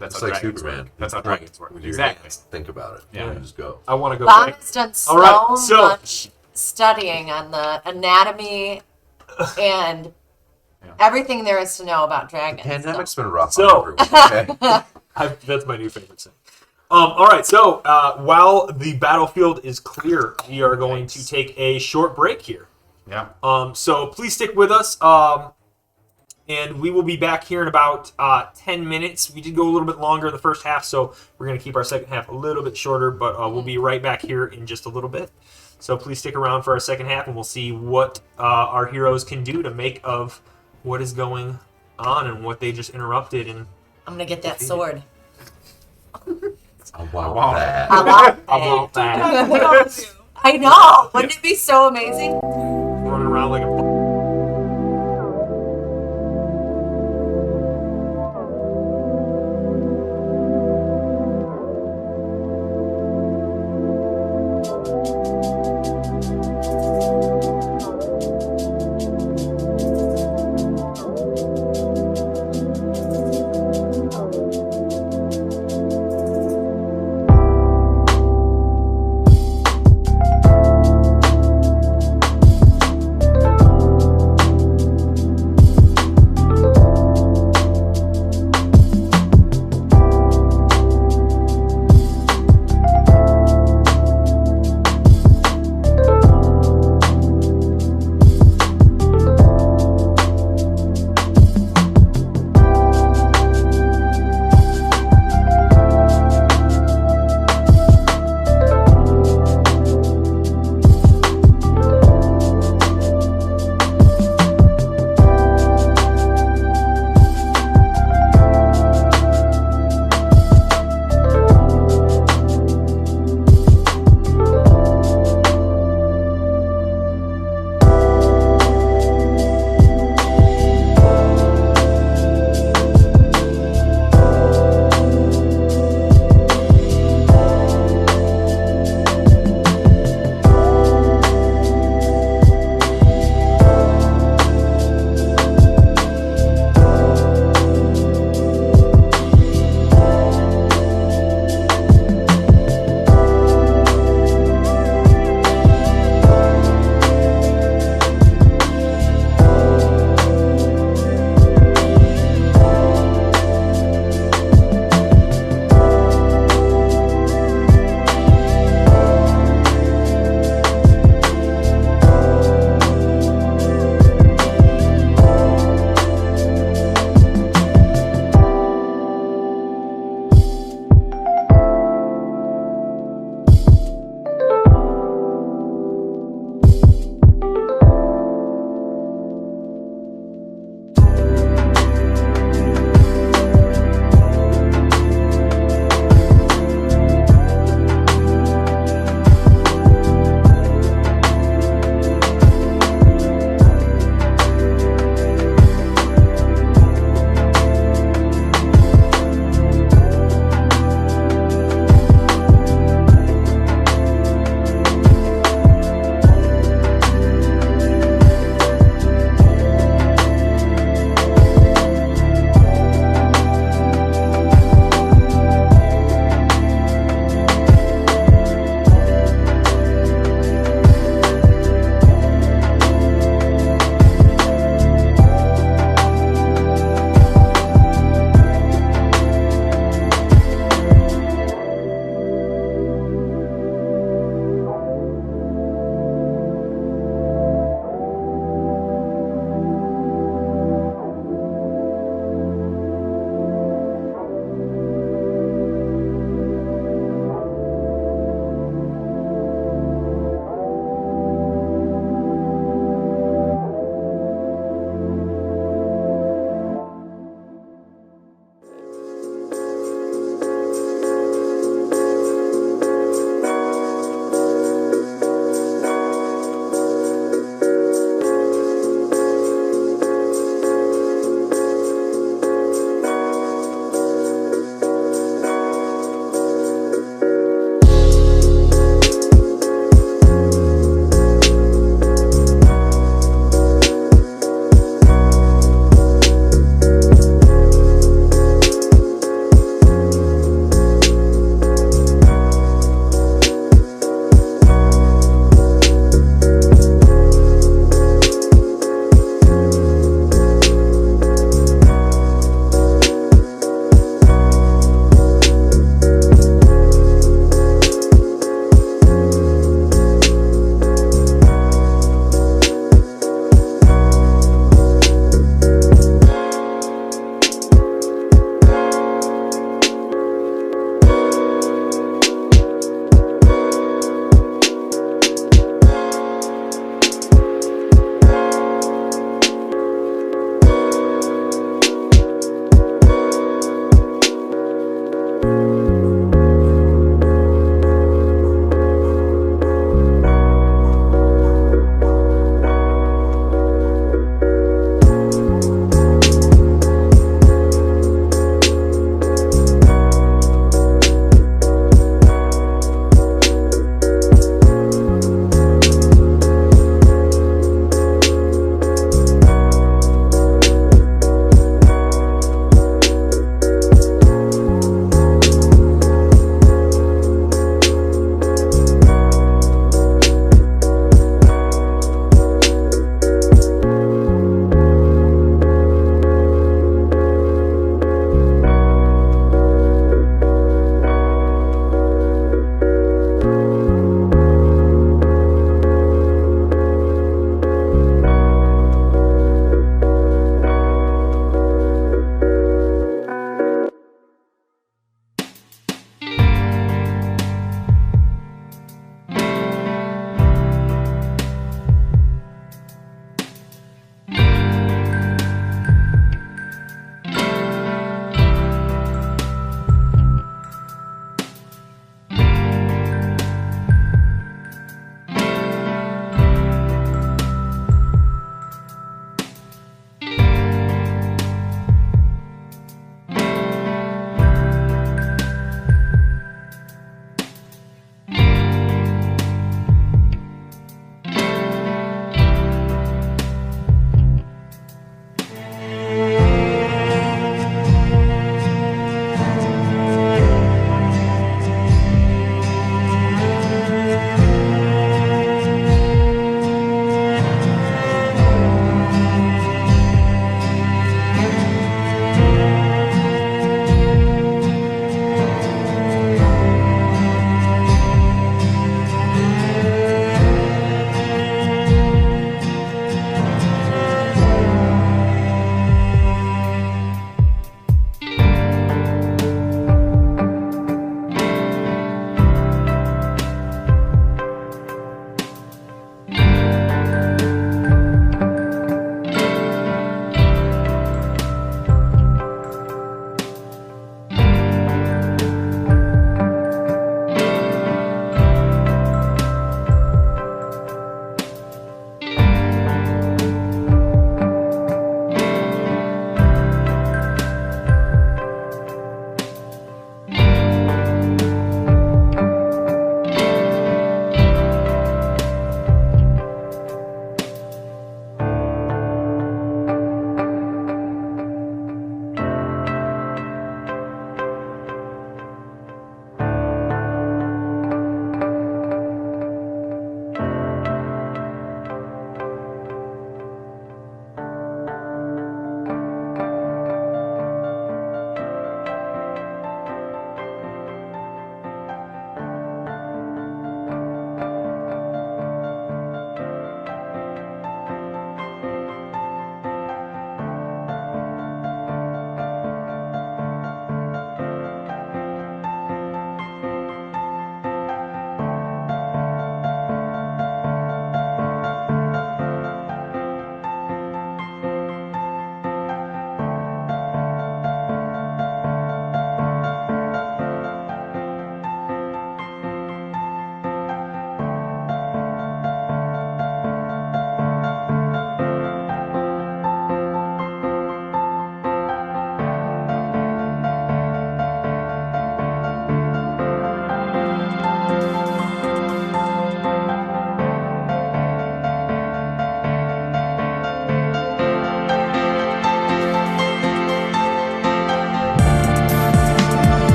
That's It's how like dragons Superman. work. That's how You point dragons work. with your Exactly. hands. Think about it. Yeah. You just go. I want to go Bob back. has done so All right, so- much studying on the anatomy and Yeah. everything there is to know about dragons. Pandemic's been rough So- on everyone. Okay? That's my new favorite thing. All right, so while the battlefield is clear, we are going to take a short break here. Yeah. So please stick with us, and we will be back here in about 10 minutes. We did go a little bit longer in the first half, so we're going to keep our second half a little bit shorter, but we'll be right back here in just a little bit. So please stick around for our second half, and we'll see what our heroes can do to make of what is going on and what they just interrupted. And I'm gonna get that sword. I want that. I want I want that. that. I know. Wouldn't it be so amazing? Running around like a...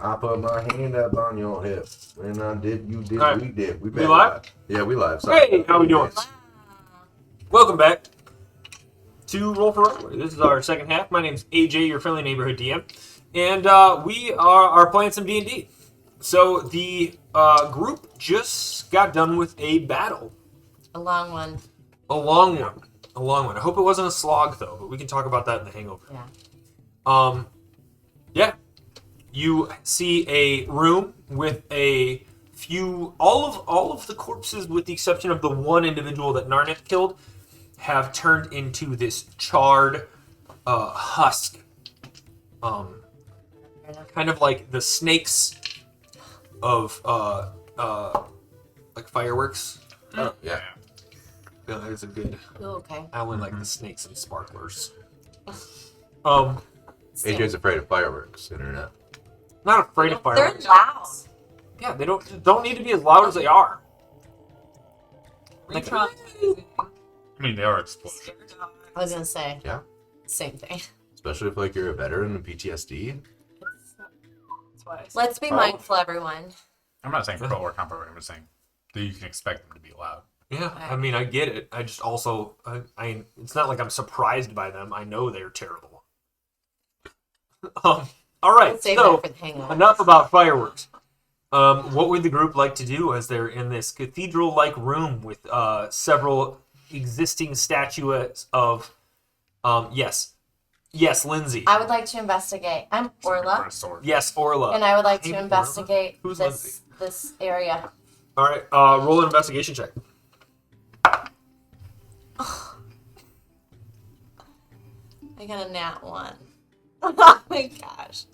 I put my hand up on your hip. And I did, you did, Alright. we did. We We back live? Yeah, we live. Sorry. Hey, how we doing? Welcome back to Roll for Revelry. This is our second half. My name's AJ, your friendly neighborhood DM, and we are playing some D&D. So the group just got done with a battle, A long one. a long one. I hope it wasn't a slog though, but we can talk about that in the hangover. Yeah. Yeah. You see a room with a few, all of the corpses, with the exception of the one individual that Narnet killed, have turned into this charred husk. Kind of like the snakes of like fireworks. Oh, yeah. Yeah, that is a good. Ooh, okay. I only like the snakes and sparklers. AJ's afraid of fireworks, internet. Not afraid of They're fireworks. loud. Yeah, they don't need to be as loud as they are. Like, Re-traumatizing. I mean, they are explosions. Scare dog. I was gonna say. Yeah. Same thing. Especially if like you're a veteran of PTSD. That's why I said Let's be Oh. mindful, everyone. I'm not saying pro or contra, I'm just saying that you can expect them to be loud. Yeah, I mean, I get it. I just also, I it's not like I'm surprised by them. I know they're terrible. All right, Let's save so that for the hangover. enough about fireworks. What would the group like to do as they're in this cathedral-like room with several existing statues of, yes, Lindsay, I would like to investigate. I'm For Orla, a sword. yes, Orla. and I would like Hey, to Orla? investigate Who's this area. All right, roll an investigation check. I got a nat 1. Oh my gosh.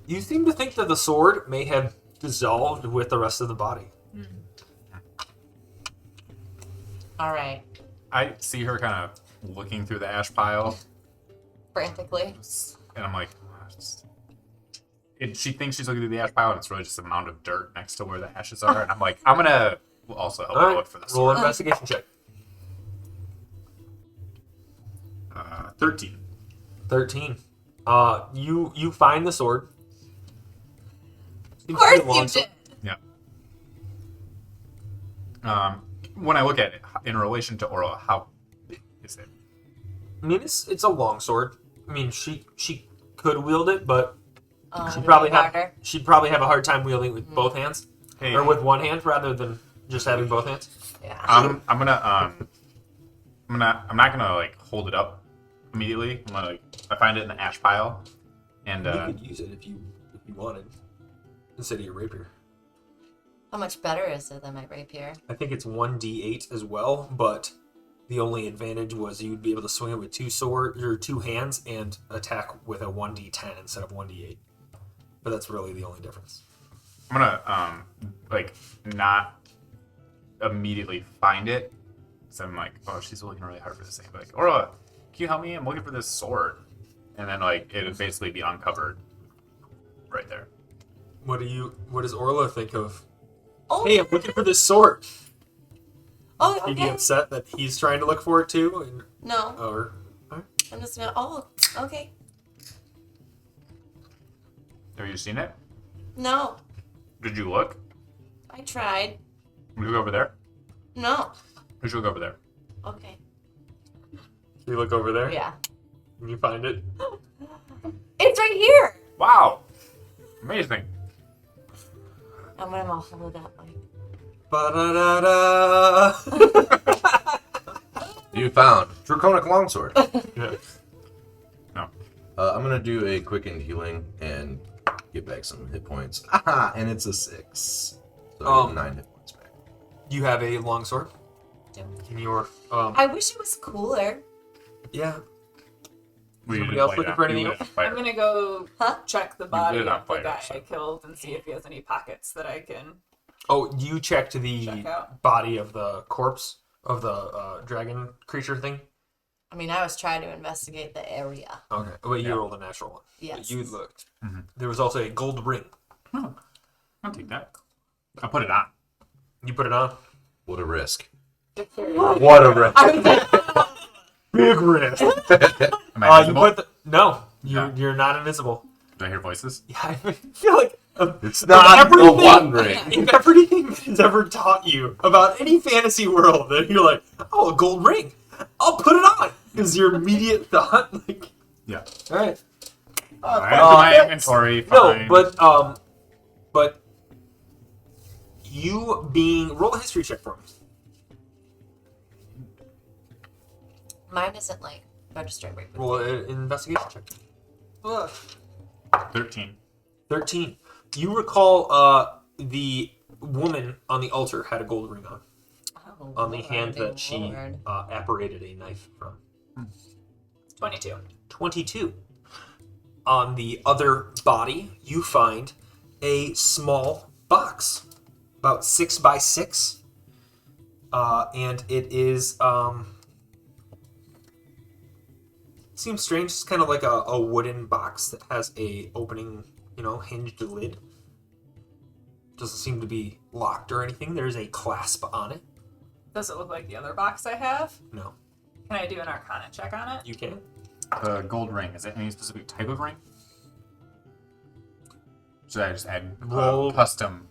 You seem to think that the sword may have dissolved with the rest of the body. All right. I see her kind of looking through the ash pile, Frantically. and I'm like, she thinks she's looking through the ash pile, and it's really just a mound of dirt next to where the ashes are. And I'm like, I'm gonna also help All her right, look for the roll an sword. investigation check. 13. 13. You find the sword. Of course you Long sword. did. Yeah. When I look at it in relation to Orla, how big is it? I mean, it's a long sword. I mean, she could wield it, but It'd she'd be probably have harder. she'd probably have a hard time wielding it with both hands. Hey, or with one hand rather than just having both hands. Yeah. I'm not gonna like hold it up immediately. I'm gonna I find it in the ash pile, and You could use it if you wanted instead of your rapier. How much better is it than my rapier? I think it's 1d8 as well, but the only advantage was you'd be able to swing it with two hands and attack with a 1d10 instead of 1d8. But that's really the only difference. I'm gonna like not immediately find it. So I'm like, oh, she's looking really hard for this thing. But like, Orla, can you help me? I'm looking for this sword. And then like it would basically be uncovered right there. What does Orla think of? Oh, Hey, I'm looking for this sword. oh, Are you okay. upset that he's trying to look for it too? No, Or I'm just gonna. Oh, okay. Have you seen it? No, Did you look? I tried. Did you go over there? No. Did you look over there? Okay. you look over there Yeah. and you find it. It's right here. Wow! Amazing. I'm gonna hold it up. Like. Ba-da-da-da. You found Draconic Longsword. Yeah. No. I'm gonna do a quickened healing and get back some hit points. Aha! And it's a 6. So I get 9 hit points back. You have a longsword in your I wish it was cooler. yeah. We Somebody didn't else play looking that. for anything We else? didn't play I'm it. gonna go Huh? check the body did of not the play guy her, so. I killed and see if he has any pockets that I can. Oh, you checked the Check out. body of the corpse of the dragon creature thing? I mean, I was trying to investigate the area. Okay. Well, you Yeah. rolled a natural one. Yes. But you looked. Mhm. There was also a gold ring. Oh, I'll take that. I'll put it on. You put it on? What a risk. What What a risk. Big risk. Am I You invisible? put the... No. Yeah. You're not invisible. Do I hear voices? Yeah, I feel like... It's not the one ring. If everything has ever taught you about any fantasy world, then you're like, oh, a gold ring. I'll put it on. Is your immediate thought like... Yeah. All right. I have my yeah. inventory. No, Fine. but you being roll a history check for me. Mine isn't like registered right. Roll an investigation check. Ugh. 13. 13. You recall the woman on the altar had a gold ring on the hand that she Lord. apparated a knife from. 22. 22. On the other body, you find a small box, about 6 by 6, and it is seems strange. It's kind of like a wooden box that has a opening, hinged lid. Doesn't seem to be locked or anything. There's a clasp on it. Does it look like the other box I have? No, Can I do an Arcana check on it? you can. The gold ring. Is it any specific type of ring? Should I just add Roll. custom?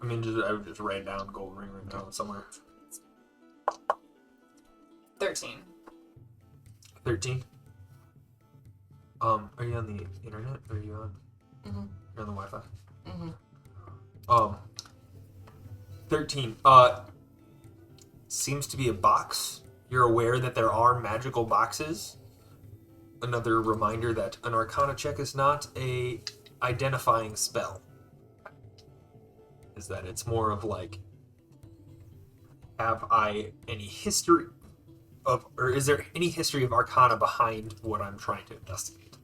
I mean, I would just write down gold ring down somewhere. 13. 13. Are you on the internet? Or are you on? Mhm. You're on the Wi-Fi. Mhm. 13. Seems to be a box. You're aware that there are magical boxes. Another reminder that an Arcana check is not a identifying spell. Is that it's more of like, have I any history of, or is there any history of Arcana behind what I'm trying to investigate?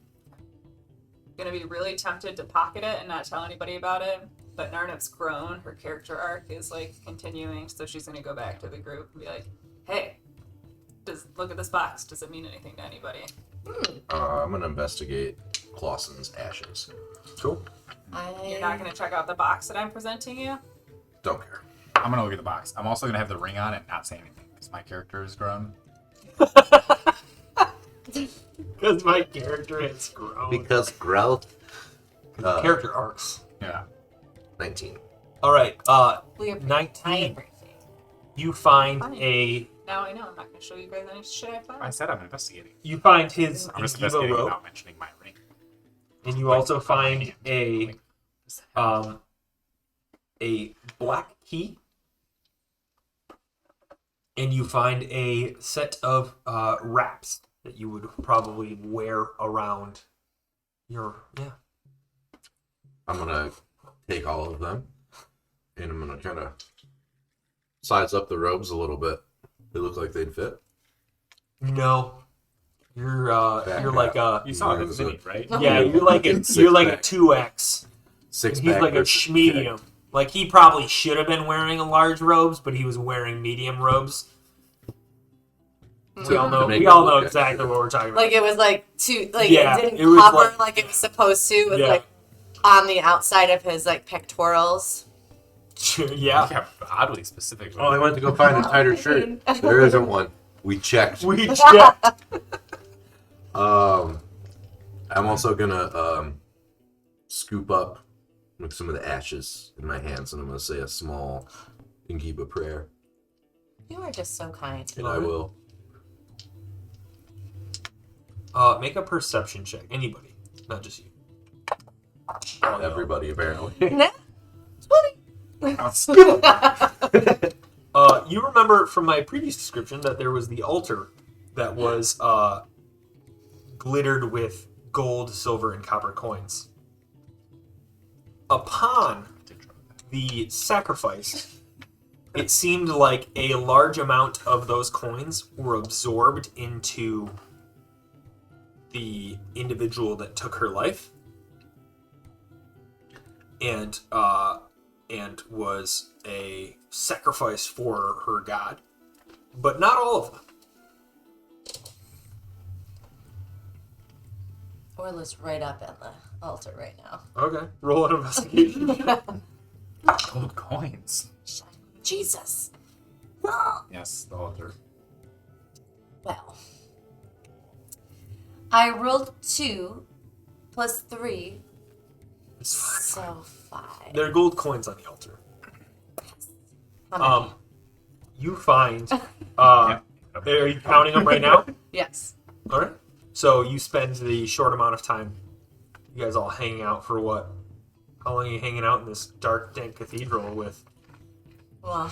Gonna be really tempted to pocket it and not tell anybody about it. But Narnip's grown. Her character arc is like continuing, so she's gonna go back to the group and be like, "Hey, look at this box. Does it mean anything to anybody?" I'm gonna investigate Clausen's ashes. Cool. You're not gonna check out the box that I'm presenting you. Don't care. I'm gonna look at the box. I'm also gonna have the ring on and not say anything because my character is grown. Because my character has grown. Because growth. Character arcs. Yeah. 19. All right. We are 19. You find Fine. a. Now I know I'm not gonna show you guys any shit I found. I said I'm investigating. You find his I'm just Inkiva investigating robe, without mentioning my ring. and you also find a a black key, and you find a set of wraps that you would probably wear around your I'm gonna take all of them, and I'm gonna kind of size up the robes a little bit. They look like they'd fit. No, you're like a You saw his mini, right? yeah, you're like a 2X. Six He's pack like a versus medium. Like he probably should have been wearing a large robes, but he was wearing medium robes. We all know. make We it all look know exactly what we're talking about. Like it was like Yeah, it didn't it was cover like- it was supposed to. It was Yeah. like on the outside of his like pectorals. yeah. Yeah, oddly specific. Oh, I went to go find a tighter shirt. There isn't one. We checked. We checked. I'm also gonna scoop up like some of the ashes in my hands, and I'm gonna say a small Ingiba prayer, You are just so kind. and I will. Make a perception check. Anybody, not just you. Oh, no. Everybody apparently. Nah, 20. You remember from my previous description that there was the altar that was glittered with gold, silver, and copper coins. Upon the sacrifice, it seemed like a large amount of those coins were absorbed into the individual that took her life, and was a sacrifice for her god, but not all of them. Orla's right up at the altar right now. Okay, roll an investigation. Gold coins. Jesus. Yes, the altar. Well, I rolled 2 plus 3, It's fine. so 5. There are gold coins on the altar. How many? You find. Are you counting them right now? Yes. All right. So you spend the short amount of time. You guys all hanging out for what? How long are you hanging out in this dark, dank cathedral with? Well,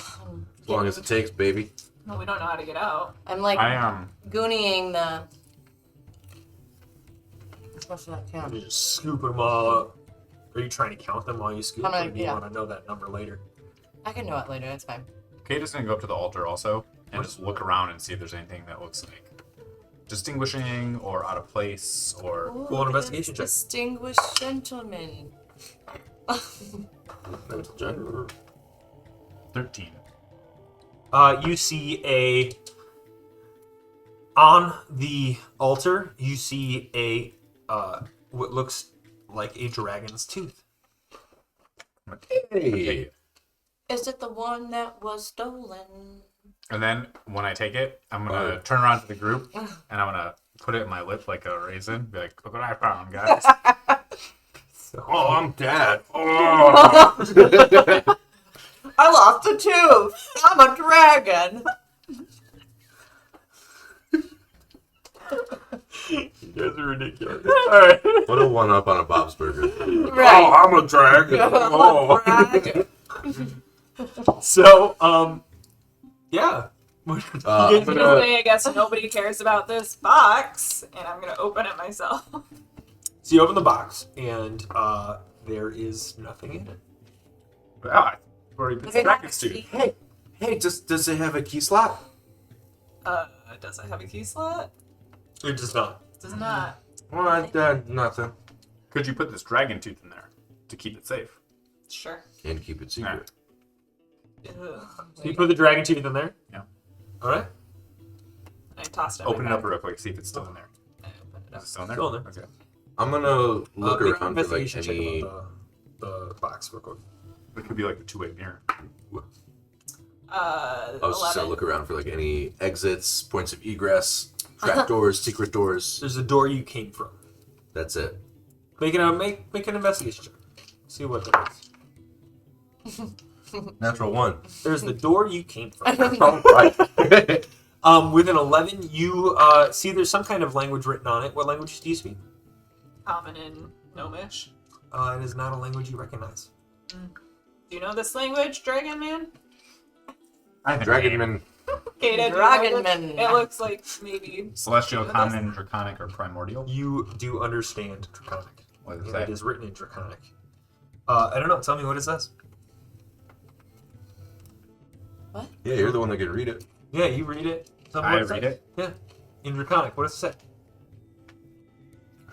As long as it takes, baby. No, we don't know how to get out. I'm like I am. goonieing the. What's that You're count? just scooping them all up. Are you trying to count them while you scoop? I'm gonna- Or do you yeah. want to know that number later? I can know it later. That's fine. Kate is gonna go up to the altar also and just look around and see if there's anything that looks like distinguishing or out of place or. Ooh, Roll an look at investigation this check. Distinguished gentleman. 13. You see on the altar, you see what looks like a dragon's tooth. Hey. Is it the one that was stolen? And then when I take it, I'm gonna turn around to the group and I'm gonna put it in my lip like a raisin. Be like, look what I found, guys. Oh, I'm dead. Oh. I lost a tooth. I'm a dragon. You guys are ridiculous. All right. What a one up on a Bob's Burger. Right. Oh, I'm a dragon. Oh. Dragon. So, yeah. I'm You guys- gonna- Basically, I guess nobody cares about this box, and I'm gonna open it myself. So you open the box, and there is nothing in it. Wow, I've already been Look at dragon that. suit. Hey, does it have a key slot? Does it have a key slot? It does not. Does not. What? Nothing. Could you put this dragon tooth in there to keep it safe? Sure. And keep it secret. Ugh. So you put the dragon tooth in there? Yeah. All right. I tossed it. Open it up real quick, see if it's still in there. I opened it Is up. it still in there? Still in there. Okay. I'm gonna look Make an around for like investigation check any. about the box real quick. It could be like a two-way mirror. I was just gonna 11. look around for like any exits, points of egress, trap doors, secret doors. There's a door you came from. That's it. Make an investigation check. See what there is. Natural one. There's the door you came from. All right. With an 11, you see there's some kind of language written on it. What language do you speak? Common and gnomish. It is not a language you recognize. Do Do you know this language, Dragon Man? I have a name. Dragonman. Kata, Dragon Man. It looks like maybe. Celestial, Common, Draconic, or Primordial. You do understand Draconic. What is And that? it is written in Draconic. I don't know. Tell me what it says. Yeah, you're the one that can read it. Yeah, you read it. Tell me I what it read says. it. Yeah, in Draconic. What does it say?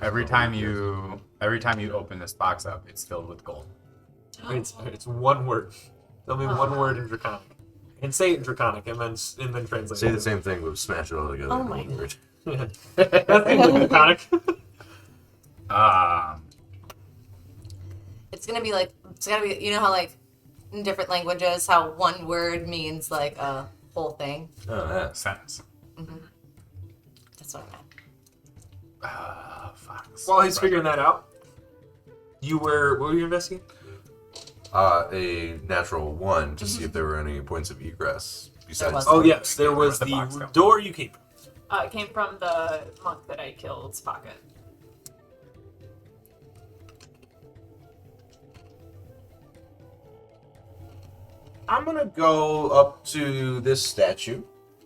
Every time you open this box up, it's filled with gold. It's one word. Tell me one word in Draconic. And say it in Draconic, and then translate. Say it. the same thing, but smash it all together. Oh in my one word. That's in Draconic. It's gonna be you know how like in different languages how one word means like a whole thing. Oh, yeah. Sentence. That's what I meant. Fuck. While he's figuring that out, what were you investigating? A natural 1 to see if there were any points of egress besides. was. Oh yes, there was Where'd the box the go? door you came from. It came from the monk that I killed's pocket. I'm gonna go up to this statue,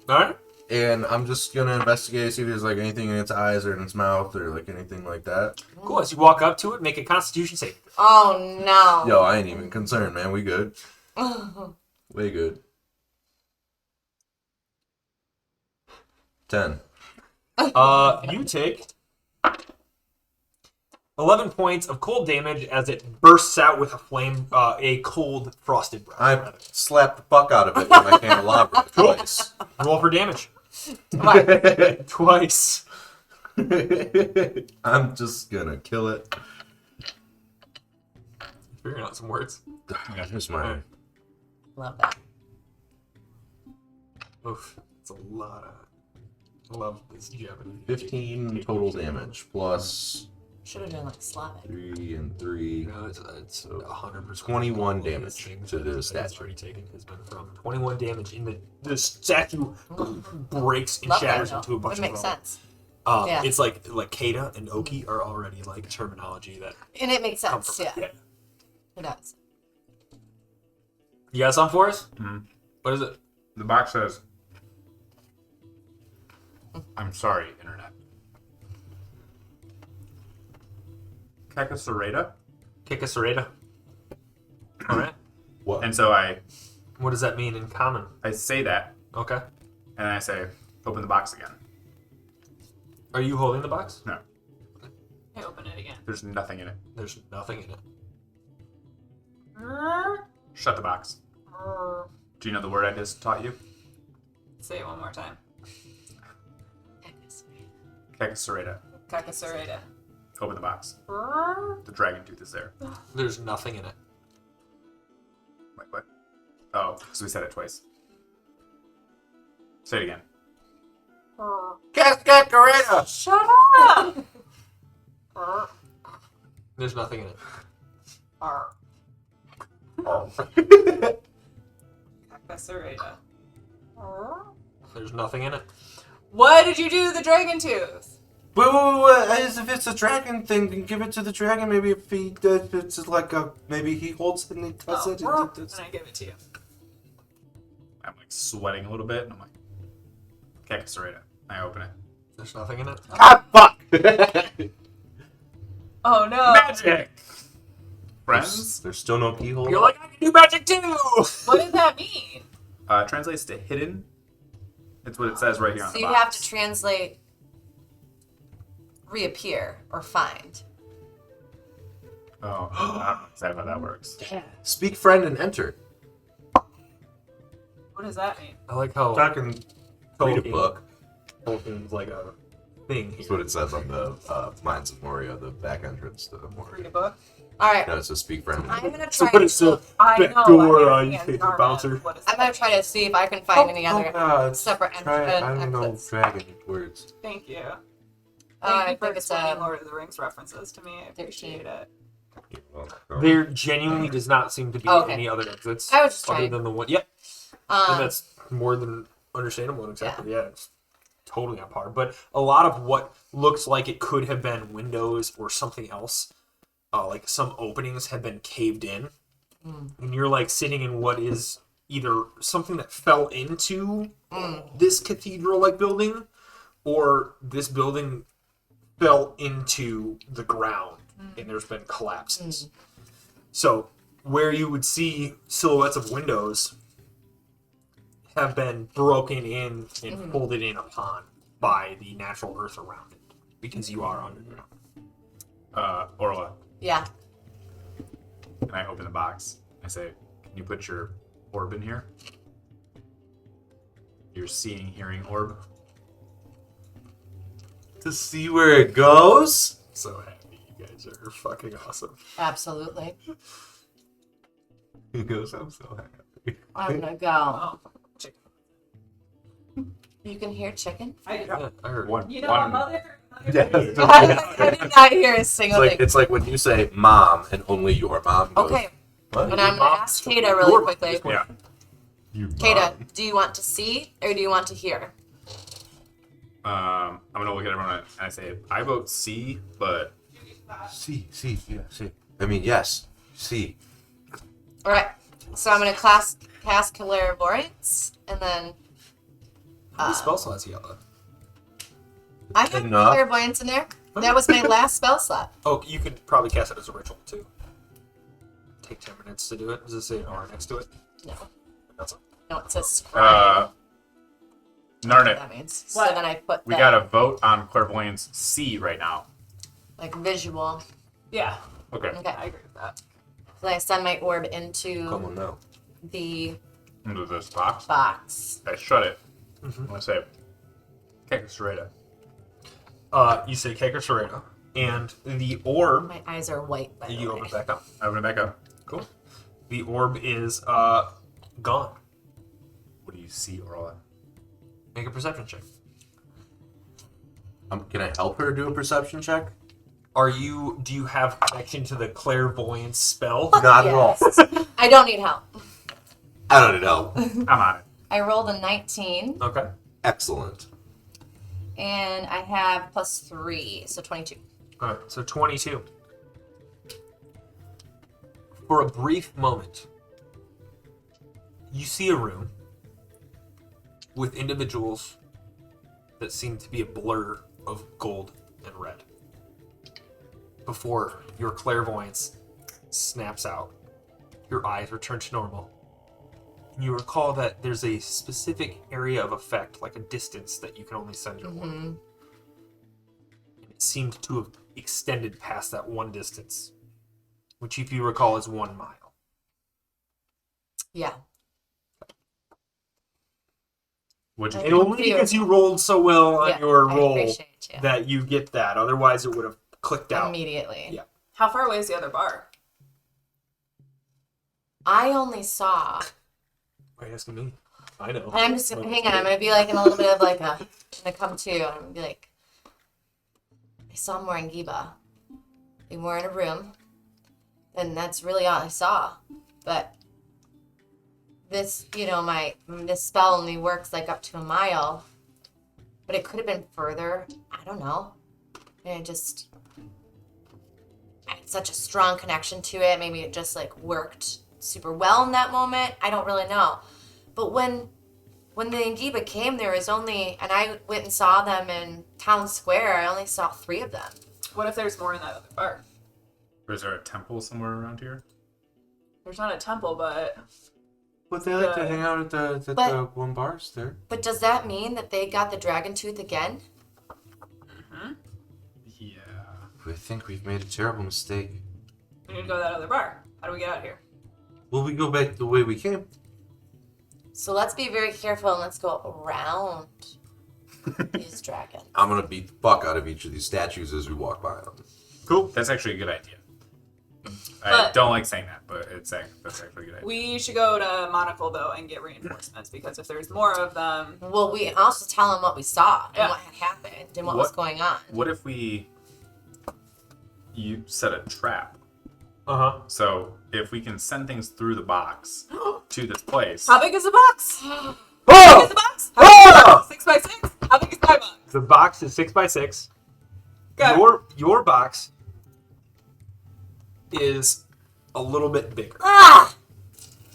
All right. and I'm just gonna investigate, see if there's like anything in its eyes or in its mouth or like anything like that. Cool. As you walk up to it, make a Constitution save. Oh no. Yo, I ain't even concerned, man. We good. Way good. 10. You take 11 points of cold damage as it bursts out with a flame, a cold frosted breath. I slapped the fuck out of it with my candelabra twice. Roll for damage. What? Twice. I'm just gonna kill it. Figuring out some words. Here's my. Love that. Oof. It's a lot of. I love this Japanese. 15 total damage plus Should have done like Slavic. 3 and 3. No, it's 100%. 21 All of damage things to the that it's statue. already taken has been from 21 damage in the statue breaks and Love that, shatters though. into a bunch It makes of rubble. sense. Yeah. Yeah. It's like Kata and Oki are already like terminology that And it makes come sense, from yeah. It does. You got something for us? Mhm. What is it? The box says, "I'm sorry, Internet." Kekasereta. Kikasereta. All right. What? And so I What does that mean in common? say that, Okay. and I say, "Open the box again." Are you holding the box? No, I open it again. there's nothing in it. There's nothing in it. Shut the box. Do you know the word I just taught you? Say it one more time. Kekasereta. Kakasarita. Open the box. The dragon tooth is there. There's nothing in it. Wait, what? Oh, because we said it twice. Say it again. Kekasereta! Shut up! There's nothing in it. Kakasarita. There's nothing in it. What did you do to the dragon tooth? Wait, as if it's a dragon thing, then give it to the dragon. Maybe if it's like maybe he holds it and he does it. And I give it to you. I'm like sweating a little bit, and I'm like, Kekasereta. I open it. There's nothing in it. Ah, fuck! Oh no! Magic! Friends? There's still no keyhole. You're like, I can do magic too! What did that mean? Translates to hidden. That's what it says right here on So the you box. have to translate reappear or find. Oh, I don't know exactly how that works. Speak friend and enter. What does that mean? I like how Talking. Read a Tolkien- book. Tolkien's like a thing That's here. what it says on the Mines of Moria, the back entrance to Read Moria. a book? All right. No, it says speak friend. I'm gonna So try. what is the I back know. door, I'm you asking think, Narma, bouncer? what is I'm that? gonna try to see if I can find any other God, separate I don't know exits. dragon words. Thank you. I Thank you for think it's explaining Lord of the Rings references to me. I 13. appreciate it. There genuinely does not seem to be Okay. any other exits I was just other trying. than the one. Yep, and Um, that's more than understandable and acceptable. Yeah, it's totally on par. But a lot of what looks like it could have been windows or something else, like some openings have been caved in, and you're like sitting in what is either something that fell into this cathedral-like building, or this building fell into the ground and there's been collapses. So where you would see silhouettes of windows have been broken in and folded in upon by the natural earth around it, because you are underground. Orla, Yeah. can I open the box? I say, can you put your orb in here? Your seeing, hearing orb. To see where it goes? So happy. You guys are fucking awesome. Absolutely. It goes, I'm so happy. I'm gonna go. Oh, chicken. You can hear chicken? Yeah, I heard One. You know, one. mother. Yeah. I did not hear a single thing. It's like when you say mom and only your mom goes. Okay, What? and I'm gonna ask Kata really quickly. Yeah. You Kata, do you want to see or do you want to hear? I'm gonna look at everyone and I say, I vote C, but See, yeah, see. I mean, yes, see. All right. So I'm gonna cast clairvoyance, and then How many spell slots you got left? I have Enough. clairvoyance in there. That was my last spell slot. Oh, you could probably cast it as a ritual too. Take 10 minutes to do it. Does it say an R next to it? No, That's it. no, it says scribe. Narnit, That means. So What? then I put we the, got a vote on clairvoyance C right now. like visual. Yeah, Okay. Okay. I agree with that. So I send my orb Come into on now. the Into this box. box. I shut it. Mhm. I say, Kekasreda. You say Keker Sereno, and the orb, My eyes are white, by the you way. open it back up. I open it back up. Cool. The orb is gone. What do you see, Orla? Make a perception check. Can I help her do a perception check? Do you have connection to the clairvoyance spell? Not at all. Yes. I don't need help. I don't know. I'm on it. I rolled a 19, Okay. Excellent. and I have +3, so 22. Alright, so 22. For a brief moment, you see a room with individuals that seem to be a blur of gold and red. Before your clairvoyance snaps out, your eyes return to normal. And you recall that there's a specific area of effect, like a distance, that you can only send your orb. Mhm. And it seemed to have extended past that one distance, which, if you recall, is 1 mile. Yeah. What'd you I And think? don't- only because you rolled so well on Yeah, your I roll appreciate you. that you get that. Otherwise, it would have clicked out. Immediately. Yeah. How far away is the other bar? I only saw. Why are you asking me? I know. And I'm just hang on. I'm gonna be like in a little bit of like a. I'm gonna come to. And I'm gonna be like. I saw more in Giba. We were in a room, and that's really all I saw. But this, this spell only works like up to a mile. But it could have been further. I don't know. And it just. I had such a strong connection to it. Maybe it just like worked super well in that moment. I don't really know. But when the Ngiba came, there was only, and I went and saw them in Town Square. I only saw 3 of them. What if there's more in that other bar? Or is there a temple somewhere around here? There's not a temple, but But they like to hang out at the But- one bars there. But does that mean that they got the dragon tooth again? Yeah. I think we've made a terrible mistake. we need to go to that other bar. How do we get out of here? Will we go back the way we came? So let's be very careful and let's go around these dragons. I'm gonna beat the fuck out of each of these statues as we walk by them. Cool. That's actually a good idea. I But- don't like saying that, but that's actually a good idea. We should go to Monocle though and get reinforcements because if there's more of them, Well, we also tell them what we saw and Yeah. what had happened and what was What- going on. What if you set a trap? Uh-huh. So if we can send things through the box to this place, how big is the box? How big Oh! is the box? How big is the box? 6 by 6? How big is my box? The box is 6 by 6. Go. Your box is a little bit bigger. Ah!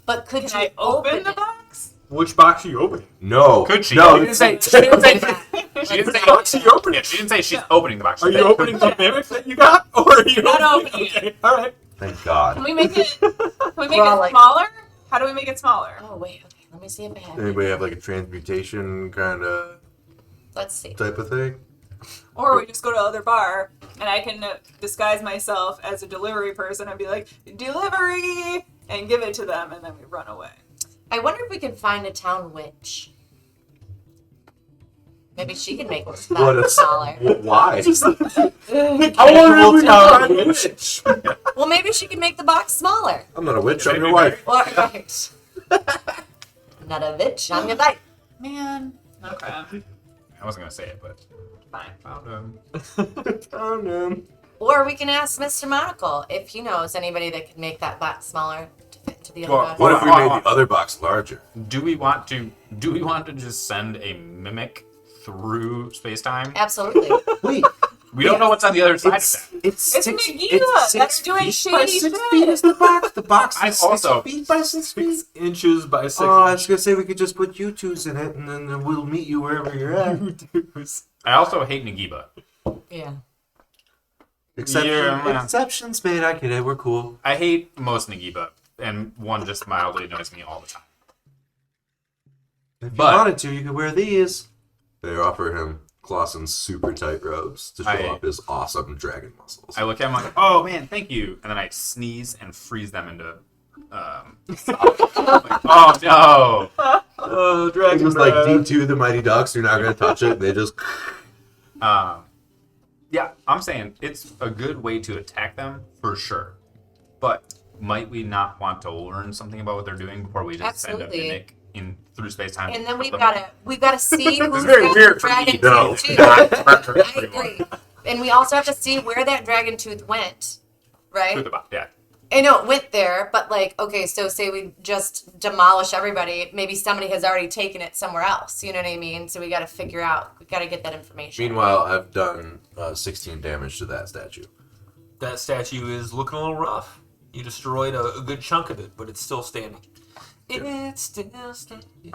But could Can you I open the it? box? Which box are you opening? No. Could she? No. She didn't say. She didn't say. She didn't Which say. box are you opening? Yeah, she didn't say she's opening the box. She Are you said, opening the mimic that you got, or are you Not opening? opening it. Okay, all right. Thank Can God. we make it? Can we make Well, it like- smaller? How do we make it smaller? Oh wait, okay. Let me see if I have. Anybody have like a transmutation kind of Let's see. type of thing? Or we just go to other bar and I can disguise myself as a delivery person and be like, delivery, and give it to them, and then we run away. I wonder if we could find a town witch. Maybe she can make it What a smaller. Why? I wonder if we town can find a witch. Well, maybe she can make the box smaller. I'm not a witch. I'm your wife. Or, right. Not a bitch. I'm your wife. Man. Okay. I wasn't gonna say it, but Fine. found him. Oh no. Or we can ask Mr. Monocle if he knows anybody that could make that box smaller to fit to the other Well, box. What if we Hold on, made the other box larger? Do we want to? Do we want to just send a mimic through space time? Absolutely. Wait. We don't know what's on the other side of that. It's It's Megiddo. That's doing shady shit. the box. The box I is also- 6 feet by 6 feet. 6 inches by 6 Oh, I was gonna say we could just put you twos in it, and then we'll meet you wherever you're at. inches. I also hate Nagiba. Yeah. Yeah. Exceptions made. I get it. We're cool. I hate most Nagiba, and one just mildly annoys me all the time. If But- you wanted to, you could wear these. They offer him Clausen's super tight robes to show I- off his awesome dragon muscles. I look at him like, oh man, thank you, and then I sneeze and freeze them into. Like, oh no! Oh, It dragon was like breath. D2 the Mighty Ducks. You're not gonna touch it. They just. Yeah, I'm saying it's a good way to attack them for sure, but might we not want to learn something about what they're doing before we just send a Absolutely. mimic in through space time? And then we've gotta see who's very got weird the for me, dragon no. tooth too. Not murder I everyone. agree. And we also have to see where that dragon tooth went, right? Truth about yeah. I know it went there, but like, okay, so say we just demolish everybody, maybe somebody has already taken it somewhere else. You know what I mean? So we got to get that information. Meanwhile, I've done 16 damage to that statue. That statue is looking a little rough. You destroyed a good chunk of it, but it's still standing. It's still standing.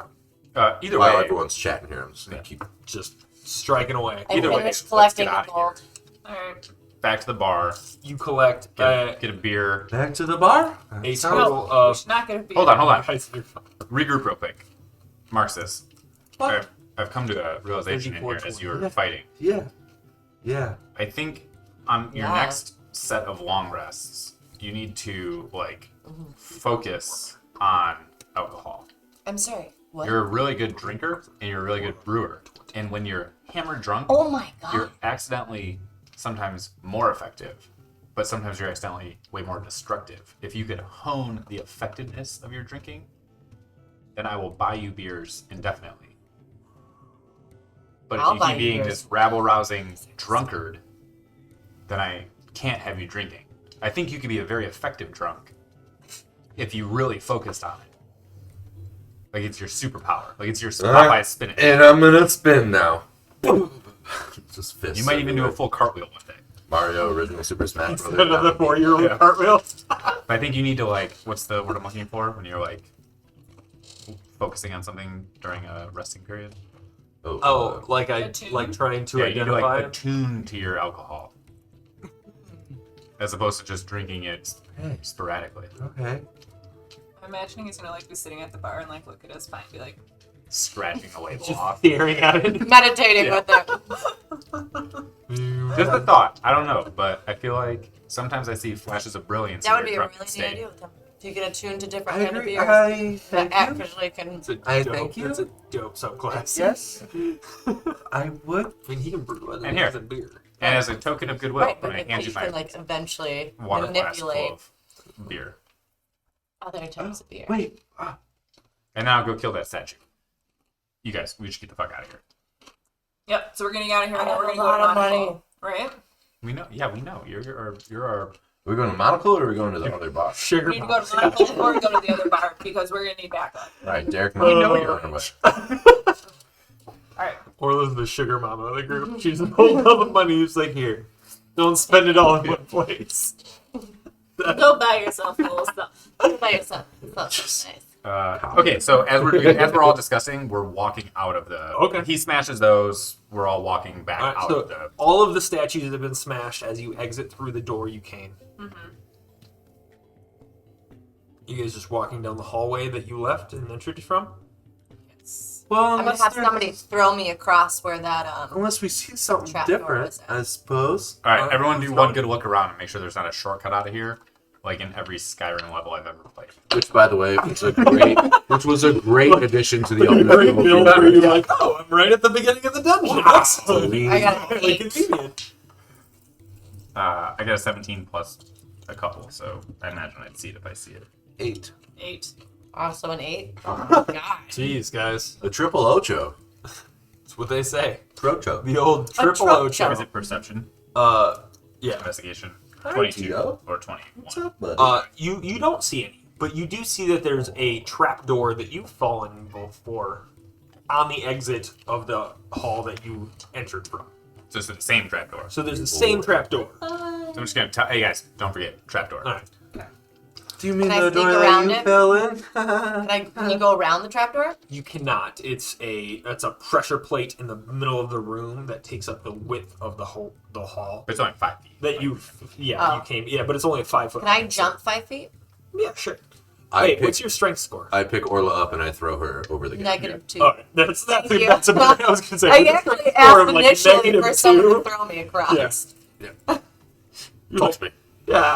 Either While way, everyone's chatting here, I'm just gonna keep. Just striking away. I either way, finished let's collecting get the out of gold. Alright. back to the bar, You collect get a beer. Back to the bar. a Sounds- total We of. should not get a beer. Hold on. Regroup real quick. Marxus, I've come to a realization in here as you were 34-20. fighting. Yeah. Yeah. I think on your Yeah. next set of long rests, you need to focus on alcohol. I'm sorry. What? You're a really good drinker and you're a really good brewer. And when you're hammered drunk, Oh my you're god. accidentally sometimes more effective, but sometimes you're accidentally way more destructive. If you could hone the effectiveness of your drinking, then I will buy you beers indefinitely. But if I'll you buy keep you being beers. this rabble-rousing drunkard, then I can't have you drinking. I think you could be a very effective drunk if you really focused on it. Like it's your superpower. Like it's your Popeye spinach. And I'm gonna spin now. Just fist. You might even do a full cartwheel with it. Mario original Super Smash Bros. Another 4-year-old Yeah. cartwheel. But I think you need to what's the word I'm looking for when you're focusing on something during a resting period? Oh, like I Attune? like trying to Yeah, you need to identify. attune to your alcohol, as opposed to just drinking it sporadically. Okay. I'm imagining he's gonna be sitting at the bar and look at us fine, be like, Scratching the label Just off. staring at it. Meditating Yeah. with it. Just a thought. I don't know, but I feel like sometimes I see flashes of brilliance. That in would be your a drunken really neat state. idea with them. If you get attuned to different I kind of agree. beers I that thank you. actually can. It's a I dope, thank you. That's a dope subclass. Yes. I would. I mean, he can brew other And here. things than beer. And as a token of goodwill, Right, when but I if hand you you my can eventually water flask full manipulate of beer, other types of beer. Wait. and then I'll go kill that statue. You guys, we should get the fuck out of here. yep, so we're getting out of here I and then have we're a gonna go to lot of Monaco, money. right? We know. Yeah, we know. You're our. Are we going to Monocle or are we going to the other bar? Sugar We need to go to Monaco before we go to the other bar because we're gonna need backup. All right, Derek. We know Monocle, you're going with. Alright. Orla's the sugar mama of the group. She's holding all the money. He's like, here, don't spend it all in one place. Go buy yourself cool stuff. By yourself. That's nice. Okay, so as we're all discussing, we're walking out of the. Okay. He smashes those. We're all walking back Alright, out so of the. all of the statues have been smashed as you exit through the door you came. You guys just walking down the hallway that you left and entered from? Yes. Well, I'm gonna have somebody throw me across where that unless we see something Trap door different, was at. I suppose. All right, Alright, everyone, do let's one go. good look around and make sure there's not a shortcut out of here, like in every Skyrim level I've ever played. Which, by the way, was a great addition to the Great build where you're ultimate. like, oh, I'm right at the beginning of the dungeon. Wow. Excellent. I got an Really 8. convenient. I got a 17 plus a couple, so I imagine I'd see it if I see it. 8. 8. Also an 8. Oh my god. Jeez, guys. A triple ocho. That's what they say. Trocho. The old triple trocho. ocho. Is it perception? Yeah. Investigation? Hi, 22 Tito. or 21. What's up, buddy? You don't see any, but you do see that there's a trap door that you've fallen before on the exit of the hall that you entered from. So it's the same trapdoor. So there's the same trap door. So I'm just gonna tell. Hey guys, don't forget trapdoor. All right. Do you mean Can I the sneak door that around you it? fell in? Can you go around the trapdoor? You cannot. It's a pressure plate in the middle of the room that takes up the width of the hall. But it's only 5 feet. That you Oh. you came but it's only a 5 foot. Can I jump 5 feet? Yeah, sure. I Wait, pick, what's your strength score? I pick Orla up and I throw her over the gap. -2. All right, that's Thank a, you. that's a I was gonna say. I with a actually strength score of, asked like, initially for someone -2. to throw me across. You're Toss like, me. yeah.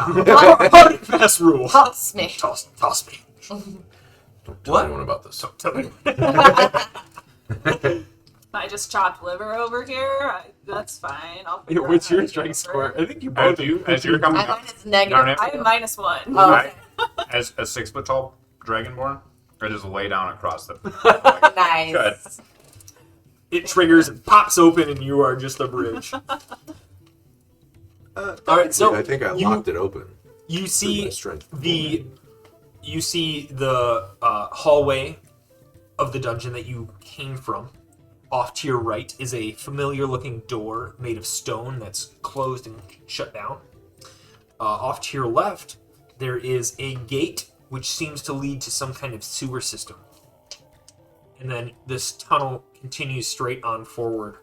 Hard and fast rule. Toss me. Toss me. Don't tell What? anyone about this. Don't tell me. I just chopped liver over here. That's fine. I'll figure out What's how your to strength get score? over. I think you both As you're coming Mine up, is negative. Darn it. I am -1. Oh, Right. okay. as a 6 foot tall dragonborn, I just lay down across the. Nice. Good. It triggers and pops open, and you are just a bridge. All right, so I think I you- locked it open. You through my see strength. the hallway of the dungeon that you came from. Off to your right is a familiar-looking door made of stone that's closed and shut down. Off to your left, there is a gate which seems to lead to some kind of sewer system. And then this tunnel continues straight on forward.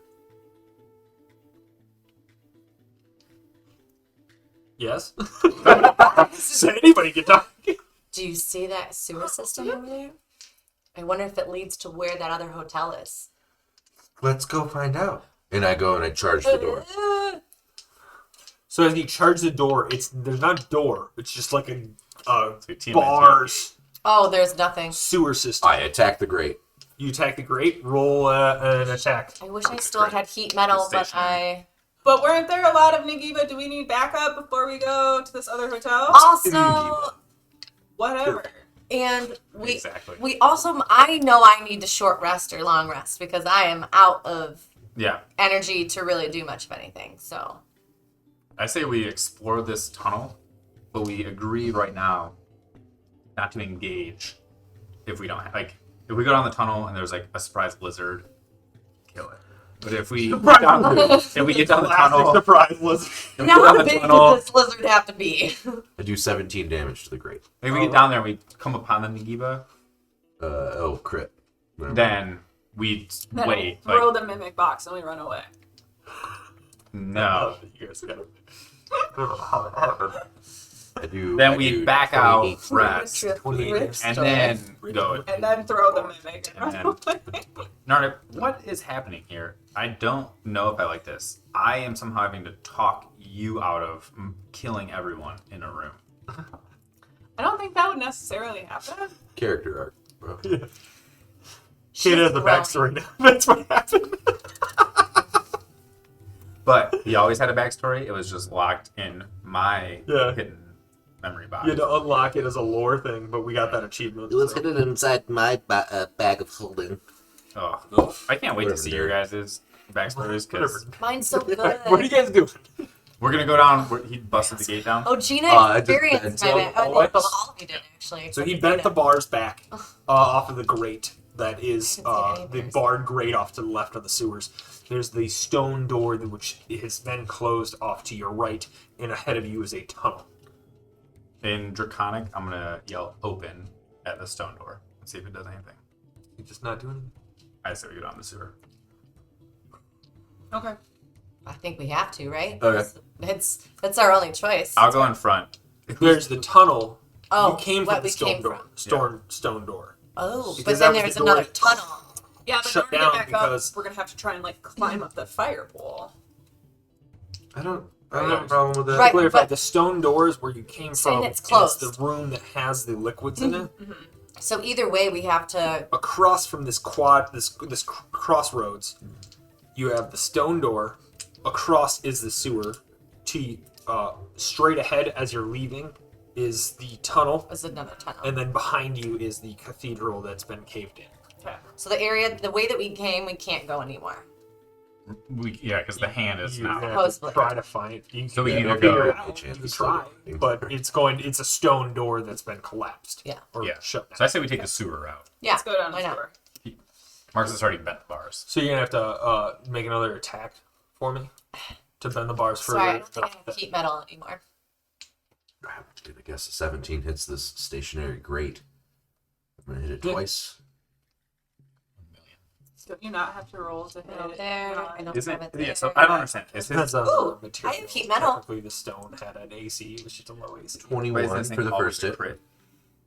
Yes? So anybody can talk. Do you see that sewer system over there? I wonder if it leads to where that other hotel is. Let's go find out. And I go and I charge the door. So as you charge the door, there's not a door. It's just like a like a TMNT. bars Oh, there's nothing. sewer system. I attack the grate. You attack the grate. Roll an attack. I wish I still had heat metal, but I... But weren't there a lot of Nagiva? Do we need backup before we go to this other hotel? Also, Whatever. and we Exactly. also, I know I need to short rest or long rest because I am out of Yeah. energy to really do much of anything. So, I say we explore this tunnel, but we agree right now not to engage if we don't if we go down the tunnel and there's like a surprise lizard, kill it. But if we get down the tunnel, surprise lizard. if we now go down how the big tunnel, does this lizard have to be? I do 17 damage to the grate. if we get down there and we come upon the Nagiba, Crit. then we Then wait. we throw Like, the mimic box and we run away. no. You guys gotta. I don't know how that happened. Then I we do back 28 out, damage. rest, and then go. And then throw the mimic and And run then- away. Narnip, what is happening here? I don't know if I like this. I am somehow having to talk you out of killing everyone in a room. I don't think that would necessarily happen. Character arc, bro. Kid has the growing. backstory now. That's what happened. But he always had a backstory. It was just locked in my Yeah. hidden memory You box. had to unlock it as a lore thing, but we got that achievement. so. hidden inside my bag of holding. Oh, I can't wait to Whatever, see your dude. guys' backstories Whatever. because Mine's so good. What are you guys doing? we're gonna go down. He busted the gate down. Oh, Gina I just experienced my bent back. some Oh, no, boys. all of you did, actually. So he except bent the Gina. bars back off of the grate that is I haven't seen any the bars. barred grate off to the left of the sewers. There's the stone door which has been closed off to your right, and ahead of you is a tunnel. In Draconic, I'm gonna yell open at the stone door and see if it does anything. You're just not doing I say we go down the sewer. Okay. I think we have to, right? Okay. That's our only choice. I'll go in front. it. There's the tunnel. Oh, you came what from the we stone came door. from. Stone door. Oh, Because but that then was there's the door another that- tunnel. Yeah, but in Shut order to down get back because- up, we're gonna have to try and like climb up the fire pole. I don't have a problem with that. Right. To clarify, but- the stone doors where you came Saying from. it's and closed. the room that has the liquids in it. So either way, we have to. Across from this crossroads, you have the stone door. Across is the sewer. To straight ahead as you're leaving is the tunnel, Was another tunnel. and then behind you is the cathedral that's been caved in. Okay. So the way that we came, we can't go anymore. Yeah, because the hand is You now. have to Supposedly. try to find. You So we can either figure go- it out. A chance You to try, slow but down. it's a stone door that's been collapsed. Yeah. Or Yeah. shut down. So I say we take the sewer route. Yeah. Let's go down why the not? sewer. Marcus has already bent the bars. So you're gonna have to make another attack for me to bend the bars further. Sorry, I don't think I have heat metal anymore. I guess a 17 hits this stationary grate. I'm gonna hit it Yeah. twice. Don't you not have to roll to hit I don't it? there. I don't Isn't have it? it there. Yeah, so I don't understand. Is Depends it, on Ooh, the material. I have heat metal. Technically, the stone had an AC. It was just a low AC. 21 for the first hit. crit?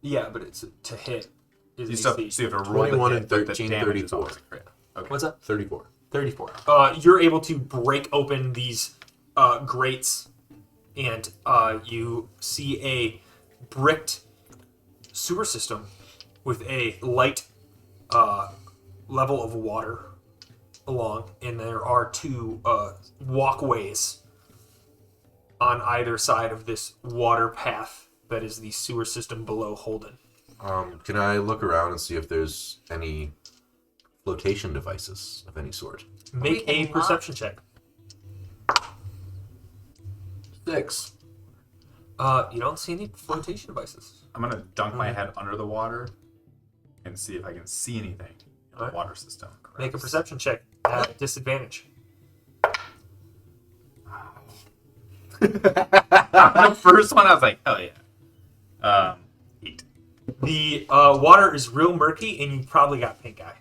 Yeah, but it's to hit. Is You still, AC. so you have to roll 21 the and hit, but 13, the damage is 34. always a crit. Okay. What's that? 34. 34. You're able to break open these grates, and you see a bricked sewer system with a light level of water along, and there are two walkways on either side of this water path that is the sewer system below Holden. Can I look around and see if there's any flotation devices of any sort? Make We a can perception check. 6. You don't see any flotation devices. I'm gonna dunk my head under the water and see if I can see anything in the Alright. water system. Make a perception check at disadvantage. The first one, I was like, oh yeah. 8. The water is real murky, and you probably got pink eye.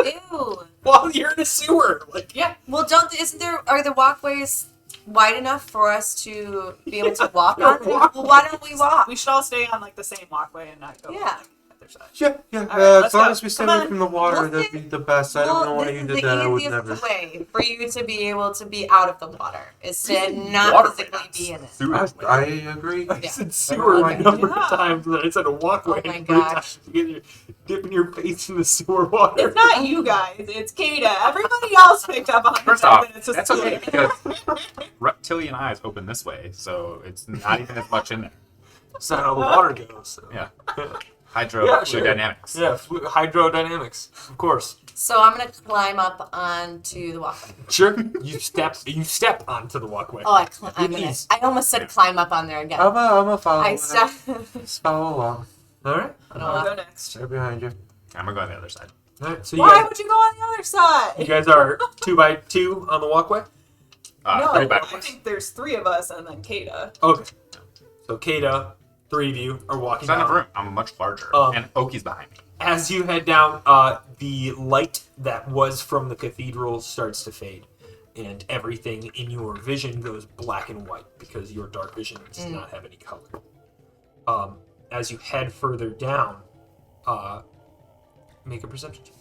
Ew. Well, you're in a sewer. Like, Yeah. Well, are the walkways wide enough for us to be able to walk on? Well, why don't we walk? We should all stay on like the same walkway and not go Yeah. on like, other side. Yeah. All right, let's as long go. as we stay Come away on. from the water, Well, that'd be the best. I don't know why this you is did the that. I would easiest never. way for you to be able to be out of the water is to not Waterway, physically not be in it. sewage. I agree. I Yeah. said sewer Okay. a number of Yeah. times, and I said a walkway. Oh my and every time gosh. you get dipping your face in the sewer water. It's not you guys. It's Kata. Everybody else picked up on First the off, fact that it's a that's sewer. okay because reptilian eyes open this way, so it's not even as much in there. That's not how the water goes. So. Yeah. Yeah, Hydrodynamics. Yeah, hydrodynamics, of course. So I'm gonna climb up onto the walkway. Sure. You step onto the walkway. Oh, I almost said climb up on there again. I'm a follow. I step. Just follow along. All right. I'll go next. Right behind you. I'm gonna go on the other side. All right. So you Why guys, would you go on the other you side? guys are 2 by 2 on the walkway. No, 3 by I think there's 3 of us and then Kata. Okay. So Kata, 3 of you are walking It's not enough down. room. I'm much larger, Um, and Oki's behind me. As you head down, the light that was from the cathedral starts to fade, and everything in your vision goes black and white because your dark vision does not have any color. As you head further down, make a perception check.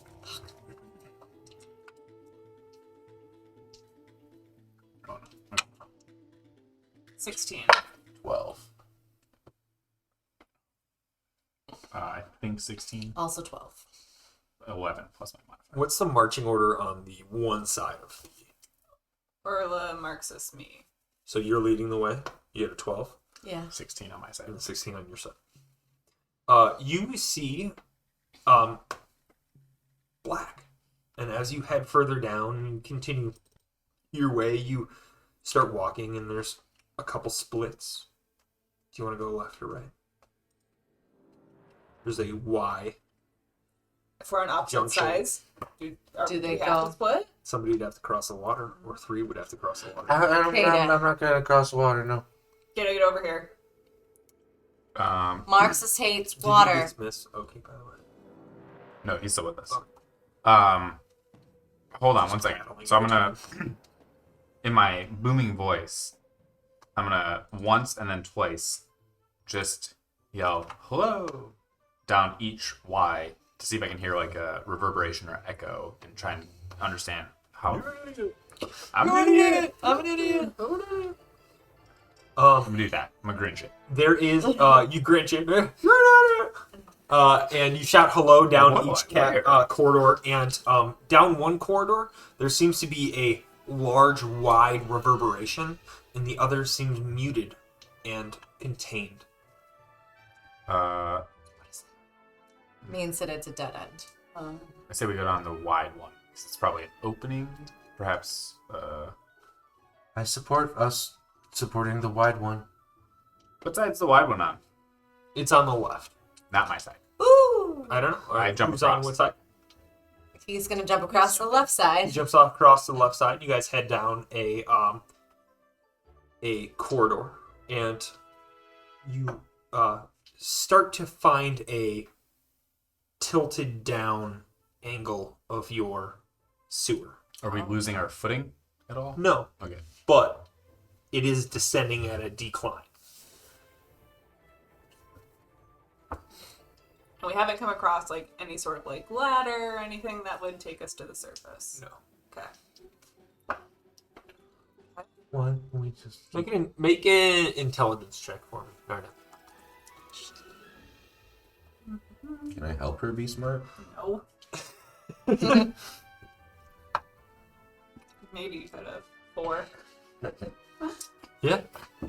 Oh, no. 16. 12. I think 16, Also 12. 11 plus my modifier. What's the marching order on the one side of the? Orla, Marxus, me. So you're leading the way. You have a 12. Yeah. 16 on my side. And 16 on your side. You see black. And as you head further down and you continue your way, you start walking and there's a couple splits. Do you want to go left or right? There's a Y. If we're on opposite Junction. sides, Do they we have go- to split? Somebody would have to cross the water, or 3 would have to cross the water. I'm Okay, not going to cross the water, no. Kata, get over here. Marxus hates Did you water. dismiss? Okay, by the way. No, he's still with us. Okay. Hold on 1 second. So I'm gonna, in my booming voice, I'm gonna once and then twice just yell "hello" down each Y to see if I can hear like a reverberation or echo and try and understand how. I'm You're an gonna idiot. I'm an idiot. I'm an idiot. I'm gonna do that. I'm gonna Grinch it. There is you Grinch it. You're an idiot. And you shout hello down What? corridor, and down one corridor there seems to be a large, wide reverberation, and the other seems muted and contained. Means that it's a dead end. I say we go down the wide one. 'Cause it's probably an opening, perhaps. I support us supporting the wide one. What side's the wide one on? It's on the left. Not my side. Ooh! I don't know. I jump Who's on across. what side? He's gonna jump across the left He side. jumps off across to the left side. You guys head down a corridor, and you start to find a tilted down angle of your sewer. Are we losing our footing at all? No, Okay. but it is descending at a decline. We haven't come across like any sort of like ladder or anything that would take us to the surface. No. Okay. Why don't we just Make an intelligence check for me, Narda. Can I help her be smart? No. Maybe out of 4. Yeah.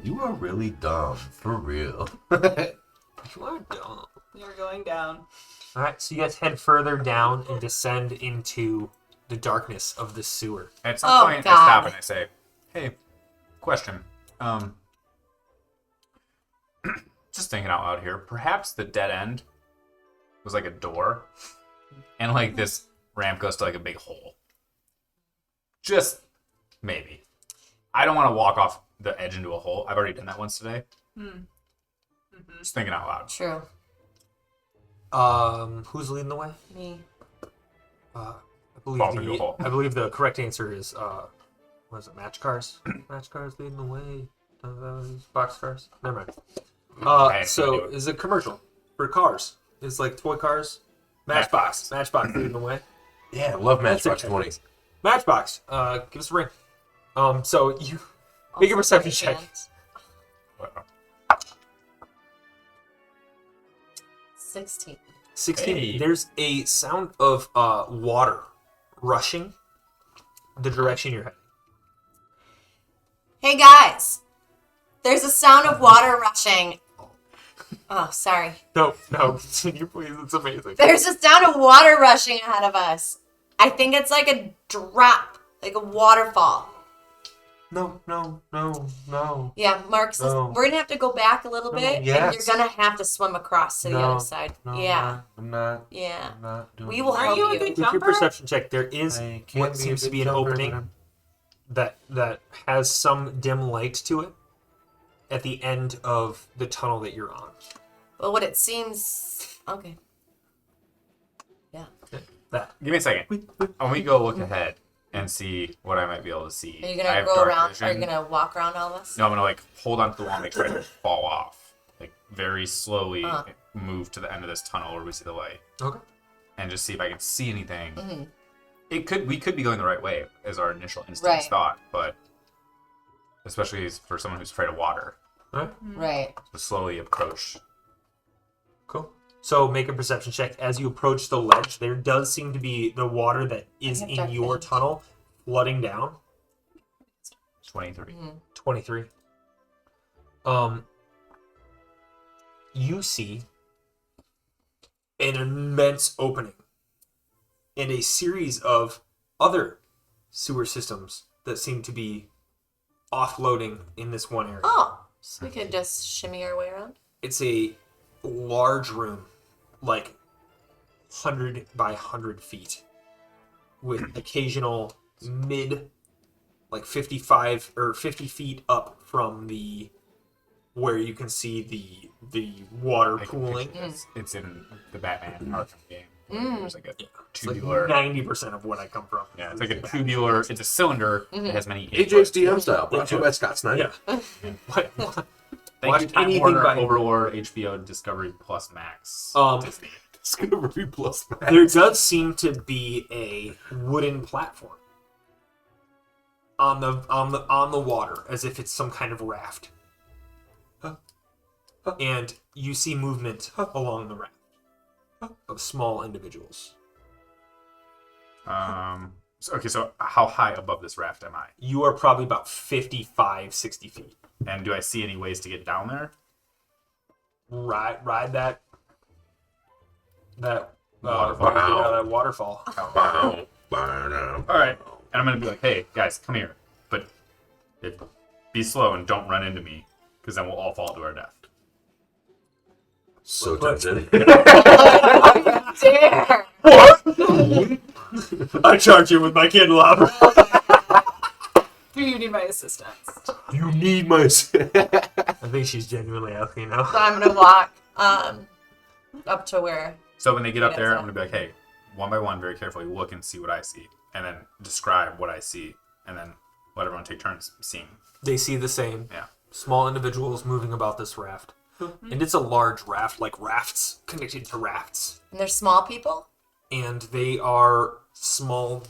You are really dumb, for real. You are dumb. You're going down. All right, so you guys head further down and descend into the darkness of the sewer. At some Oh, point, I God. stop and I say, "Hey, question. Just thinking out loud here. Perhaps the dead end was like a door, and like this ramp goes to like a big hole. Just maybe. I don't want to walk off the edge into a hole. I've already done that once today. Just thinking out loud. True. Who's leading the way? Me. I Fall into a hole. believe the correct answer is what is it? Match cars. Match cars leading the way. Box cars. Never mind. Okay, So anyway. is a commercial for cars. It's like toy cars. Matchbox. Matchbox leading the way. Yeah, love That's Matchbox it. 20. Matchbox. Give us a ring. So you make a perception check. 16. 16. Hey. There's a sound of water rushing the direction you're heading. Hey guys! There's a sound of water rushing. Oh, sorry. No, continue, please. It's amazing. There's a sound of water rushing ahead of us. I think it's like a drop, like a waterfall. No. Yeah, Mark says No. we're gonna have to go back a little No, bit, and yes. you're gonna have to swim across to the No, other side. No, Yeah, I'm not. yeah. I'm not doing We will Are help you a you. good With your jumper? perception check, there is I can't what be a seems to good be an jumper, but opening I'm- that has some dim light to it at the end of the tunnel that you're on. But what it seems, okay. Yeah. That. Give me a second. When we go look ahead and see what I might be able to see. Are you I gonna have go dark around? vision. Are you gonna walk around all of us? No, I'm gonna like hold onto the wall and make sure I don't fall off. Like very slowly move to the end of this tunnel where we see the light, Okay. and just see if I can see anything. Mm-hmm. We could be going the right way as our initial instincts Right. thought, but especially for someone who's afraid of water, All right. Right. to slowly approach. Cool. So make a perception check. As you approach the ledge, there does seem to be the water that is have in dark your vision. tunnel flooding down. 23. 23. You see an immense opening and a series of other sewer systems that seem to be offloading in this one area. Oh, so we could just shimmy our way around. It's a large room, like 100 by 100 feet, with occasional like 55 or 50 feet up from the where you can see the water I can pooling. picture this. It's in the Batman Arkham game. There's like a It's tubular. like 90% of what I come from. Yeah, it's like a tubular. It's a cylinder that has many. AJ's inputs. DM style, brought to you by Scott Snyder. Yeah. What? Thank Watch you, Time anything Warner, by- Overlord, HBO, Discovery Plus Max. Disney. Discovery Plus. There does seem to be a wooden platform on the water, as if it's some kind of raft. And you see movement along the raft of small individuals. So how high above this raft am I? You are probably about 55, 60 feet. And do I see any ways to get down there? Ride that Waterfall. that waterfall. Wow. All right. And I'm gonna be like, hey guys, come here, but be slow and don't run into me, because then we'll all fall to our death. So tempting. Dare! I charge you with my candelabra. Do you need my assistance? You need my. I think she's genuinely asking now. So I'm gonna walk up to where. So when they get up Yeah, there, so- I'm gonna be like, hey, one by one, very carefully look and see what I see, and then describe what I see, and then let everyone take turns seeing. They see the same. Yeah. Small individuals moving about this raft. And it's a large raft, like rafts connected to rafts. And they're small people. And they are small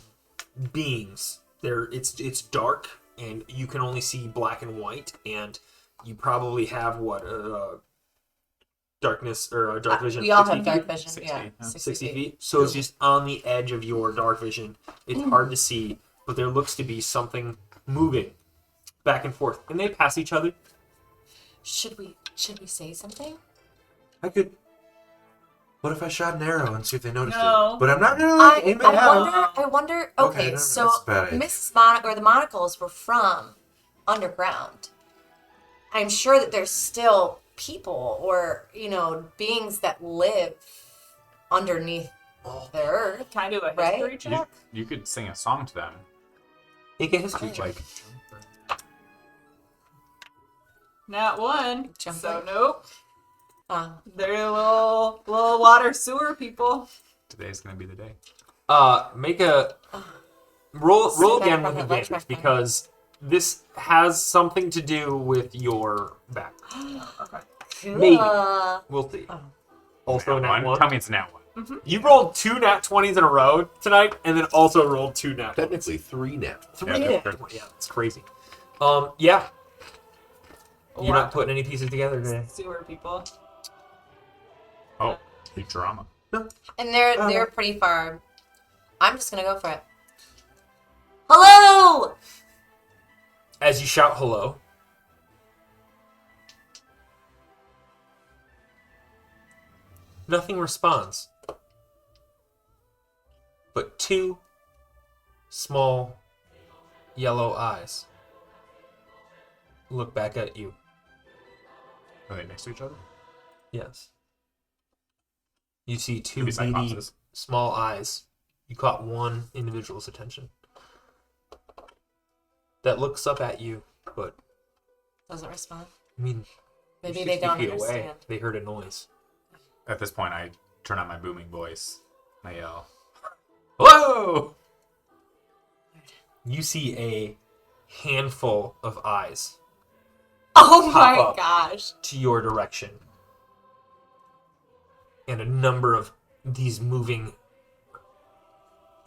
beings. It's dark, and you can only see black and white, and you probably have darkness or dark vision. We all 60 have dark feet? vision. 60, Yeah, yeah. 60 feet. So it's just on the edge of your dark vision. It's hard to see, but there looks to be something moving back and forth, and they pass each other. Should we say something? I could. What if I shot an arrow and see if they noticed No. it? But I'm not gonna like, aim it out. I wonder. Okay, Okay, no, so that's a bad idea. Mrs. or the Monocles were from underground. I'm sure that there's still people or beings that live underneath the earth. Can I do a Right? history check? You could sing a song to them, Make a history check. like Not one. Jump So in. nope. Um, They're little water sewer people. today's gonna be the day. Make a roll See again that with from the advantage flashback. because this has something to do with your back. Maybe. cool. We'll see. Also, Nat nat one. one. Tell me it's nat one. You rolled 2 nat 20s in a row tonight, and then also rolled 2 nat 20s. Technically 3 now. 3 Yeah, nat that's 20. Yeah, it's crazy. Yeah. You're Wow. not putting any pieces together today. Sewer people. Oh, big drama. And they're pretty far. I'm just gonna go for it. Hello! As you shout hello, nothing responds. But 2 small yellow eyes look back at you. Are they next to each other? Yes. You see 2 Could be beady cyclopses. small eyes. You caught one individual's attention. That looks up at you, but Doesn't respond. I mean, Maybe you're they 60 don't feet understand. They heard a noise. At this point, I turn on my booming voice. I yell, "Hello!" You see a handful of eyes Oh Pop my up. gosh. to your direction. And a number of these moving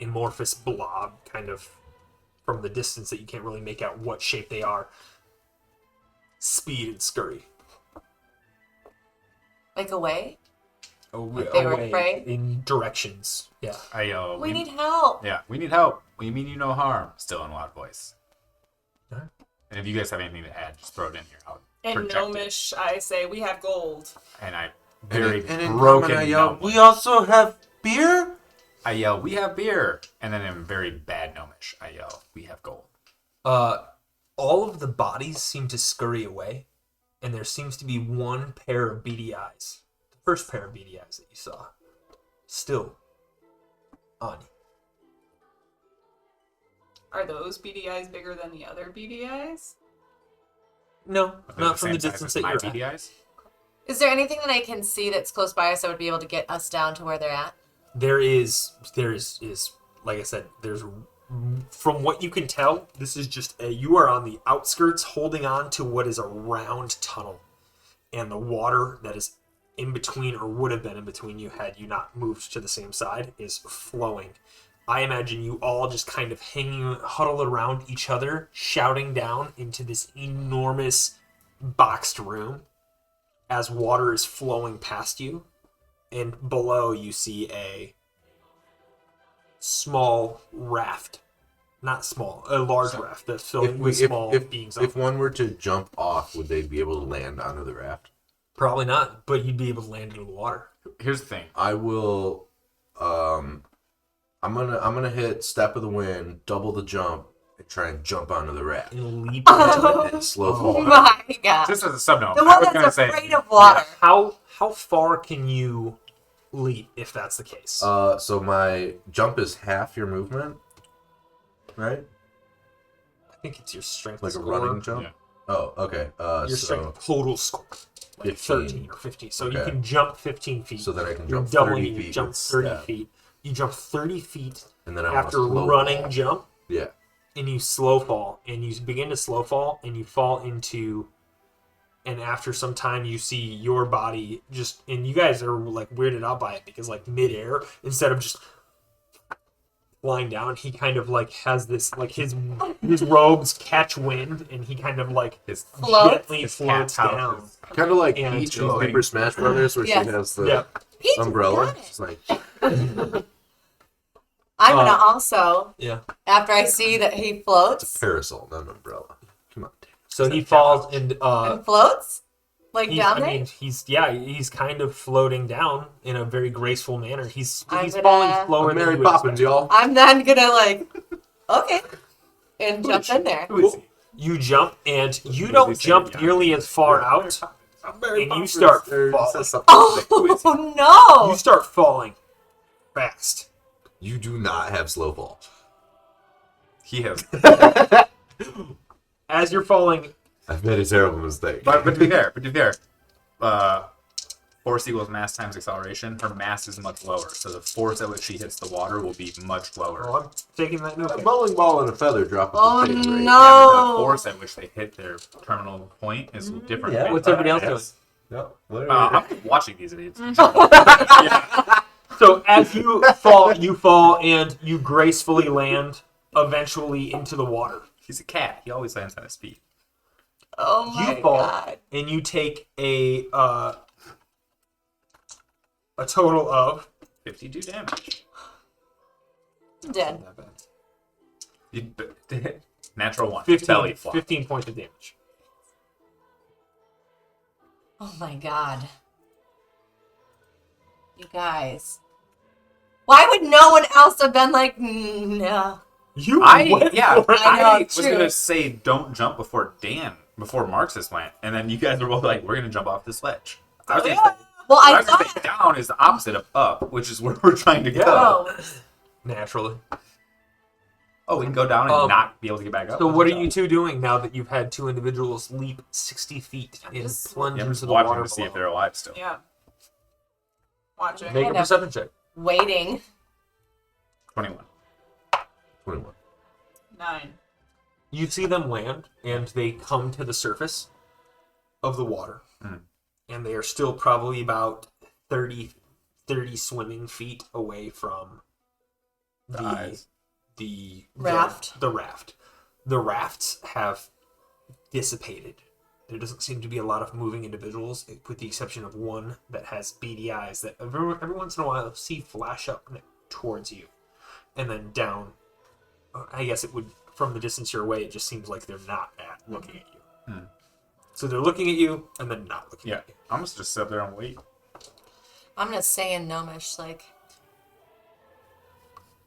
amorphous blob kind of from the distance that you can't really make out what shape they are. Speed and scurry. Like away? Away, they were afraid? in directions. Yeah. I yell, We need help. Yeah, we need help. We mean you no harm. Still in a loud voice. Alright. And if you guys have anything to add, just throw it in here. I'll In project it. Gnomish, I say we have gold. And I very and in broken common I yell, gnome. we also have beer? I yell, "We have beer!" And then in very bad gnomish, I yell, "We have gold." All of the bodies seem to scurry away, and there seems to be one pair of beady eyes. The first pair of beady eyes that you saw. Still on you. Are those beady eyes bigger than the other beady eyes? No, They're not from the same size distance as that my you're at. beady eyes. Is there anything that I can see that's close by us that would be able to get us down to where they're at? There is like I said, there's from what you can tell, this is just you are on the outskirts holding on to what is a round tunnel, and the water that is in between or would have been in between you had you not moved to the same side is flowing. I imagine you all just kind of hanging huddled around each other, shouting down into this enormous boxed room as water is flowing past you, and below you see a small raft. Not small, a large raft that's filled with small beings. If one were to jump off, would they be able to land onto the raft? Probably not, but you'd be able to land into the water. Here's the thing. I will. I'm gonna hit step of the wind, double the jump, and try and jump onto the raft. And leap And slow Oh fall. my god. Just as a sub note, The I one was gonna that's say, afraid of water. How far can you leap if that's the case? So my jump is half your movement, right? I think it's your strength Like a score. running jump. Yeah. Oh, okay. Your So strength total score. Like 15. 13 or 15. So you Okay. can jump 15 feet. so then I can You're jump doubling 30 it. You feet. jump with 30 step. feet. You jump 30 feet And then I want after a slow running fall. jump, Yeah. and you slow fall, and you begin to slow fall, and you fall into, and after some time you see your body just, and you guys are like weirded out by it because like midair, instead of just flying down, he kind of like has this, like his robes catch wind, and he kind of like his Floats? gently his floats cat's down. house. Kind of like And Peach in going. Super Smash Brothers, where Yes. she has the Yeah. Peach, umbrella. got it. It's like, I'm gonna also, Yeah. after I see that he it's a floats parasol, not an umbrella. Come on. So he falls and and floats, like he's, down I there. mean, he's kind of floating down in a very graceful manner. He's I'm he's gonna- falling slower I'm than Mary you would Poppins, expect. y'all. I'm then gonna like, okay, and jump in there. Who is he? You jump, and you What don't does he say? jump Yeah. nearly as far out, and you start falling. Oh no! You start falling fast. You do not have slow fall. He has. As you're falling, I've made a terrible mistake. But to be fair, force equals mass times acceleration. Her mass is much lower, so the force at which she hits the water will be much lower. oh, I'm taking that A note. bowling ball and a feather drop at Oh, the same rate. no. Yeah, but the force at which they hit their terminal point is different. Yeah. What's everybody else doing? Yep. Literally. I'm watching these idiots. So as you fall, and you gracefully land eventually into the water. He's a cat. He always lands on his feet. Oh my You fall, god! and you take a total of 52 damage. I'm dead. Natural one. 15, Belly flop. 15 points of damage. Oh my god! You guys, why would no one else have been like, no? You I went for it. I know, I was true. gonna say don't jump before Marxus went, and then you guys were both like, "We're gonna jump off this ledge." I was gonna say, Well, I I was gonna thought. say down is the opposite of up, which is where we're trying to go. Oh, Naturally. Oh, we can go down and Um, not be able to get back up. So what are you two doing now that you've had two individuals leap 60 feet and just- plunge Yeah, I'm into just the watching water to see if below? they're alive still. Yeah. Watching. Make a Kind of. perception check. waiting. 21. 21. 9. You see them land, and they come to the surface of the water. Mm. And they are still probably about 30 swimming feet away from The eyes. the Raft. The raft. The rafts have dissipated. There doesn't seem to be a lot of moving individuals, with the exception of one that has beady eyes that every once in a while you'll see flash up towards you, and then down. I guess it would, from the distance you're away, it just seems like they're not looking at you. Hmm. So they're looking at you and then not looking Yeah. at you. I'm just sit up there and wait. I'm gonna say in Gnomish, like,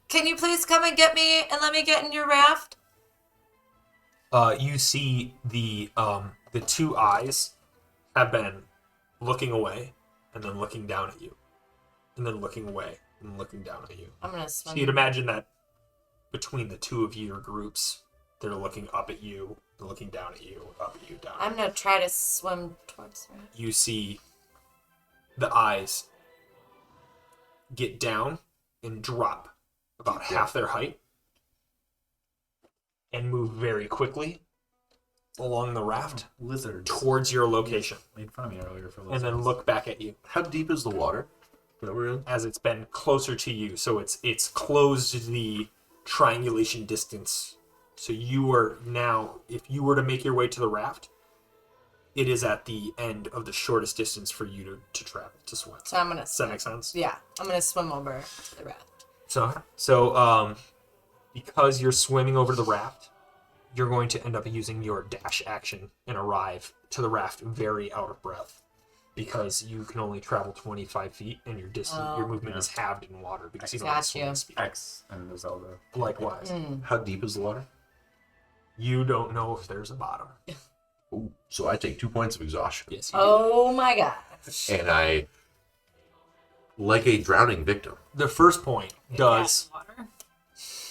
can you please come and get me and let me get in your raft? You see the two eyes have been looking away and then looking down at you, and then looking away and looking down at you. I'm gonna So swim. you'd imagine that between the two of your groups, they're looking up at you looking down at you, up at you, down. I'm gonna try to swim towards her. You see the eyes get down and drop about half their height and move very quickly along the raft Lizards. towards your location, Made fun of me earlier for and lizards. then look back at you How deep is the water that we're in? as it's been closer to you. So it's closed the triangulation distance. So you are now, if you were to make your way to the raft, it is at the end of the shortest distance for you to travel, to swim. So I'm gonna. Does that make sense? Yeah, I'm gonna swim over to the raft. So because you're swimming over the raft, you're going to end up using your dash action and arrive to the raft very out of breath, because you can only travel 25 feet and your distance, your movement is halved in water because you don't have Got swimming you. speed. X and the Zelda. Likewise, How deep is the water? you don't know if there's a bottom. Ooh, so I take 2 points of exhaustion. Yes, you Oh my gosh. And I, like a drowning victim, do. The first point does Water.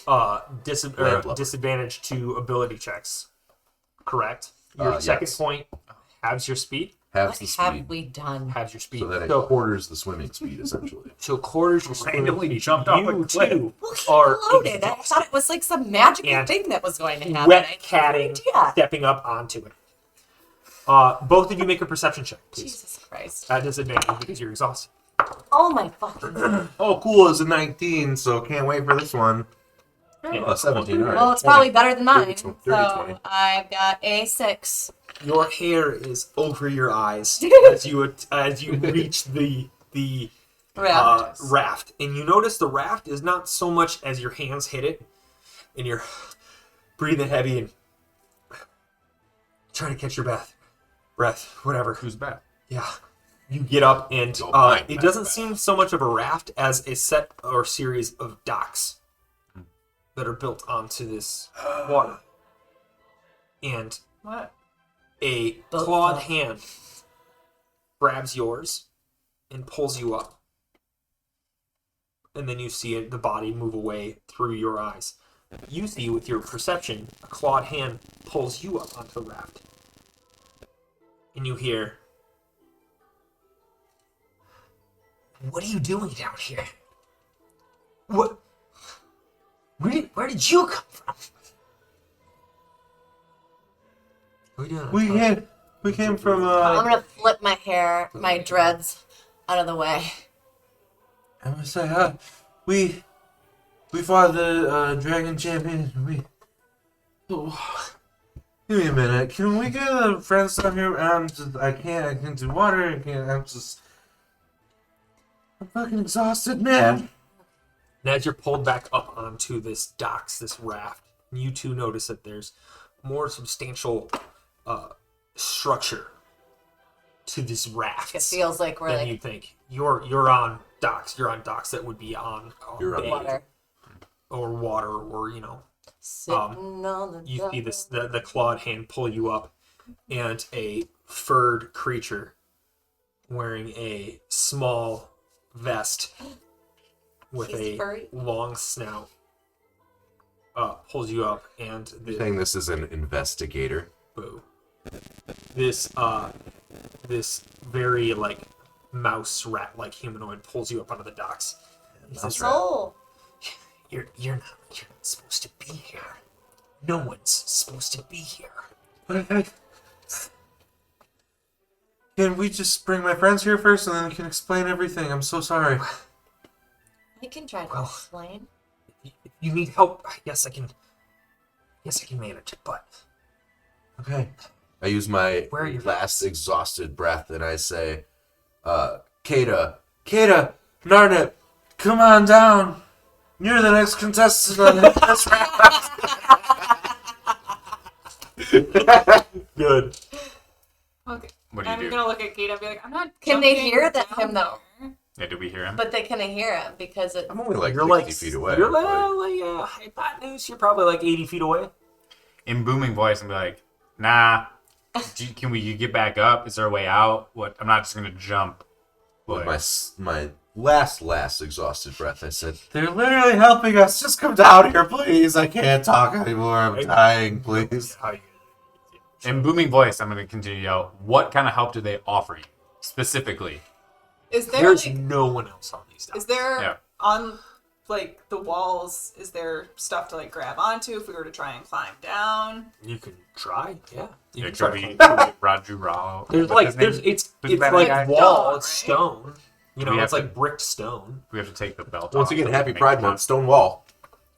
Lamp level. disadvantage to ability checks. Correct. Your second yes. point halves your speed. halves What the have speed. we done? Halves your speed. So that it quarters the swimming speed, essentially. So quarters your speed. Randomly jumped off a You cliff. too Well, he are loaded. I thought it was like some magical And thing that was going to happen. wet I had no catting, idea. stepping up onto it. Both of you make a perception check, please. Jesus Christ. At disadvantage because you're exhausted. Oh my fucking God. Oh, cool. It's a 19, so can't wait for this one. Yeah. Oh, 17. All right. Well, it's probably better than mine. 30, 20. So I've got a 6. Your hair is over your eyes as you reach the raft, and you notice the raft is not so much as your hands hit it, and you're breathing heavy and trying to catch your breath, whatever. Who's back? Yeah. You get up, and Oh, my it bad, doesn't bad. seem so much of a raft as a set or series of docks that are built onto this water. And What? a Both clawed of- hand grabs yours and pulls you up. And then you see the body move away through your eyes. You see with your perception, a clawed hand pulls you up onto the raft. And you hear, "What are you doing down here? What? Where did you come from?" What are you doing? We came from, I'm gonna flip my hair, my dreads, out of the way. I must say, we fought the Dragon Champion. Give me a minute. Can we get the friends down here? I can't do water. I'm fucking exhausted, man. And as you're pulled back up onto this docks, this raft, you two notice that there's more substantial structure to this raft It feels like we're than like you think. You're on docks. You're on docks that would be on You're on bay water. or water, or Sitting on the you see dock. this the clawed hand pull you up, and a furred creature wearing a small vest with He's a furry? long snout pulls you up, and saying this is an investigator. boo. This very like mouse rat like humanoid pulls you up onto the docks. He says, Oh, You're not supposed to be here. No one's supposed to be here. Can we just bring my friends here first, and then we can explain everything? I'm so sorry. I can try to Well. explain. If you need help, I guess I can manage it, but Okay. I use my Where are your last exhausted breath and I say, Kata, Narnip, come on down. You're the next contestant on this round. good. Okay. What do you I'm do? gonna look at Kate and be like, I'm not. Can they jumping hear that down him though? there. Yeah, did we hear him? But they couldn't hear him because it. I'm only like You're 60 like feet away. You're like- hypotenuse. You're probably like 80 feet away. In booming voice, and be like, "Nah, can we get back up? Is there a way out? What? I'm not just gonna jump." with Like, my last exhausted breath, I said, They're literally helping us. Just come down here, please. I can't talk anymore. I'm dying, please. How you In booming voice, I'm going to continue to yell, what kind of help do they offer you? Specifically. Is there There's like, no one else on these docks. is there Yeah. on like the walls? Is there stuff to like grab onto if we were to try and climb down? You can try, yeah. You Yeah, can try could to be climb. Raju Rao. There's What's like his name? it's Who's the bad like guy? wall, it's Stone, right? stone. You Do know, we it's have like brick stone. We have to take the belt Once off again, so happy we can Pride make Month. it. Stone Wall.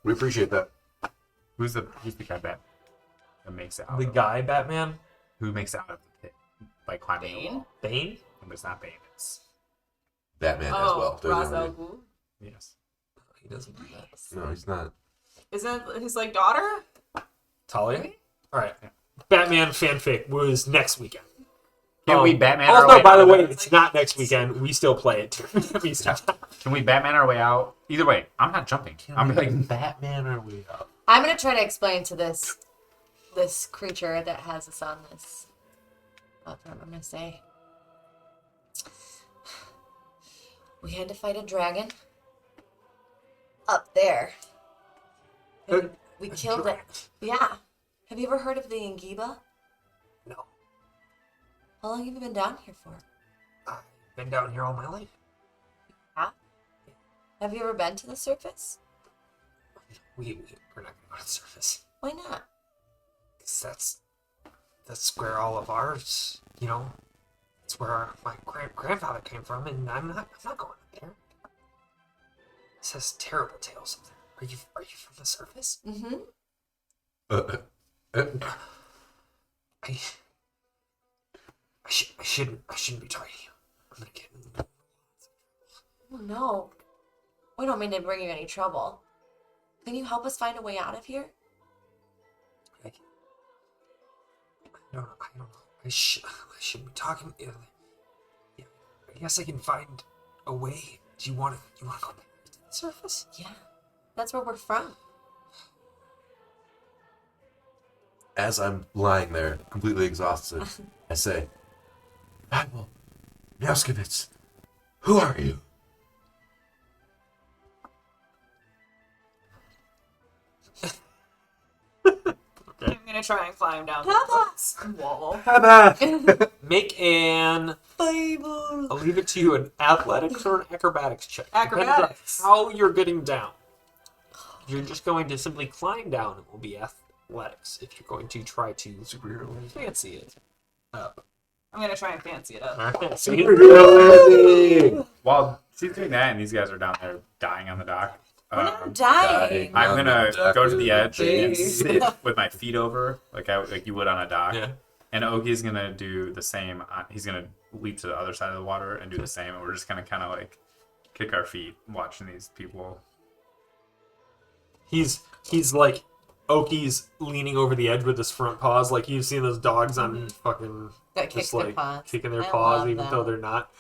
We appreciate that. Who's the guy that makes it out The of guy Batman, Who makes it out of the pit by climbing a Bane? wall? Bane. But it's not Bane. It's Batman as well. Ra's Doesn't al really- Ghul. yes. He doesn't do that. No, he's not. Isn't it his like daughter? Talia. All right. Batman fanfic was next weekend. Can we Batman Oh our no! way By the out? way, it's not next weekend. We still play it. Can we Batman our way out? Either way, I'm not jumping. I'm like Batman or we up? I'm gonna try to explain to this creature that has us on this. What I'm gonna say. We had to fight a dragon up there. And we killed it. Yeah. Have you ever heard of the Ingiba? No, How long have you been down here for? I've been down here all my life. Have you ever been to the surface? We're not gonna go to the surface. Why not? 'Cause that's where all of ours, you know, it's where my grandfather came from, and I'm not going up there. It says terrible tales up there. Are you from the surface? Mm-hmm. I shouldn't be talking to you. I'm gonna get. Oh no. We don't mean to bring you any trouble. Can you help us find a way out of here? I don't know. I shouldn't be talking. Yeah, I guess I can find a way. Do you want to go back to the surface? Yeah. That's where we're from. As I'm lying there, completely exhausted, I say, Admiral Nelskovitz, who are you? I'm gonna try and climb down Papa! the wall. Make an. I'll leave it to you, an athletics or an acrobatics check. Depending on Acrobatics. how you're getting down. If you're just going to simply climb down, it will be athletics. If you're going to try to fancy it up. I'm gonna try and fancy it up. Alright, so you- while she's doing that and these guys are down there dying on the dock. We're not dying. I'm gonna Dock go to the is edge and dying. sit with my feet over, like you would on a dock. Yeah. And Oki's gonna do the same. He's gonna leap to the other side of the water and do the same. And we're just gonna kind of like kick our feet watching these people. He's like Oki's leaning over the edge with his front paws, like you've seen those dogs on fucking That kicks just their like paws. kicking their I paws, love even them. though they're not.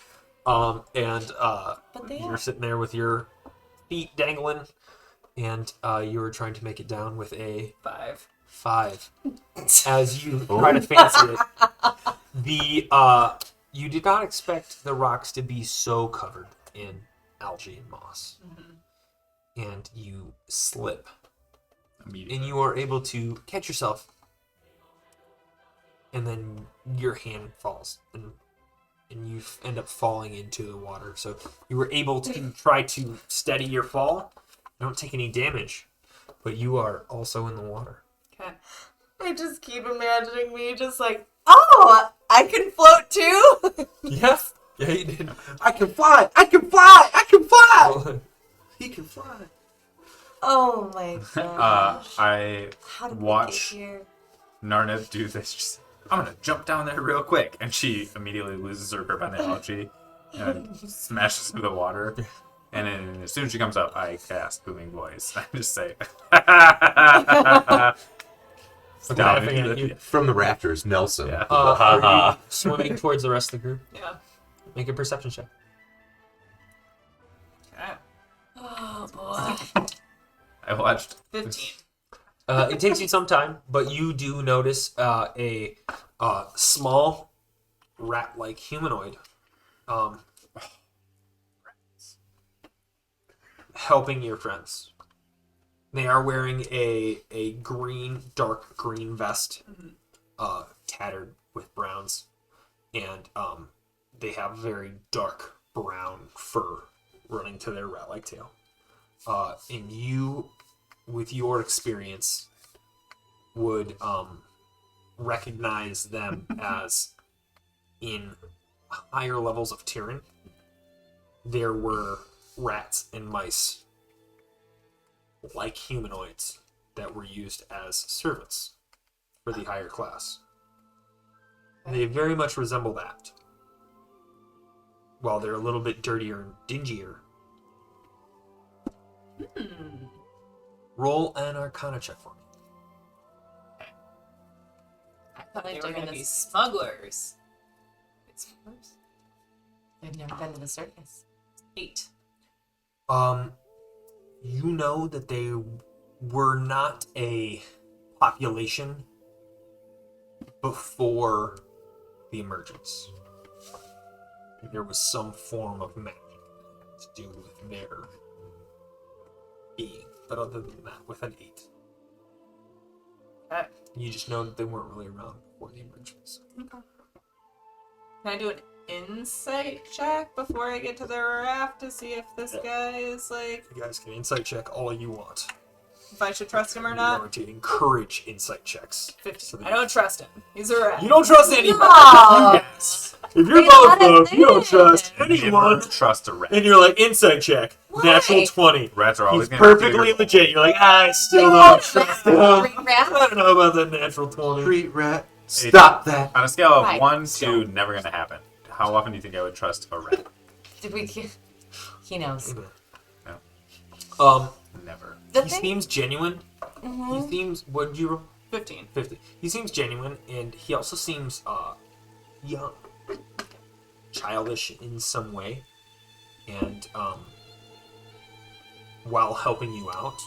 But they You're are. sitting there with your feet dangling, and you were trying to make it down with a 5. As you try to fancy it, you did not expect the rocks to be so covered in algae and moss, and you slip, Immediately. and you are able to catch yourself, and then your hand falls, and you end up falling into the water. So you were able to try to steady your fall. You don't take any damage, but you are also in the water. Okay. I just keep imagining me just like, oh, I can float too. Yeah, yeah, you did. I can fly! I can fly! I can fly! He can fly. Oh my gosh. I How did watch we get here? Narnib do this. Just, I'm gonna jump down there real quick, and she immediately loses her grip on the algae and smashes into the water. And then as soon as she comes up, I cast Booming Voice. I just say, down Laughing into at the- you. From the rafters, Nelson. Yeah. Are you swimming towards the rest of the group? Yeah. Make a perception check. Okay. Oh boy. I watched 15. It takes you some time, but you do notice a small rat-like humanoid helping your friends. They are wearing a green, dark green vest tattered with browns, and they have very dark brown fur running to their rat-like tail. And you, with your experience, would recognize them as in higher levels of Tyrann. There were rats and mice, like humanoids, that were used as servants for the higher class. They very much resemble that. While they're a little bit dirtier and dingier. Roll an Arcana check for me. I thought they Like were doing going to be this- smugglers. It's smugglers? I've never been to the circus. 8. You know that they were not a population before the emergence. There was some form of magic to do with their being. But other than that, with an 8. Okay. You just know that they weren't really around before the emergence. Can I do an insight check before I get to the raft to see if this guy is like, You guys can insight check all you want. if I should trust him or We not? are to encourage insight checks. 50. So that I don't trust him. He's a rat. You don't trust anybody. No. You guys. If you're Wait, both what is of, you don't this? trust Never anyone. trust a rat. And you're like, insight check. Why? Natural 20. Rats are always He's going to perfectly legit. You're like, I still don't trust him. I don't know about that natural 20. Street rat. Stop that. On a scale of Right. 1 to never going to happen, how often do you think I would trust a rat? Did we? He knows. Never. The He thing. seems genuine. Mhm. He seems, what did you roll? 15. 50. He seems genuine, and he also seems young, childish in some way, and while helping you out,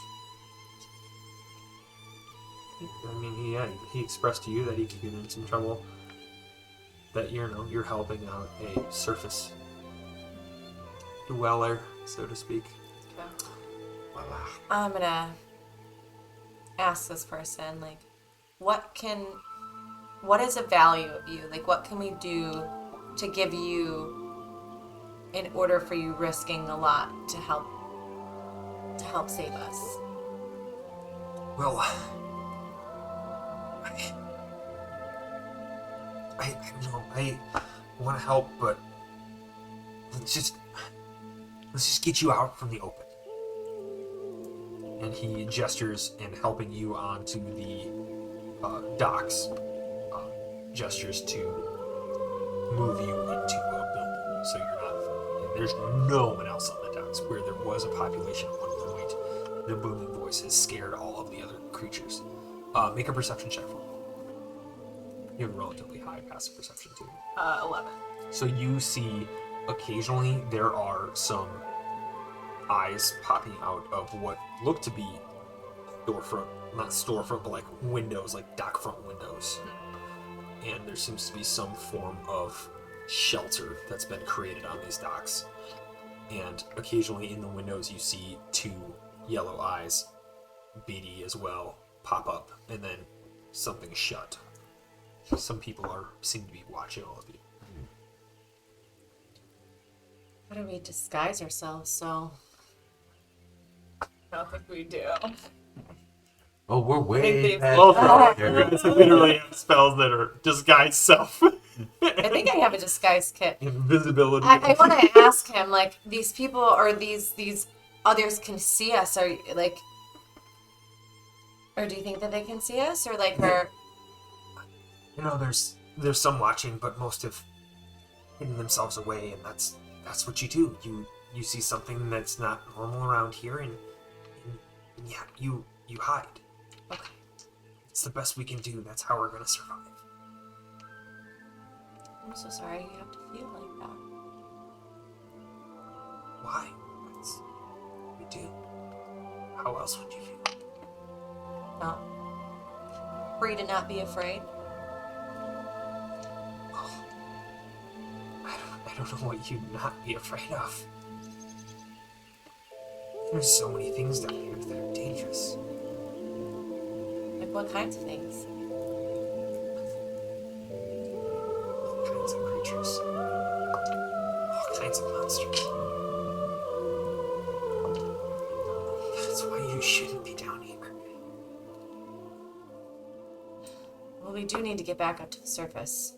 I mean, he expressed to you that he could get in some trouble. That you're helping out a surface dweller, so to speak. I'm gonna ask this person, like, what is a value of you? Like, what can we do to give you in order for you risking a lot to help save us? Well, I don't know. I want to help, but let's just get you out from the open. And he gestures in helping you onto the docks. Gestures to move you into a building, so you're not. And there's no one else on the docks where there was a population at one point. The booming voices scared all of the other creatures. Make a perception check for me. You have a relatively high passive perception too. 11. So you see occasionally there are some eyes popping out of what look to be storefront, not storefront, but like windows, like dock front windows. And there seems to be some form of shelter that's been created on these docks. And occasionally in the windows you see 2 yellow eyes, beady as well, pop up, and then something shut. Some people seem to be watching all of you. How do we disguise ourselves? So I don't think we do. Oh, we're I think way they've- past Both that. you guys literally have spells that are disguise self. I think I have a disguise kit. Invisibility. I want to ask him, like, these people or these others can see us, or like, or do you think that they can see us, or like, or You know, there's some watching, but most have hidden themselves away, and that's what you do. You see something that's not normal around here, and yeah, you hide. Okay. It's the best we can do. That's how we're gonna survive. I'm so sorry you have to feel like that. Why? That's what we do. How else would you feel? No. Free to not be afraid. Oh, I don't know what you'd not be afraid of. There's so many things down here that are dangerous. Like, what kinds of things? Well, we do need to get back up to the surface.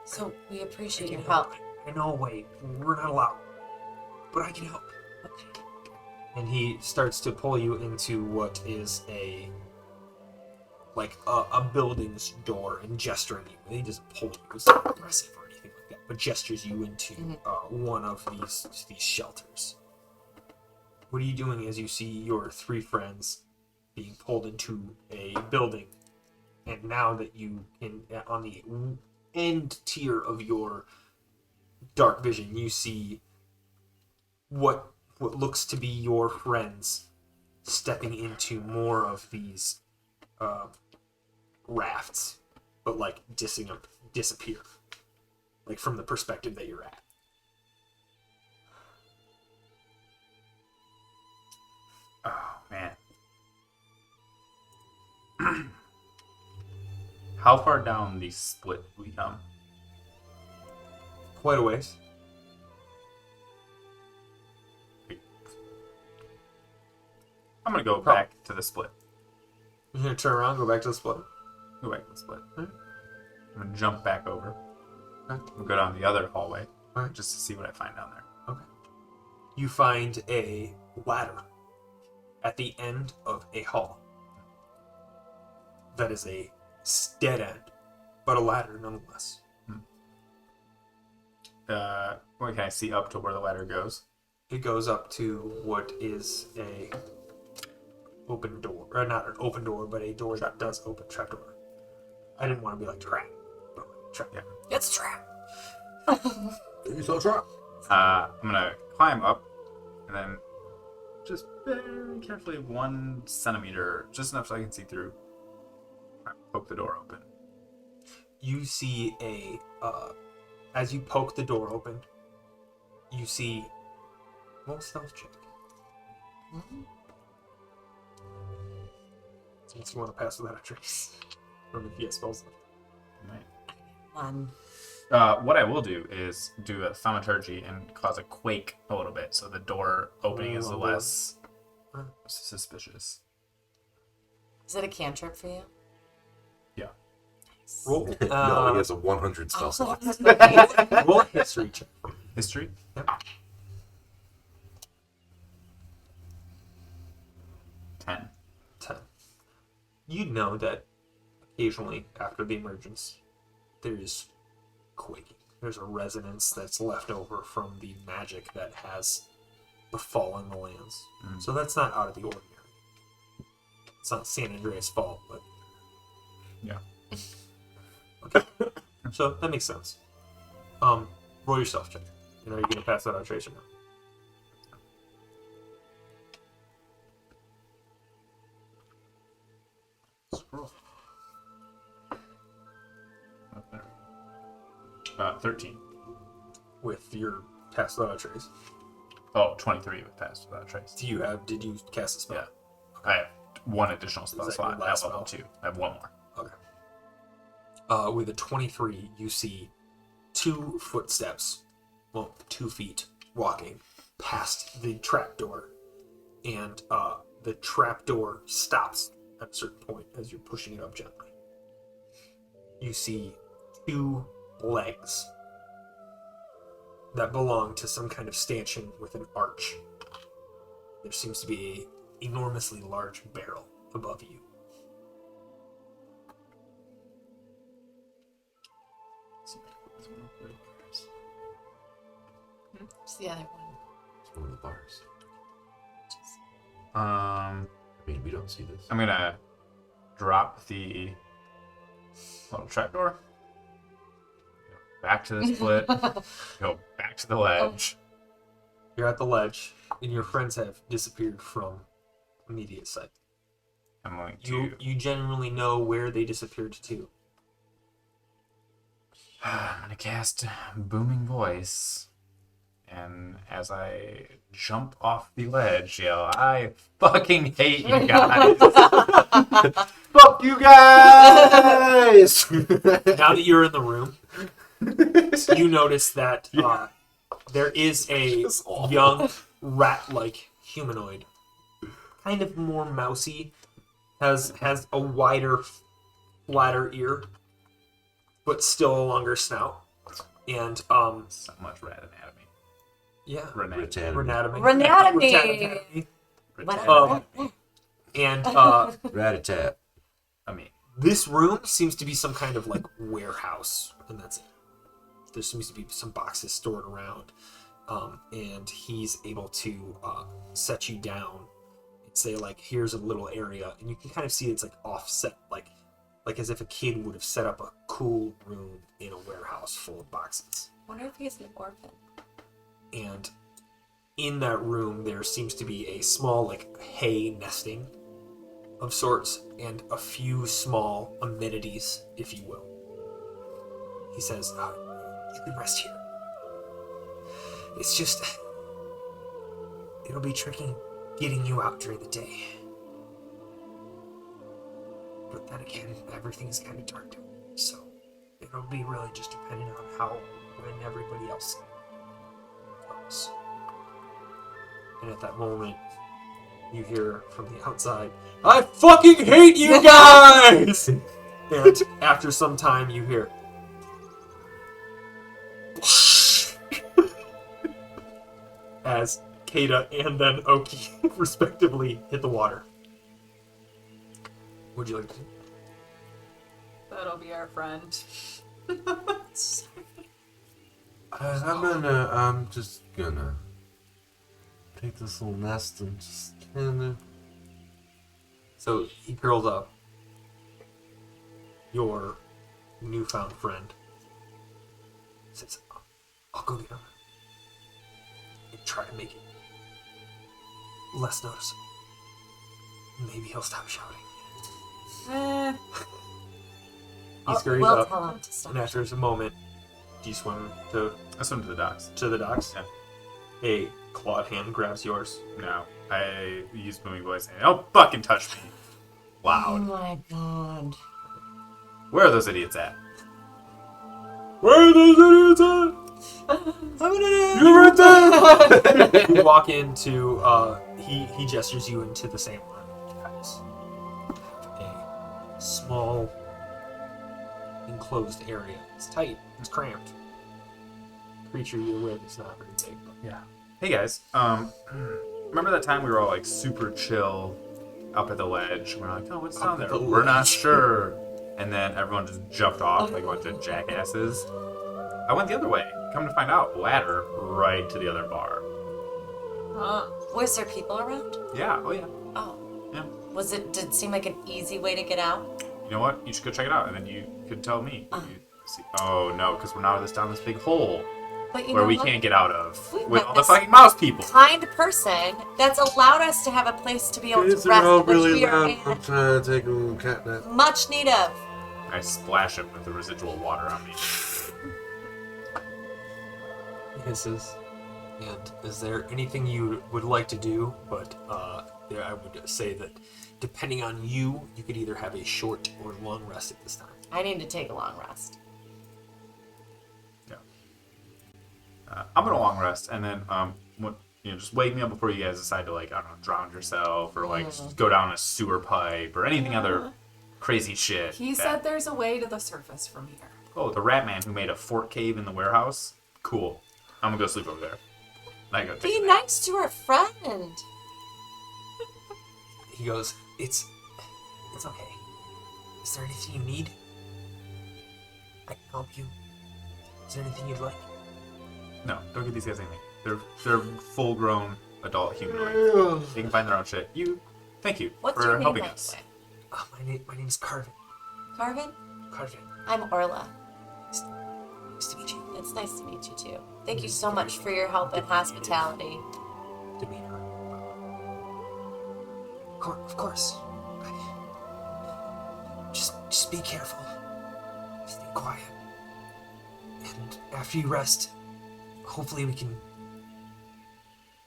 So we appreciate your help. I know, wait, we're not allowed. But I can help. Okay. And he starts to pull you into what is a building's door and gesturing you. He doesn't pull you, it's not aggressive or anything like that, but gestures you into one of these shelters. What are you doing as you see your 3 friends being pulled into a building? And now that you can, on the end tier of your dark vision, you see what looks to be your friends stepping into more of these rafts, but like disappear, like from the perspective that you're at. Oh man. How far down the split we come? Quite a ways. I'm gonna go back to the split. You're gonna turn around, go back to the split. Go back to the split. I'm gonna jump back over. We'll go down the other hallway just to see what I find down there. Okay. You find a ladder at the end of a hall. That is a dead end, but a ladder nonetheless. What can I see up to where the ladder goes? It goes up to what is a open door, or not an open door, but a door that does open, trap door. I didn't want to be like trap, but like trap. Yeah. It's a trap. You saw trap. I'm gonna climb up and then just very carefully 1 centimeter, just enough so I can see through. Poke the door open. You see as you poke the door open, you see, roll stealth check. Since you want to pass without a trace. Or if he has spells left. Right. What I will do is do a thaumaturgy and cause a quake a little bit, so the door opening is less suspicious. Is that a cantrip for you? Yeah. Roll, No, he has a 100 spell slot. roll a history check. History? Yep. 10. 10. You know that occasionally after the emergence, there's quaking. There's a resonance that's left over from the magic that has befallen the lands. So that's not out of the ordinary. It's not San Andreas' fault, but Yeah. okay. So that makes sense. Roll your stealth check. You know, you're gonna pass that on trace or no? Scroll. 13. With your pass without a trace. Oh, 23 with passed without a trace. Did you cast a spell? Yeah. I have 1 additional spell Is that your slot at last level spell? 2. I have 1 more. Okay. With a 23, you see 2 footsteps, 2 feet walking past the trapdoor, and the trapdoor stops at a certain point as you're pushing it up gently. You see 2 legs that belong to some kind of stanchion with an arch. There seems to be an enormously large barrel above you. It's the other one. It's one of the bars. I I mean, we don't see this. I'm gonna drop the little trapdoor. Go back to the split. Go back to the ledge. You're at the ledge, and your friends have disappeared from immediate sight. I'm going to. You generally know where they disappeared to. I'm gonna cast Booming Voice, and as I jump off the ledge, yell, "I fucking hate you guys!" Fuck you guys! Now that you're in the room, you notice that there is a That's awful. young rat-like humanoid, kind of more mousy, has a wider flatter ear, but still a longer snout. And So much rat anatomy. yeah, Renatomy. Renatomy. Renatomy. And Rat-a-tat. I mean, this room seems to be some kind of like warehouse, and that's it. There seems to be some boxes stored around, and he's able to set you down and say like, "Here's a little area," and you can kind of see it's like offset, like as if a kid would have set up a cool room in a warehouse full of boxes. Wonder if he's an orphan. And in that room, there seems to be a small like hay nesting of sorts, and a few small amenities, if you will. He says, "You can rest here. It's just, it'll be tricky getting you out during the day. But then again, everything's kind of dark down there, so it'll be really just depending on when everybody else comes." And at that moment, you hear from the outside, "I fucking hate you guys!" And after some time, you hear, as Kata and then Oki respectively hit the water. Would you like to do? That'll be our friend. I'm just gonna take this little nest and just kind of. So he curls up. Your newfound friend says, "I'll go get him and try to make it less noticeable. Maybe he'll stop shouting." He scurries We'll up, tell him to stop. and after a moment, do you swim to I swim to the docks. the docks? Yeah. A clawed hand grabs yours. No, I use booming voice and don't fucking touch me. Oh Loud. my god. Where are those idiots at? Where are those idiots at? You're right there. You walk into. He gestures you into the same room. Guys. A small enclosed area. It's tight. It's cramped. Creature you're with is not very big. Yeah. Hey guys, remember that time we were all like super chill up at the ledge? We're like, oh, what's Up down at there? the We're not ledge. sure. And then everyone just jumped off like a bunch of jackasses. I went the other way. Come to find out, ladder right to the other bar. Was there people around? Yeah. Oh yeah. Oh. Yeah. Did it seem like an easy way to get out? You know what? You should go check it out, and then you could tell me. Uh. You see. Oh no, because we're now down this big hole But you where know we what? can't get out of We've with met all the this fucking mouse people. kind person that's allowed us to have a place to be able to These rest, are all which really we are loud. I'm in trying to take a little cat nap. much need of. I splash him with the residual water on me. He hisses. And is there anything you would like to do? But yeah, I would say that depending on you, you could either have a short or long rest at this time. I need to take a long rest. I'm gonna long rest, and then just wake me up before you guys decide to like, I don't know, drown yourself or like just go down a sewer pipe or anything other crazy shit. He that- said there's a way to the surface from here. Oh, the rat man who made a fort cave in the warehouse. Cool. I'm gonna go sleep over there. I go take Be a nap. nice to our friend. He goes, it's okay. Is there anything you need? I can help you. Is there anything you'd like? No, don't give these guys anything. They're full grown adult humanoids. They can find their own shit. Thank you What's for your name, helping by us. the way? My name is Carvin. Carvin? Carvin. I'm Orla. Nice to meet you. It's nice to meet you too. Thank you so much for your help and hospitality. Demeanor. Of course. Just be careful. Stay quiet. And after you rest, hopefully we can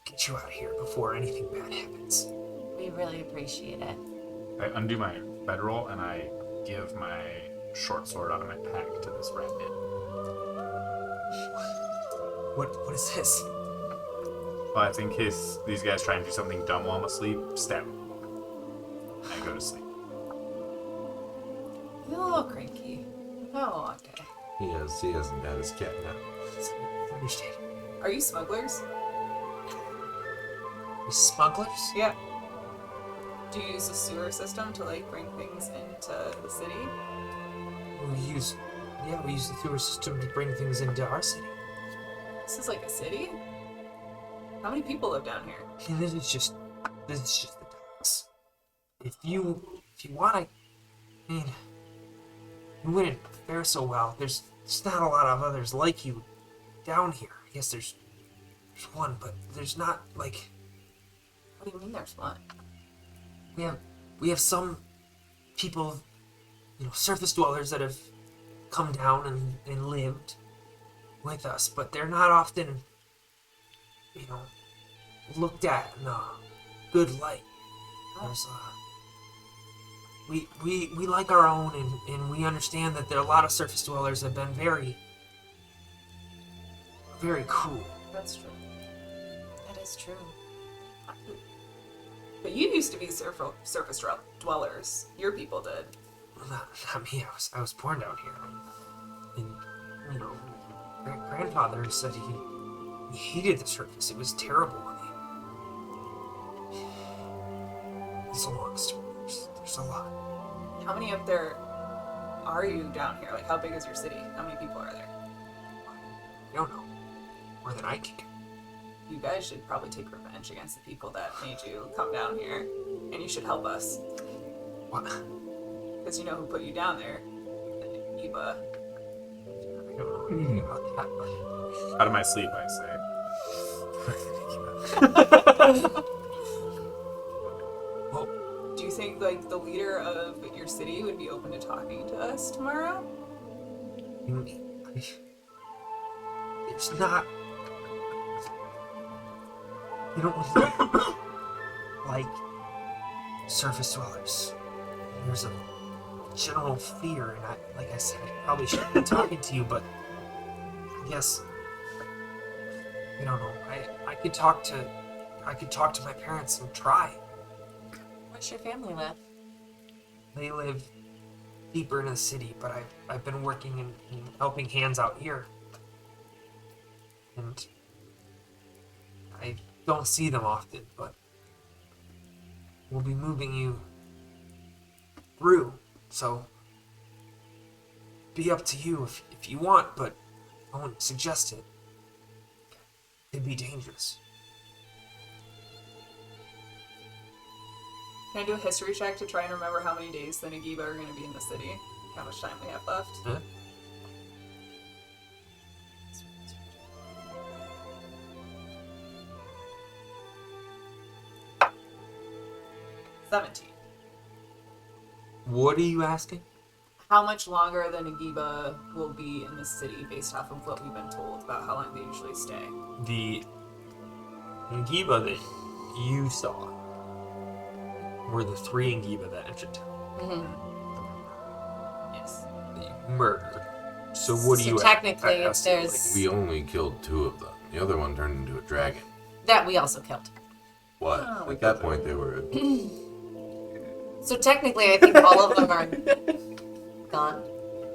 get you out of here before anything bad happens. We really appreciate it. I undo my bedroll and I give my short sword out of my pack to this rat man. What is this? Well, it's in case these guys try and do something dumb while I'm asleep, stab them. I go to sleep. He's a little cranky. Oh, a long day. He hasn't had his cat now. Understand. Are you smugglers? Smugglers? Yeah. Do you use the sewer system to like bring things into the city? We use the sewer system to bring things into our city. This is like a city? How many people live down here? And this is just the docks. If you want to, I mean, you wouldn't fare so well. There's not a lot of others like you down here. I guess there's one, but there's not like What do you mean there's one? we have some people, surface dwellers that have come down and lived with us, but they're not often, looked at in a good light. There's, we like our own, and we understand that there are a lot of surface dwellers have been very, very cruel. That's true. That is true. But you used to be surface dwellers. Your people did. Not me. I was born down here, and grandfather said he hated the surface. It was terrible. It's a long story. There's a lot. How many of there are you down here? Like, how big is your city? How many people are there? I don't know. More than I can do. You guys should probably take revenge against the people that made you come down here, and you should help us. What? Because you know who put you down there. Eva. I don't know anything about that, but Out of my sleep, I say. well, Do you think, like, the leader of your city would be open to talking to us tomorrow? it's not. You don't really like surface dwellers. There's a general fear, and like I said, I probably shouldn't be talking to you, but I guess I don't know. I could talk to my parents and try. Where's your family live? They live deeper in the city, but I've been working and helping hands out here, and I don't see them often, but we'll be moving you through, so be up to you if you want, but I wouldn't suggest it. It'd be dangerous. Can I do a history check to try and remember how many days the Nagiba are going to be in the city? How much time we have left? Huh? 17. What are you asking? How much longer the Nagiba will be in the city based off of what we've been told about how long they usually stay? The Ngiba that you saw were the 3 Ngiba that entered town. Yes. That you murdered. So what do So you technically, ask? there's- We only killed 2 of them. The other one turned into a dragon. That we also killed. What? Oh, At that point, they were. So technically, I think all of them are gone.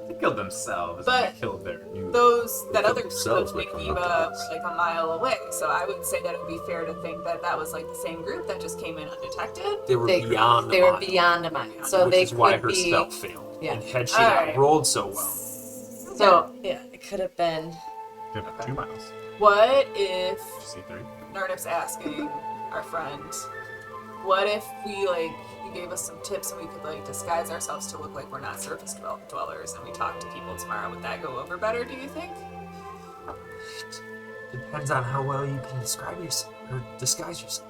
They killed themselves. But and they killed their new. That other group themselves of by coming Nagiba up to was us. like a mile away, so I would say that it would be fair to think that that was like the same group that just came in undetected. They were They beyond They the were mile, beyond a mile, so which they is why could her be. spell failed. Yeah. And had she Alright. not rolled so well, So yeah, it could have been. 2 miles. What if C3. Narnip's asking our friend, what if we like you gave us some tips and we could like disguise ourselves to look like we're not surface dwellers and we talk to people tomorrow? Would that go over better, do you think? depends on how well you can describe yourself or disguise yourself.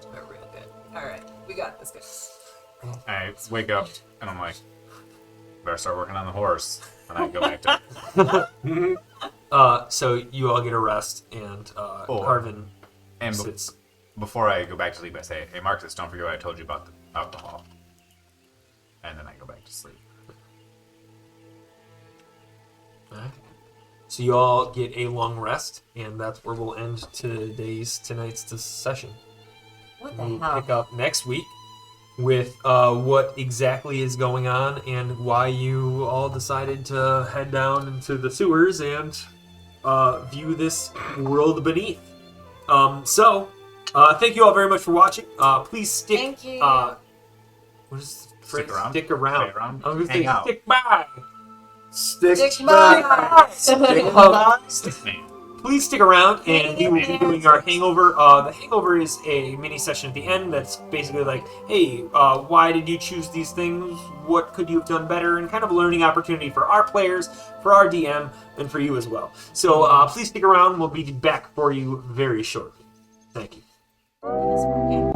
Oh, real good. Alright, we got this, guys. I wake up and I'm like, better start working on the horse. And I go back to. So you all get a rest, and Carvin And sits. before I go back to sleep, I say, "Hey, Marcus, don't forget what I told you about the alcohol." And then I go back to sleep. Okay. So you all get a long rest, and that's where we'll end tonight's session. What the We'll hell? pick up next week with what exactly is going on and why you all decided to head down into the sewers and view this world beneath. Thank you all very much for watching. Please stick. Thank you. What is the Stick phrase? around. Stick around. Stay around. I was gonna Hang say out. stick by. Stick Stick back. by. Stick Man. Please stick around, and we will be doing our hangover. The hangover is a mini session at the end that's basically like, hey, why did you choose these things? What could you have done better? And kind of a learning opportunity for our players, for our DM, and for you as well. So please stick around. We'll be back for you very shortly. Thank you. It's working.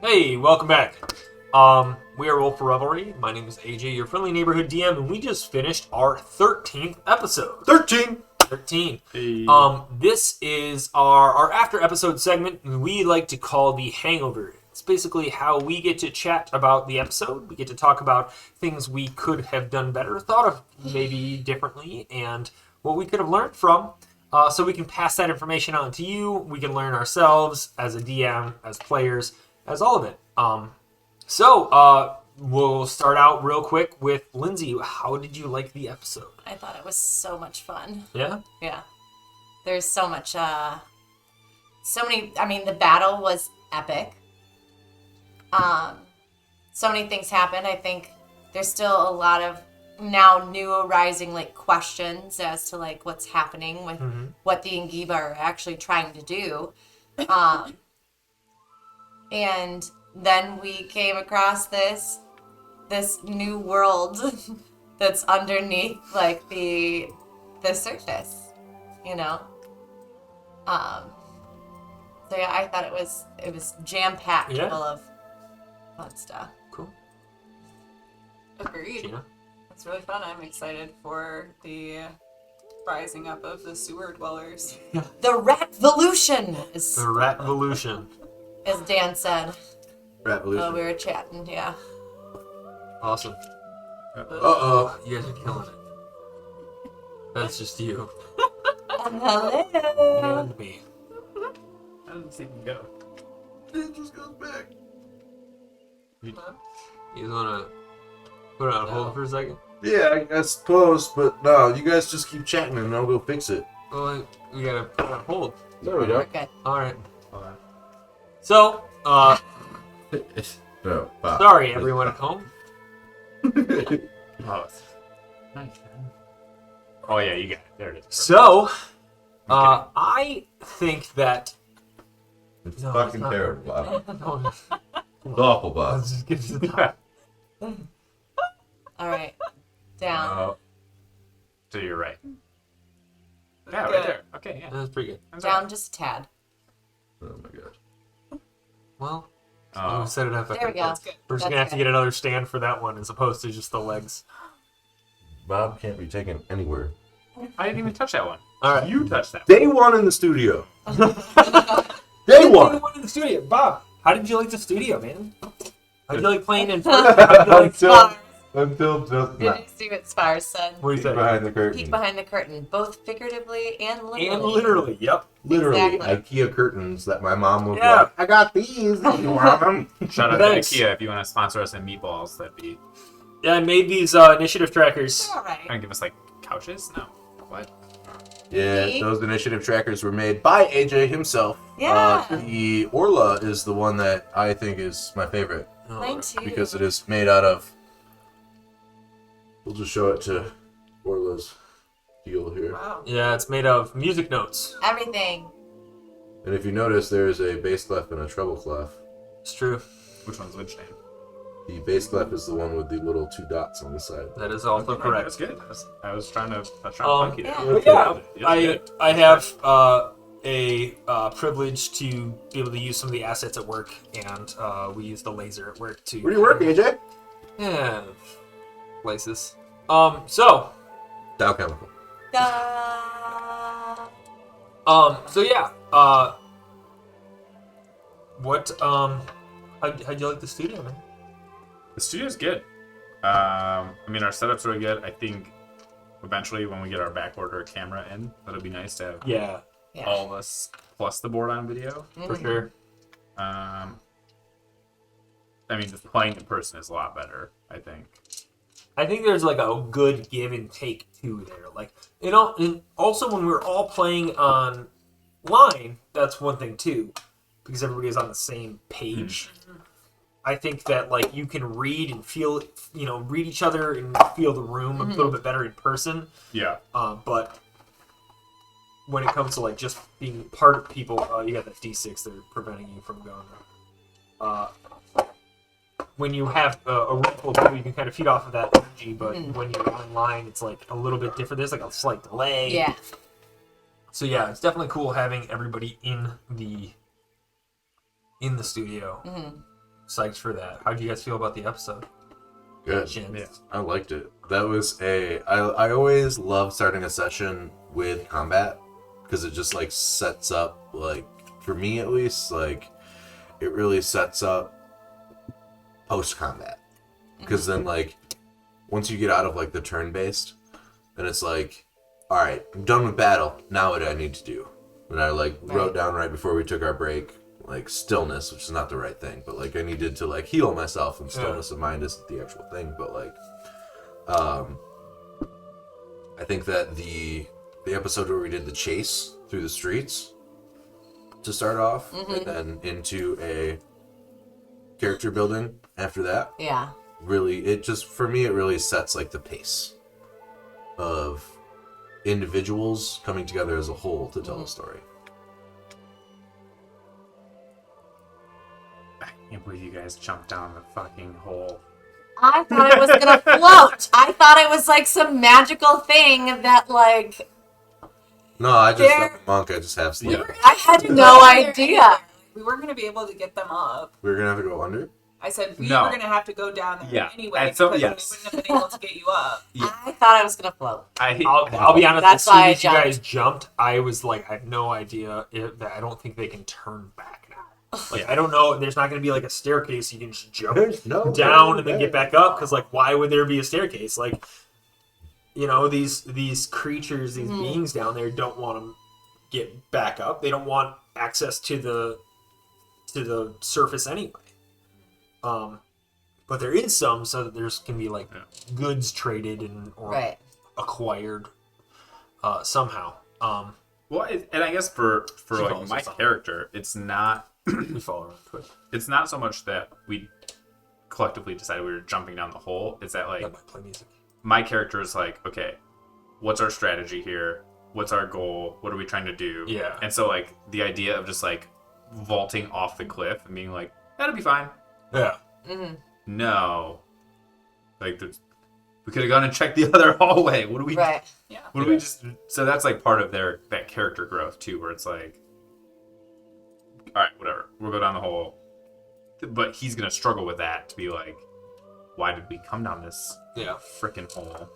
Hey, welcome back. We are Roll for Revelry. My name is AJ, your friendly neighborhood DM, and we just finished our 13th episode. 13. 13. Hey. This is our after episode segment we like to call the hangover. It's basically how we get to chat about the episode. We get to talk about things we could have done better, thought of maybe differently, and what we could have learned from. So we can pass that information on to you. We can learn ourselves as a DM, as players, as all of it. So we'll start out real quick with Lindsay. How did you like the episode? I thought it was so much fun. Yeah? Yeah. There's so much, so many, I mean, the battle was epic. So many things happened. I think there's still a lot of now new arising, like, questions as to, like, what's happening with what the Ingiba are actually trying to do. And then we came across this new world that's underneath, like, the surface, you know. So yeah, I thought it was jam-packed Yeah. full of fun stuff. Cool. Agreed. Gina? It's really fun. I'm excited for the rising up of the sewer dwellers. The Ratvolution, The Ratvolution. as Dan said. Revolution. We were chatting, yeah. Awesome. Uh-oh. You guys are killing it. That's just you Hello. and me. How did this even go? It just goes back. You guys want to put it on hold for a second? Yeah, I suppose, but no, you guys just keep chatting and I'll go fix it. Well, we got to put it on hold. No, we We're good. All right. Hold on. So, No, Bob. sorry everyone at home. Oh, it's nice. Oh yeah, you got it. There it is. So, I think that... It's No, fucking it's not. terrible, Bob. No, It's awful, Bob. let's just get to the top. All right. Down. Oh. To your right. Yeah, Good. right there. Okay, yeah. That's pretty good. That's Down just a tad. Oh my god. Well, all right. we'll set it up. There we go. That's good. We're just That's going to have to good. get another stand for that one as opposed to just the legs. Bob can't be taken anywhere. I didn't even touch that one. All right. You touched that. Day one in the studio. Day Day one. one in the studio. Bob, how did you like the studio, man? How did you like playing in person? How did you like... Until just Did now. you see what Spars said? What do you say? Behind the curtain. Peek behind the curtain, both figuratively and literally. And literally, yep. Literally, Exactly. IKEA curtains that my mom was Yeah. like, I got these. You want them? Shout out Thanks. to IKEA if you want to sponsor us in meatballs. That'd be. Yeah, I made these initiative trackers. All right. Gonna give us like couches? No. What? Yeah, Me? those initiative trackers were made by AJ himself. Yeah. The Orla is the one that I think is my favorite Mine too. because it is made out of. We'll just show it to Orla's deal here. Wow. Yeah, it's made of music notes. Everything. And if you notice, there is a bass clef and a treble clef. It's true. Which one's which name? The bass clef is the one with the little two dots on the side. That is also That's correct. good. I was trying to punch you there. Yeah. But yeah, It's I good. I have a privilege to be able to use some of the assets at work, and we use the laser at work to. Where do you work, AJ? Yeah, places. So Dow Chemical. Da. so yeah, what how'd you like the studio, man? The studio's good. I mean, our setup's really good. I think eventually when we get our backorder camera in, that'll be nice to have Yeah, Yeah. all of us plus the board on video. for sure. I mean, just playing in person is a lot better, I think. I think there's like a good give and take too there. Like, you know, and also when we're all playing online, that's one thing too, because everybody's on the same page. I think that like you can read and feel, you know, read each other and feel the room a little bit better in person. Yeah. But when it comes to like just being part of people, you got that D6 that are preventing you from going. When you have a room full of people, you can kind of feed off of that energy, but when you're online, it's like a little bit different. There's like a slight delay. Yeah. So yeah, it's definitely cool having everybody in the studio. psyched for that. How do you guys feel about the episode? Good. Gents? Yeah. I liked it. That was I always love starting a session with combat because it just like sets up, like, for me at least, like, it really sets up post combat. Because then, like, once you get out of like the turn based, then it's like, all right, I'm done with battle. Now what do I need to do? And I like wrote down right before we took our break, like, stillness, which is not the right thing, but like I needed to like heal myself, and stillness of mind isn't the actual thing, but like I think that the episode where we did the chase through the streets to start off, and then into a character building after that, Yeah. really, it just, for me, it really sets like the pace of individuals coming together as a whole to tell a story. I can't believe you guys jumped down the fucking hole. I thought it was gonna float. I thought it was like some magical thing that like No, I just, There- I'm a monk, I just have stuff. I had no idea. We weren't going to be able to get them up. We're gonna have to go under? I said we No. were going to have to go down there Yeah. anyway And so- because yes. we wouldn't have been able to get you up. I thought I was gonna float. I'll be honest. That's as soon why I as you jumped. guys jumped, I was like, I have no idea that I don't think they can turn back now. Like, I don't know. There's not going to be like a staircase you can just jump No. down and then get back up. Because like, why would there be a staircase? Like, you know, these creatures, these beings down there don't want to get back up. They don't want access to the surface anyway. But there is some, so that there's can be like goods traded or Right. acquired somehow. Well, and I guess for She like follows my us on. character, it's not We follow around quick. it's not so much that we collectively decided we were jumping down the hole. It's that like That might play music. my character is like, okay, what's our strategy here? What's our goal? What are we trying to do? Yeah. And so like the idea of just like vaulting off the cliff and being like, that'll be fine. Yeah. No. Like we could have gone and checked the other hallway. What do we Right. Yeah. What do we just so that's like part of that character growth too, where it's like, all right, whatever, we'll go down the hole, but he's gonna struggle with that to be like, why did we come down this Yeah. freaking hole?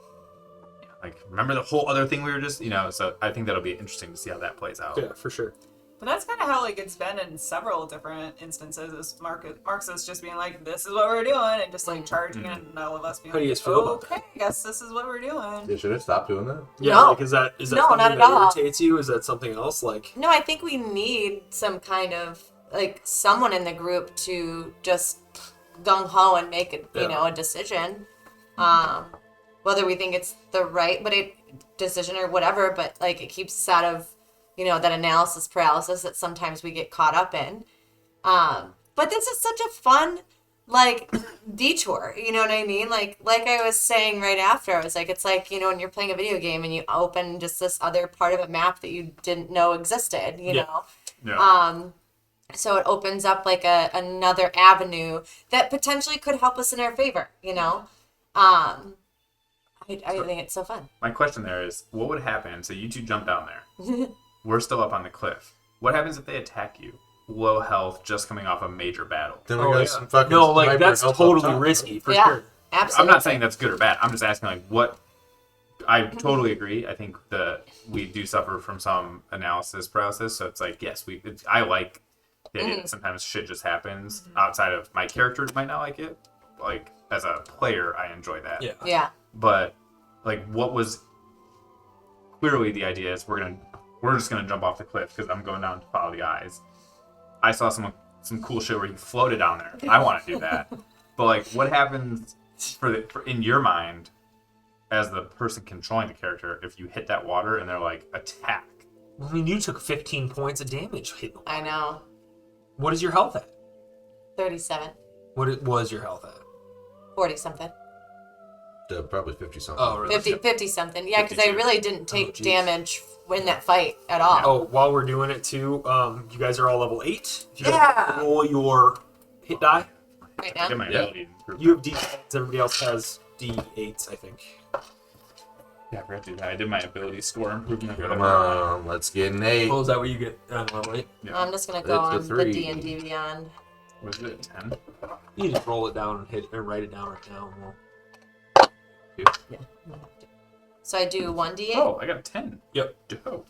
Like, remember the whole other thing we were just, so I think that'll be interesting to see how that plays out. Yeah, for sure. But that's kind of how like it's been in several different instances. Is Marxist just being like, "This is what we're doing," and just like charging it, and all of us being How do you like, guys feel about "Okay, I guess this is what we're doing." They should have stopped doing that. Yeah, No. like is that No, something not at that all. irritates you? Is that something else? Like No, I think we need some kind of like someone in the group to just gung ho and make a decision. Whether we think it's the right decision or whatever, but like it keeps us out of that analysis paralysis that sometimes we get caught up in. But this is such a fun like detour, you know what I mean? Like I was saying right after, I was like, it's like, when you're playing a video game and you open just this other part of a map that you didn't know existed, you know? Yeah. So it opens up like another avenue that potentially could help us in our favor, I think it's so fun. My question there is, what would happen? So you two jump down there. We're still up on the cliff. What happens if they attack you? Low health, just coming off a major battle. Then Oh, we got yeah. some fucking no, like sniper that's help up totally top. risky for Yeah, sure. absolutely. I'm not saying that's good or bad. I'm just asking, like, what. I totally agree. I think that we do suffer from some analysis paralysis. So it's like, yes, I like the idea that sometimes shit just happens outside of my character might not like it. Like, as a player, I enjoy that. Yeah. Yeah. But, like, what was clearly the idea is we're just gonna jump off the cliff because I'm going down to follow the eyes. I saw some cool shit where he floated down there. I want to do that. But like, what happens for in your mind as the person controlling the character if you hit that water and they're like, attack? I mean, you took 15 points of damage. I know. What is your health at? 37, What was your health at? 40 something. Probably 50 something. Oh, really? 50 something. Yeah, because I 52. really didn't take geez. damage in that fight at all. Oh, while we're doing it too, you guys are all level 8. If you guys Yeah. roll your hit die. Right Get now. my Yeah. ability improved. You have D8s. Everybody else has D8s, I think. Yeah, I forgot to do that. I did my ability score improvement. Come on, let's get an 8. Oh, is that what you get normally? Yeah. I'm just gonna go It's a on the 3. D&D Beyond. Was it 10? You just roll it down and hit or write it down right now. And So I do 1d8. Oh, I got a 10. Yep. Dope.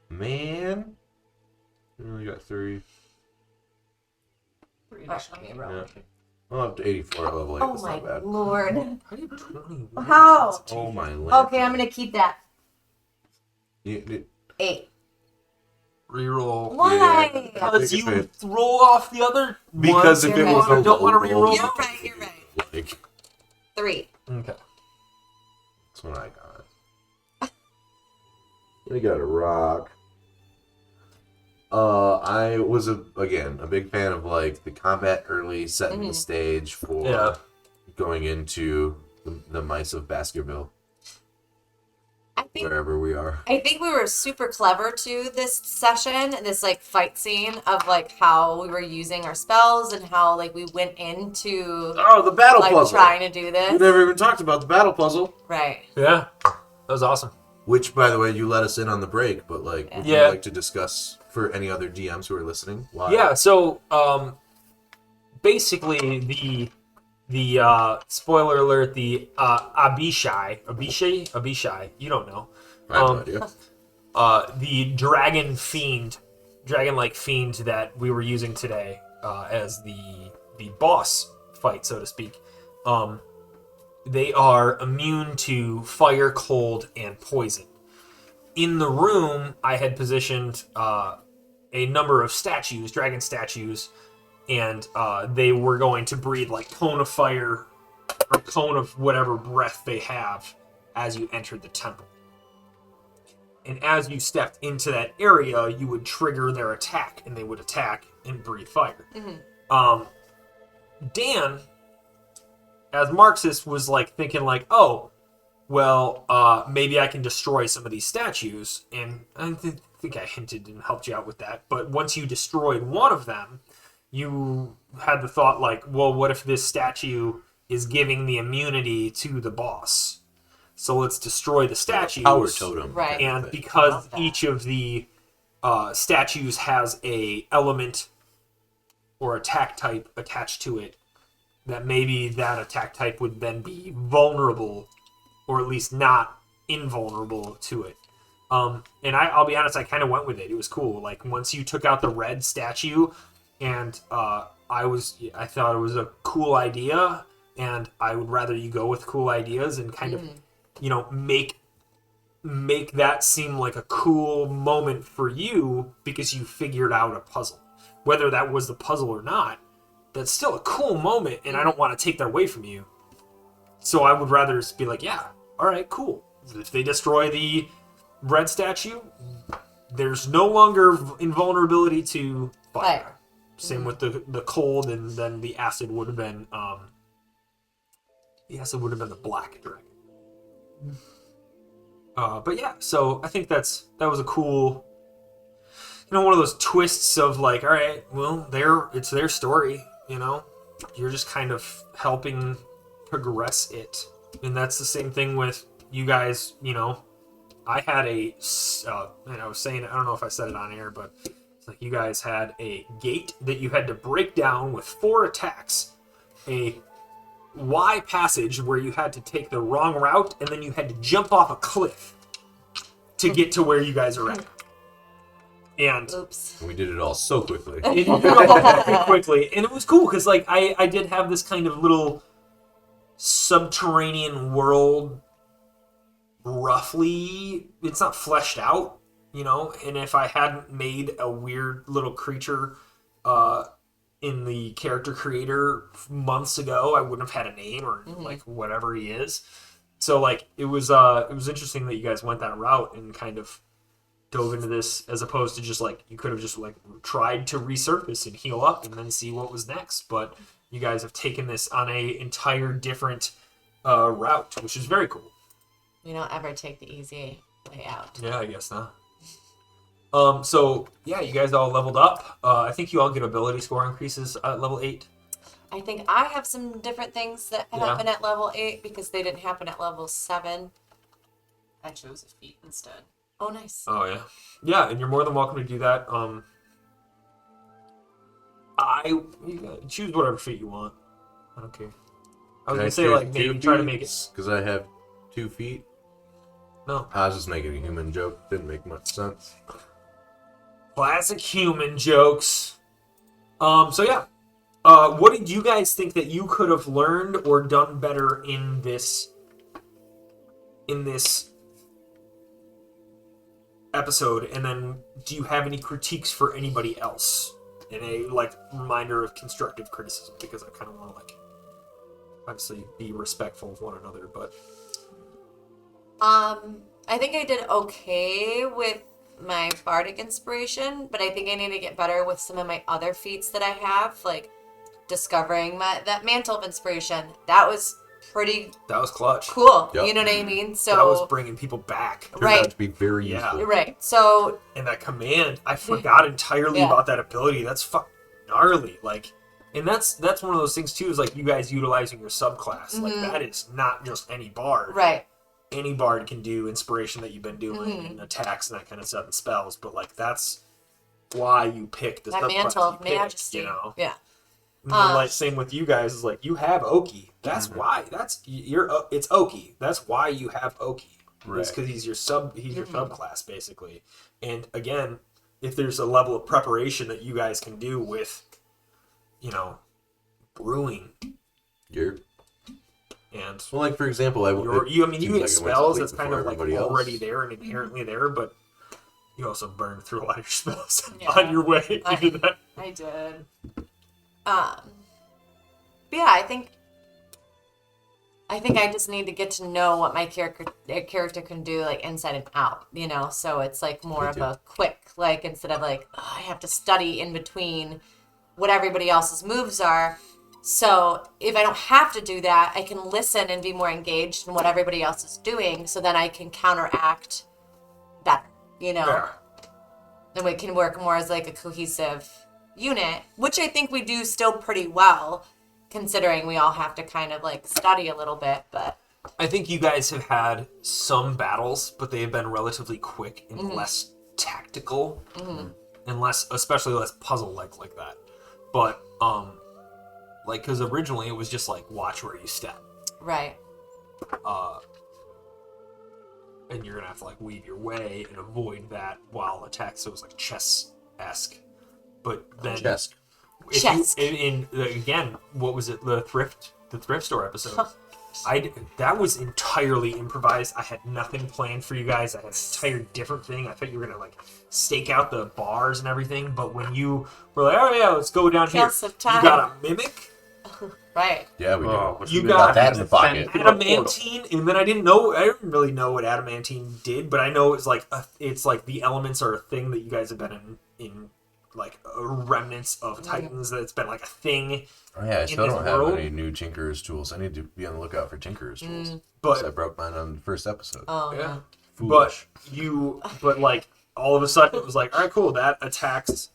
Man. We only got 3. Yeah. I'm up to 84 at level 8. Oh That's my not bad. lord. How do you 21? How? Oh my land. Okay, I'm gonna keep that. 8. Reroll. Why? Because If you it- roll off the other Because ones if You're it was right. a don't want to low roll, reroll. You're right, you're right. like 3. Okay. that's what I got. We got a rock. I was again a big fan of like the combat early, setting the stage for Yeah. going into the mice of Baskerville, wherever we are. I think we were super clever to this session, this like fight scene of like how we were using our spells and how like we went into Oh, the battle like puzzle. trying to do We this. never even talked about the battle puzzle. Right. Yeah. That was awesome. Which, by the way, you let us in on the break, but like, would Yeah. you like to discuss for any other DMs who are listening? Why? Yeah, so basically the spoiler alert, the Abishai, you don't know. I have no idea. The dragon-like fiend that we were using today as the boss fight, so to speak. They are immune to fire, cold, and poison. In the room, I had positioned a number of statues, dragon statues, and they were going to breathe like cone of fire or cone of whatever breath they have as you entered the temple. And as you stepped into that area, you would trigger their attack, and they would attack and breathe fire. Dan, as Marxist, was like thinking like, oh, well, maybe I can destroy some of these statues. And I think I hinted and helped you out with that. But once you destroyed one of them, you had the thought like, well, what if this statue is giving the immunity to the boss? So let's destroy the statues. Power totem. Right. kind of And thing. because each of the statues has a element or attack type attached to it, that maybe that attack type would then be vulnerable, or at least not invulnerable to it. And I'll be honest, I kind of went with it. It was cool. Like once you took out the red statue, and I thought it was a cool idea, and I would rather you go with cool ideas and kind of, make that seem like a cool moment for you because you figured out a puzzle. Whether that was the puzzle or not, that's still a cool moment, and I don't want to take that away from you. So I would rather just be like, yeah, all right, cool. If they destroy the red statue, there's no longer invulnerability to fire. Fire. Same with the cold, and then the acid would have been the black dragon. But yeah, so I think that was a cool, one of those twists of like, all right, well, it's their story, you're just kind of helping progress it, and that's the same thing with you guys. I had and I was saying, I don't know if I said it on air, but it's like you guys had a gate that you had to break down with 4 attacks, a Y passage where you had to take the wrong route, and then you had to jump off a cliff to get to where you guys are at. And Oops. We did it all so quickly. it did it all very quickly, and it was cool because like I did have this kind of little subterranean world. Roughly, it's not fleshed out, and if I hadn't made a weird little creature in the character creator months ago, I wouldn't have had a name or like whatever he is. So like it was interesting that you guys went that route and kind of dove into this, as opposed to just like you could have just like tried to resurface and heal up and then see what was next. But you guys have taken this on a entire different route, which is very cool. We don't ever take the easy way out. Yeah, I guess not. So yeah, you guys all leveled up. I think you all get ability score increases at level 8. I think I have some different things that Yeah. happen at level 8 because they didn't happen at level 7. I chose a feat instead. Oh, nice. Oh yeah, yeah, and you're more than welcome to do that. You gotta choose whatever feat you want. I don't care. I was gonna say like maybe try to make it. because I have 2 feet. No, I was just making a human joke. Didn't make much sense. classic human jokes. So yeah, what did you guys think that you could have learned or done better in this episode? And then, do you have any critiques for anybody else? And a reminder of constructive criticism, because I kind of want to obviously be respectful of one another, but I think I did okay with my bardic inspiration, but I think I need to get better with some of my other feats that I have, like discovering that mantle of inspiration. That was pretty that was clutch. cool. Yep. You know what I mean? So That was bringing people back. Turned Right. out to be very Yeah. useful. right. So And that command, I forgot entirely Yeah. about that ability. That's fucking gnarly. And that's one of those things too, is you guys utilizing your subclass. That is not just any bard. right. Any bard can do inspiration that you've been doing and attacks and that kind of stuff and spells, but that's why you pick the That subclass mantle you of picked, majesty. you know. Yeah. And then, same with you guys, is you have Oki. That's why. It's Oki. That's why you have Oki. Right. It's because he's your subclass basically. And again, if there's a level of preparation that you guys can do with, brewing You're and well, like for example, you seems get like I went to spells sleep that's kind before of everybody else. already there and inherently there, but you also burn through a lot of your spells Yeah. on your way I- into that. I did. But yeah, I think I just need to get to know what my character can do inside and out, so it's more Me of too. a quick, instead of I have to study in between what everybody else's moves are. So if I don't have to do that, I can listen and be more engaged in what everybody else is doing, so then I can counteract better, Yeah. and we can work more as a cohesive unit, which I think we do still pretty well, considering we all have to kind of study a little bit. But I think you guys have had some battles, but they have been relatively quick and less tactical, and especially less puzzle-like like that. But because originally it was just watch where you step, right, and you're gonna have to weave your way and avoid that while attack. So it was chess-esque. But then Chess. if Chess. Again, what was it? The thrift store episode. That was entirely improvised. I had nothing planned for you guys. I had an entire different thing. I thought you were gonna stake out the bars and everything. But when you were oh yeah, let's go down Kill here, some you time. got a mimic, right. Yeah, we do. You got that in the pocket. adamantine, and then I didn't really know what adamantine did, but I know it's it's the elements are a thing that you guys have been in remnants of Titans. That's been a thing. Oh yeah, I still this don't have world- any new Tinkerer's tools. I need to be on the lookout for Tinkerer's tools. But 'Cause I broke mine on the first episode. Oh yeah. no. Foolish. But all of a sudden it was all right, cool, that attacks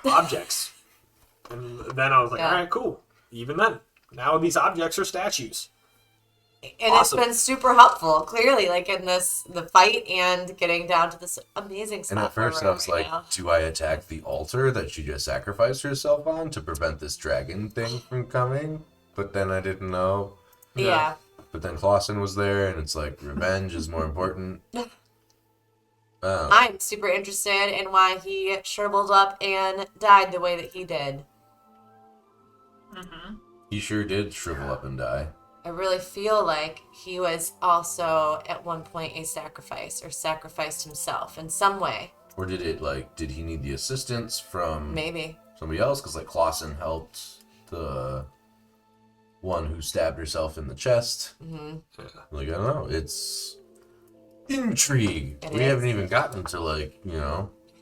objects. And then I was Yeah. all right, cool. Even then, now these objects are statues. And Awesome. it's been super helpful, clearly, in the fight and getting down to this amazing stuff. And at first I was right like, now. do I attack the altar that she just sacrificed herself on to prevent this dragon thing from coming? But then I didn't know. Yeah. But then Clausen was there, and it's revenge is more important. I'm super interested in why he shriveled up and died the way that he did. He sure did shrivel up and die. I really feel like he was also at one point a sacrifice, or sacrificed himself in some way. Or did it, did he need the assistance from Maybe. somebody else? Because, Clausen helped the one who stabbed herself in the chest. Hmm. I don't know. It's intrigue. It We is. haven't even gotten to,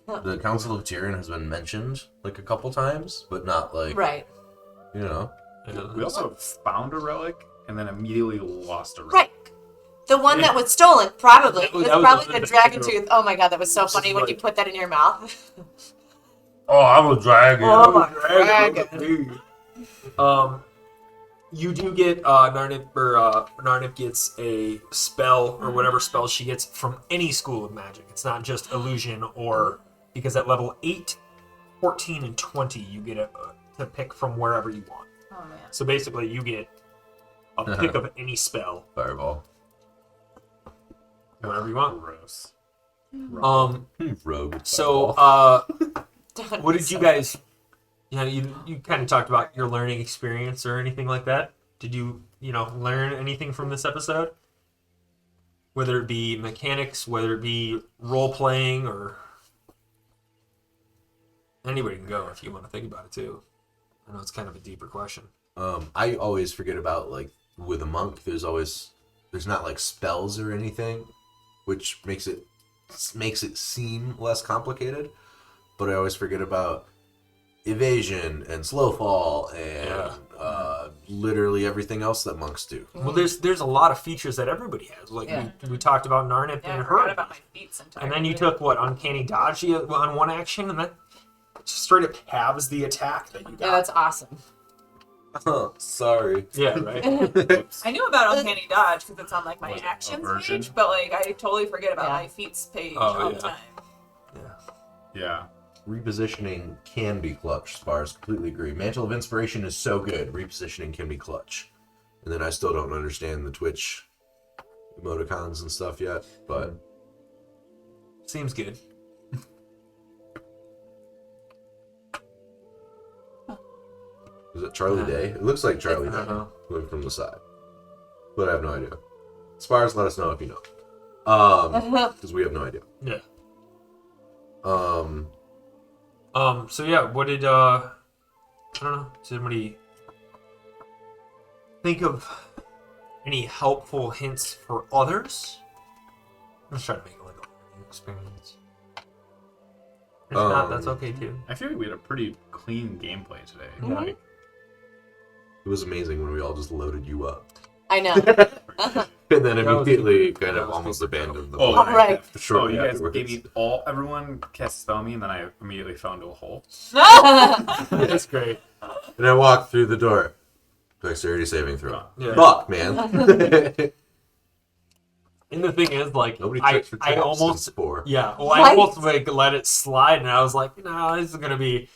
the Council of Tyrion has been mentioned, a couple times, but not, Right. you know. We also found a relic and then immediately lost a relic. Right. The one that was stolen, probably. That It was was probably the the dragon dragon. tooth. Oh my god, that was so This is funny when you put that in your mouth. Oh, I'm a dragon. Oh my dragon. you do get Narnip gets a spell or whatever spell she gets from any school of magic. It's not just illusion or because at level 8, 14, and 20 you get to pick from wherever you want. Oh man. So basically you get a pick of any spell, Fireball. whenever you want. Gross. Rogue. So Fireball. what did you guys? You kind of talked about your learning experience or anything like that. Did you learn anything from this episode? Whether it be mechanics, whether it be role playing, or anybody can go if you want to think about it too. I know it's kind of a deeper question. I always forget about, like, with a monk, there's not like spells or anything, which makes it seem less complicated. But I always forget about evasion and slow fall and literally everything else that monks do. Well, there's a lot of features that everybody has. Like we talked about Narnip Yeah, I and forgot her, about my feats entirely. and then you took uncanny dodge on one action, and that straight up halves the attack that you got. Yeah, that's awesome. Sorry. Yeah, right. I knew about Uncanny Dodge because it's on like my Was it actions aversion? page, but like I totally forget about Yeah. my feats page Oh, all yeah. the time. Yeah. Repositioning can be clutch. Spars completely agree. Mantle of Inspiration is so good. Repositioning can be clutch. And then I still don't understand the Twitch emoticons and stuff yet, but Seems good. is it Charlie Day? It looks like Charlie I Day. don't know. Looking from the side. But I have no idea. Spars, let us know if you know. Because we have no idea. Yeah. Um, So yeah, what did I don't know. Does anybody think of any helpful hints for others? I'm just trying to make it like a learning experience. If not, that's okay too. I feel like we had a pretty clean gameplay today. Mhm. Like, it was amazing when we all just loaded you up. I know. And then That was immediately good. kind That of was almost good. abandoned the oh, plan. right. Shortly you guys afterwards. gave me everyone cast a spell on me, and then I immediately fell into a hole. That's great. And I walked through the door. Dexterity saving throw. Yeah. Fuck, man. And the thing is, like, Nobody I checks for traps almost since 4. yeah, well, I Right. almost like let it slide, and I was like, no, this is gonna be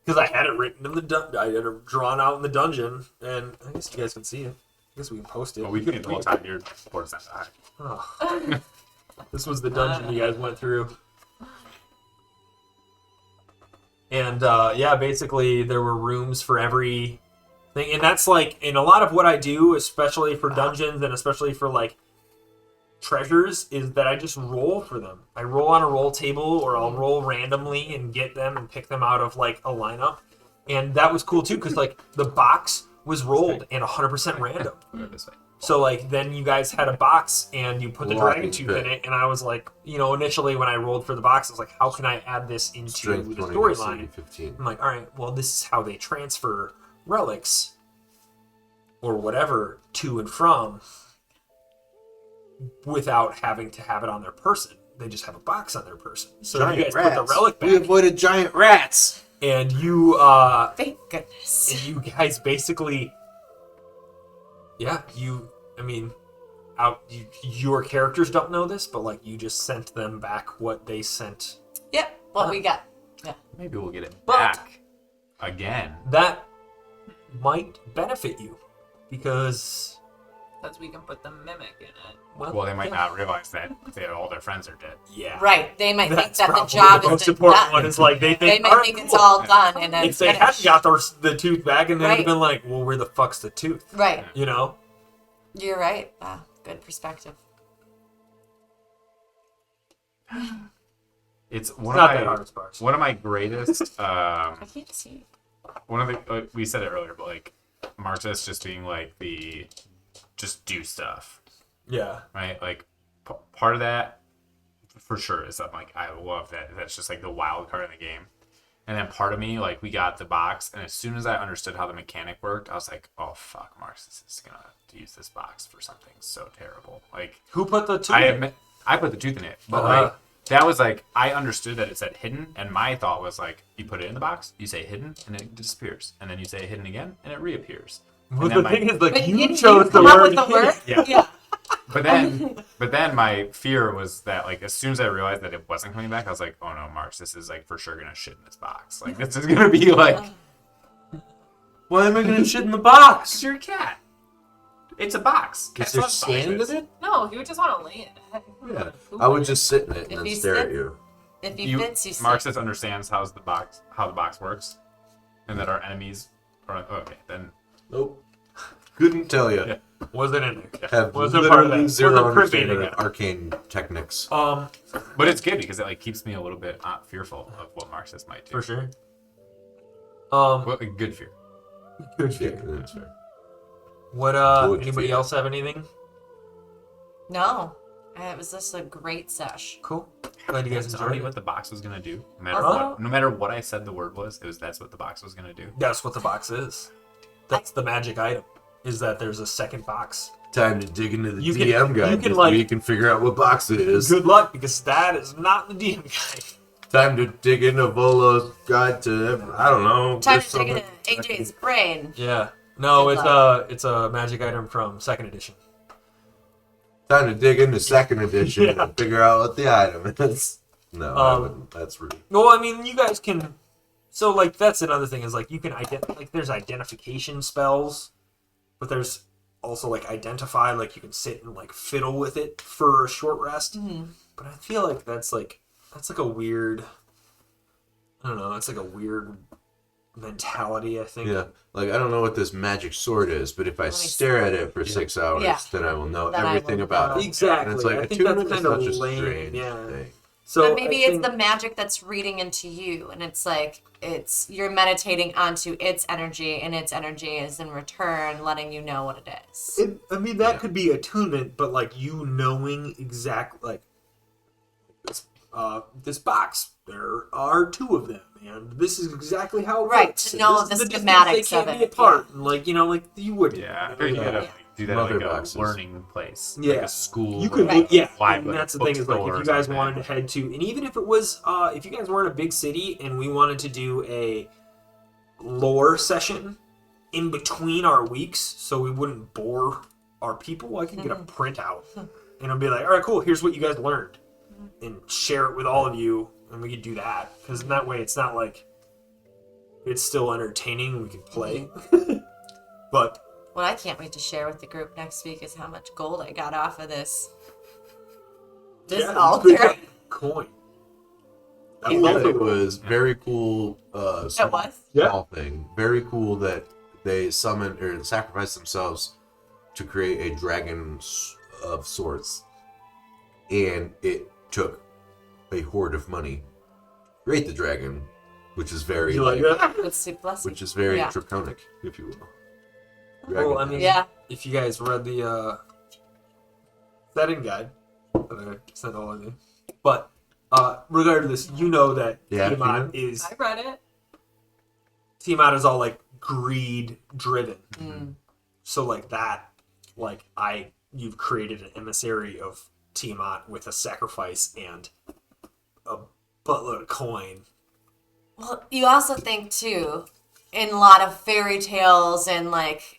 because I had it written in the I had it drawn out in the dungeon, and I guess you guys can see it. I guess we can post it. Well, we can the whole time your board's not high. Oh. This was the dungeon you guys went through. And yeah, basically there were rooms for every thing. And that's like in a lot of what I do, especially for dungeons and especially for like treasures, is that I just roll for them. I roll on a roll table or I'll roll randomly and get them and pick them out of like a lineup. And that was cool too, because like the box was rolled and 100% random. Put it this way. So like then you guys had a box and you put the Locking dragon tooth pit. in it, and I was like, initially when I rolled for the box, I was like, how can I add this into Strength the 20, storyline? dexterity 15. I'm like, all right, well this is how they transfer relics or whatever to and from without having to have it on their person. They just have a box on their person. So you guys put the relic We back, avoided giant rats. and you Thank goodness. and you guys basically, yeah, your characters don't know this, but like you just sent them back what they sent. Yep, what we got. Yeah. Maybe we'll get it But- back again. That might benefit you because, Because we can put the mimic in it. Well, they might yeah. not realize that all their friends are dead. Yeah, Right. They might think That's that the probably job the is most important one. done. Is like they think They might "Alright, think it's cool." all done and then If they hadn't got the tooth back, and they'd have Right. been like, "Well, where the fuck's the tooth?" Right. You know? You're right. Wow, good perspective. It's It's one not of that my hard as bars. one of my greatest. I can't see. One of the we said it earlier, but like Marxist just being like the just do stuff, Yeah, right? Like part of that for sure is that like I love that. That's just like the wild card in the game. And then part of me, like, we got the box, and as soon as I understood how the mechanic worked, I was like, oh, fuck, Marxist is going to use this box for something so terrible. Like, who put the tooth? I put the tooth in it, but, Uh-huh. like, that was, like, I understood that it said hidden, and my thought was, like, you put it in the box, you say hidden, and it disappears. And then you say hidden again, and it reappears. Well, then the thing is, like, But you didn't chose the come up word. with the word? Yeah. But then my fear was that, like, as soon as I realized that it wasn't coming back, I was like, oh no, Marks, this is like for sure gonna shit in this box. Like, this is gonna be like, Why am I gonna shit in the box? because you're a cat. It's a box. Is Cats there love sand boxes. in it? No, he would just want to lay in it. Yeah. I would just sit in it If and you then stare sit- at you. If he You, fits, you Marxist understands how the box works, and that our enemies are okay. Then Nope. Couldn't tell you. Yeah. Wasn't in there. Have Wasn't part of literally that. zero Wasn't privy understanding to of that. arcane techniques. but it's good because it like keeps me a little bit fearful of what Marxist might do. For sure. Well, a good fear. Good Yeah, shit. that's fair. What, Good anybody fear. else have anything? No. It was just a great sesh. Cool. Glad you guys That's enjoyed already it. what the box was gonna do. No matter Also- what, no matter what I said the word was, that's what the box was gonna do. That's what the box is. That's the magic item. Is that there's a second box. Time to dig into the You can- DM you guide can, this like- week and figure out what box it is. Good luck, because that is not the DM guide. Time to dig into Volo's guide to I don't know. Time there's to dig something- into AJ's brain. Yeah. No, Good it's a magic item from second edition. Time to dig into second edition Yeah. and figure out what the item is. No, I wouldn't. That's rude. Well, I mean, you guys can. So, like, that's another thing is like you can like there's identification spells, but there's also like identify. Like you can sit and like fiddle with it for a short rest. But I feel like that's like a weird. I don't know. It's like a weird mentality. I think. Yeah, like I don't know what this magic sword is, but if I me stare see. at it for 6 hours, Yeah. then I will know Then I everything will about know. it. Exactly. And it's like I a think that's attunement is kind of such a lame. strange Yeah. thing. So But maybe I it's think- the magic that's reading into you, and it's like you're meditating onto its energy, and its energy is in return letting you know what it is. I mean, that Yeah. could be attunement, but like you knowing exactly, like this box, there are two of them, and this is exactly how it Right, works. to and know this is the distance schematics they can't of be it, apart, and like like you would. Yeah, you or you know, gotta yeah. like, do that Mother at like boxes. a learning place, Yeah. like a school. You could, or like yeah. a library, And that's the thing is like bookstore if or you guys something. wanted to head to, and even if it was, if you guys were in a big city and we wanted to do a lore session in between our weeks, so we wouldn't bore our people, I could get a printout and I'd be like, all right, cool. Here's what you guys learned, and share it with all of you, and we could do that because in that way it's not like it's still entertaining. We could play, but. What I can't wait to share with the group next week is how much gold I got off of this Yeah, altar. coin. I thought it was very cool. It was. Small thing. Very cool that they summoned or sacrificed themselves to create a dragon of sorts, and it took a hoard of money to create the dragon, which is very You like that? With soup blessing. which is very Yeah. draconic, if you will. Well, I mean, Yeah. if you guys read the setting guide that I sent all of you, but regardless, you know that Yeah, Tiamat is I read it. all like greed driven. So like that, like you've created an emissary of Tiamat with a sacrifice and a buttload of coin. Well, you also think too, in a lot of fairy tales and like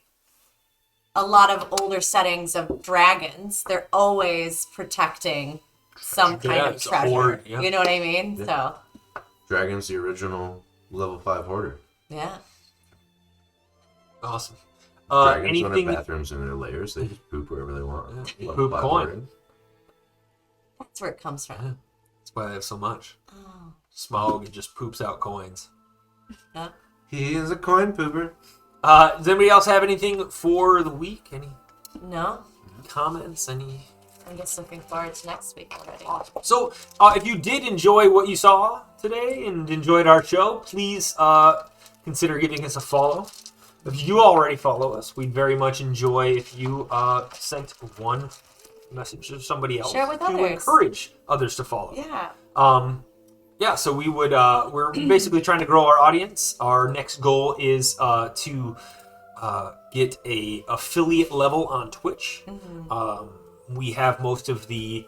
a lot of older settings of dragons, they're always protecting some kind Yeah, of it's a treasure. hoard, yeah. You know what I mean? Yeah. So, Dragon's the original level 5 hoarder. yeah. Awesome. Dragons don't Anything? have bathrooms in their layers; they just poop wherever they want. Yeah, Level poop 5 coin. hoarder. That's where it comes from. That's why I have so much. Oh, Smaug just poops out coins. yeah. He is a coin pooper. Does anybody else have anything for the week? Any No, comments? Any? I'm just looking forward to next week already. So, if you did enjoy what you saw today and enjoyed our show, please consider giving us a follow. If you already follow us, we'd very much enjoy if you sent one message to somebody else Share with to others. encourage others to follow. Yeah. Yeah, so we would, we're basically trying to grow our audience. Our next goal is to get a affiliate level on Twitch. We have most of the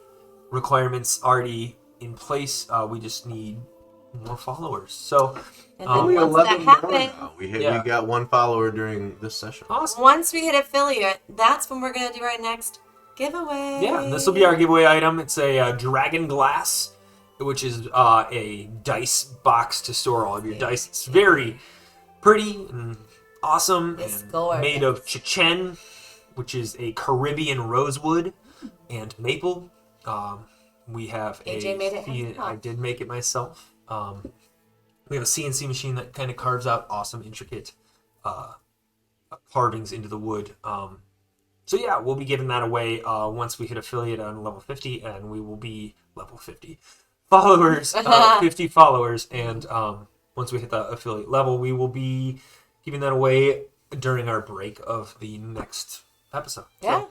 requirements already in place. We just need more followers. So And Only then once that happens, now. We Yeah. got one follower during this session. awesome. once we hit affiliate, that's when we're gonna do our next giveaway. Yeah, and this will be our giveaway item. It's a Dragon Glass, which is a dice box to store all of your dice. It's very pretty and awesome, It's and gorgeous. made of chichen, which is a Caribbean rosewood and maple. We have AJ made it himself. I did make it myself. We have a CNC machine that kind of carves out awesome, intricate carvings into the wood. So yeah, we'll be giving that away once we hit affiliate on level 50, and we will be level 50 followers, 50 followers, and once we hit the affiliate level, we will be giving that away during our break of the next episode. Yeah.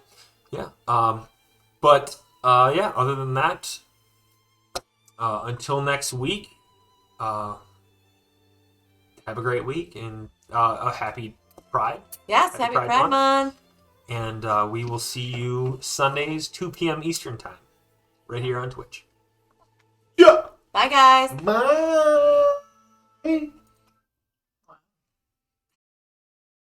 So, yeah. But yeah, other than that, until next week, have a great week and a happy Pride. Yes, Happy happy Pride Pride Month. And we will see you Sundays, 2 p.m. Eastern Time, right here on Twitch. Yeah. Bye, guys. Bye.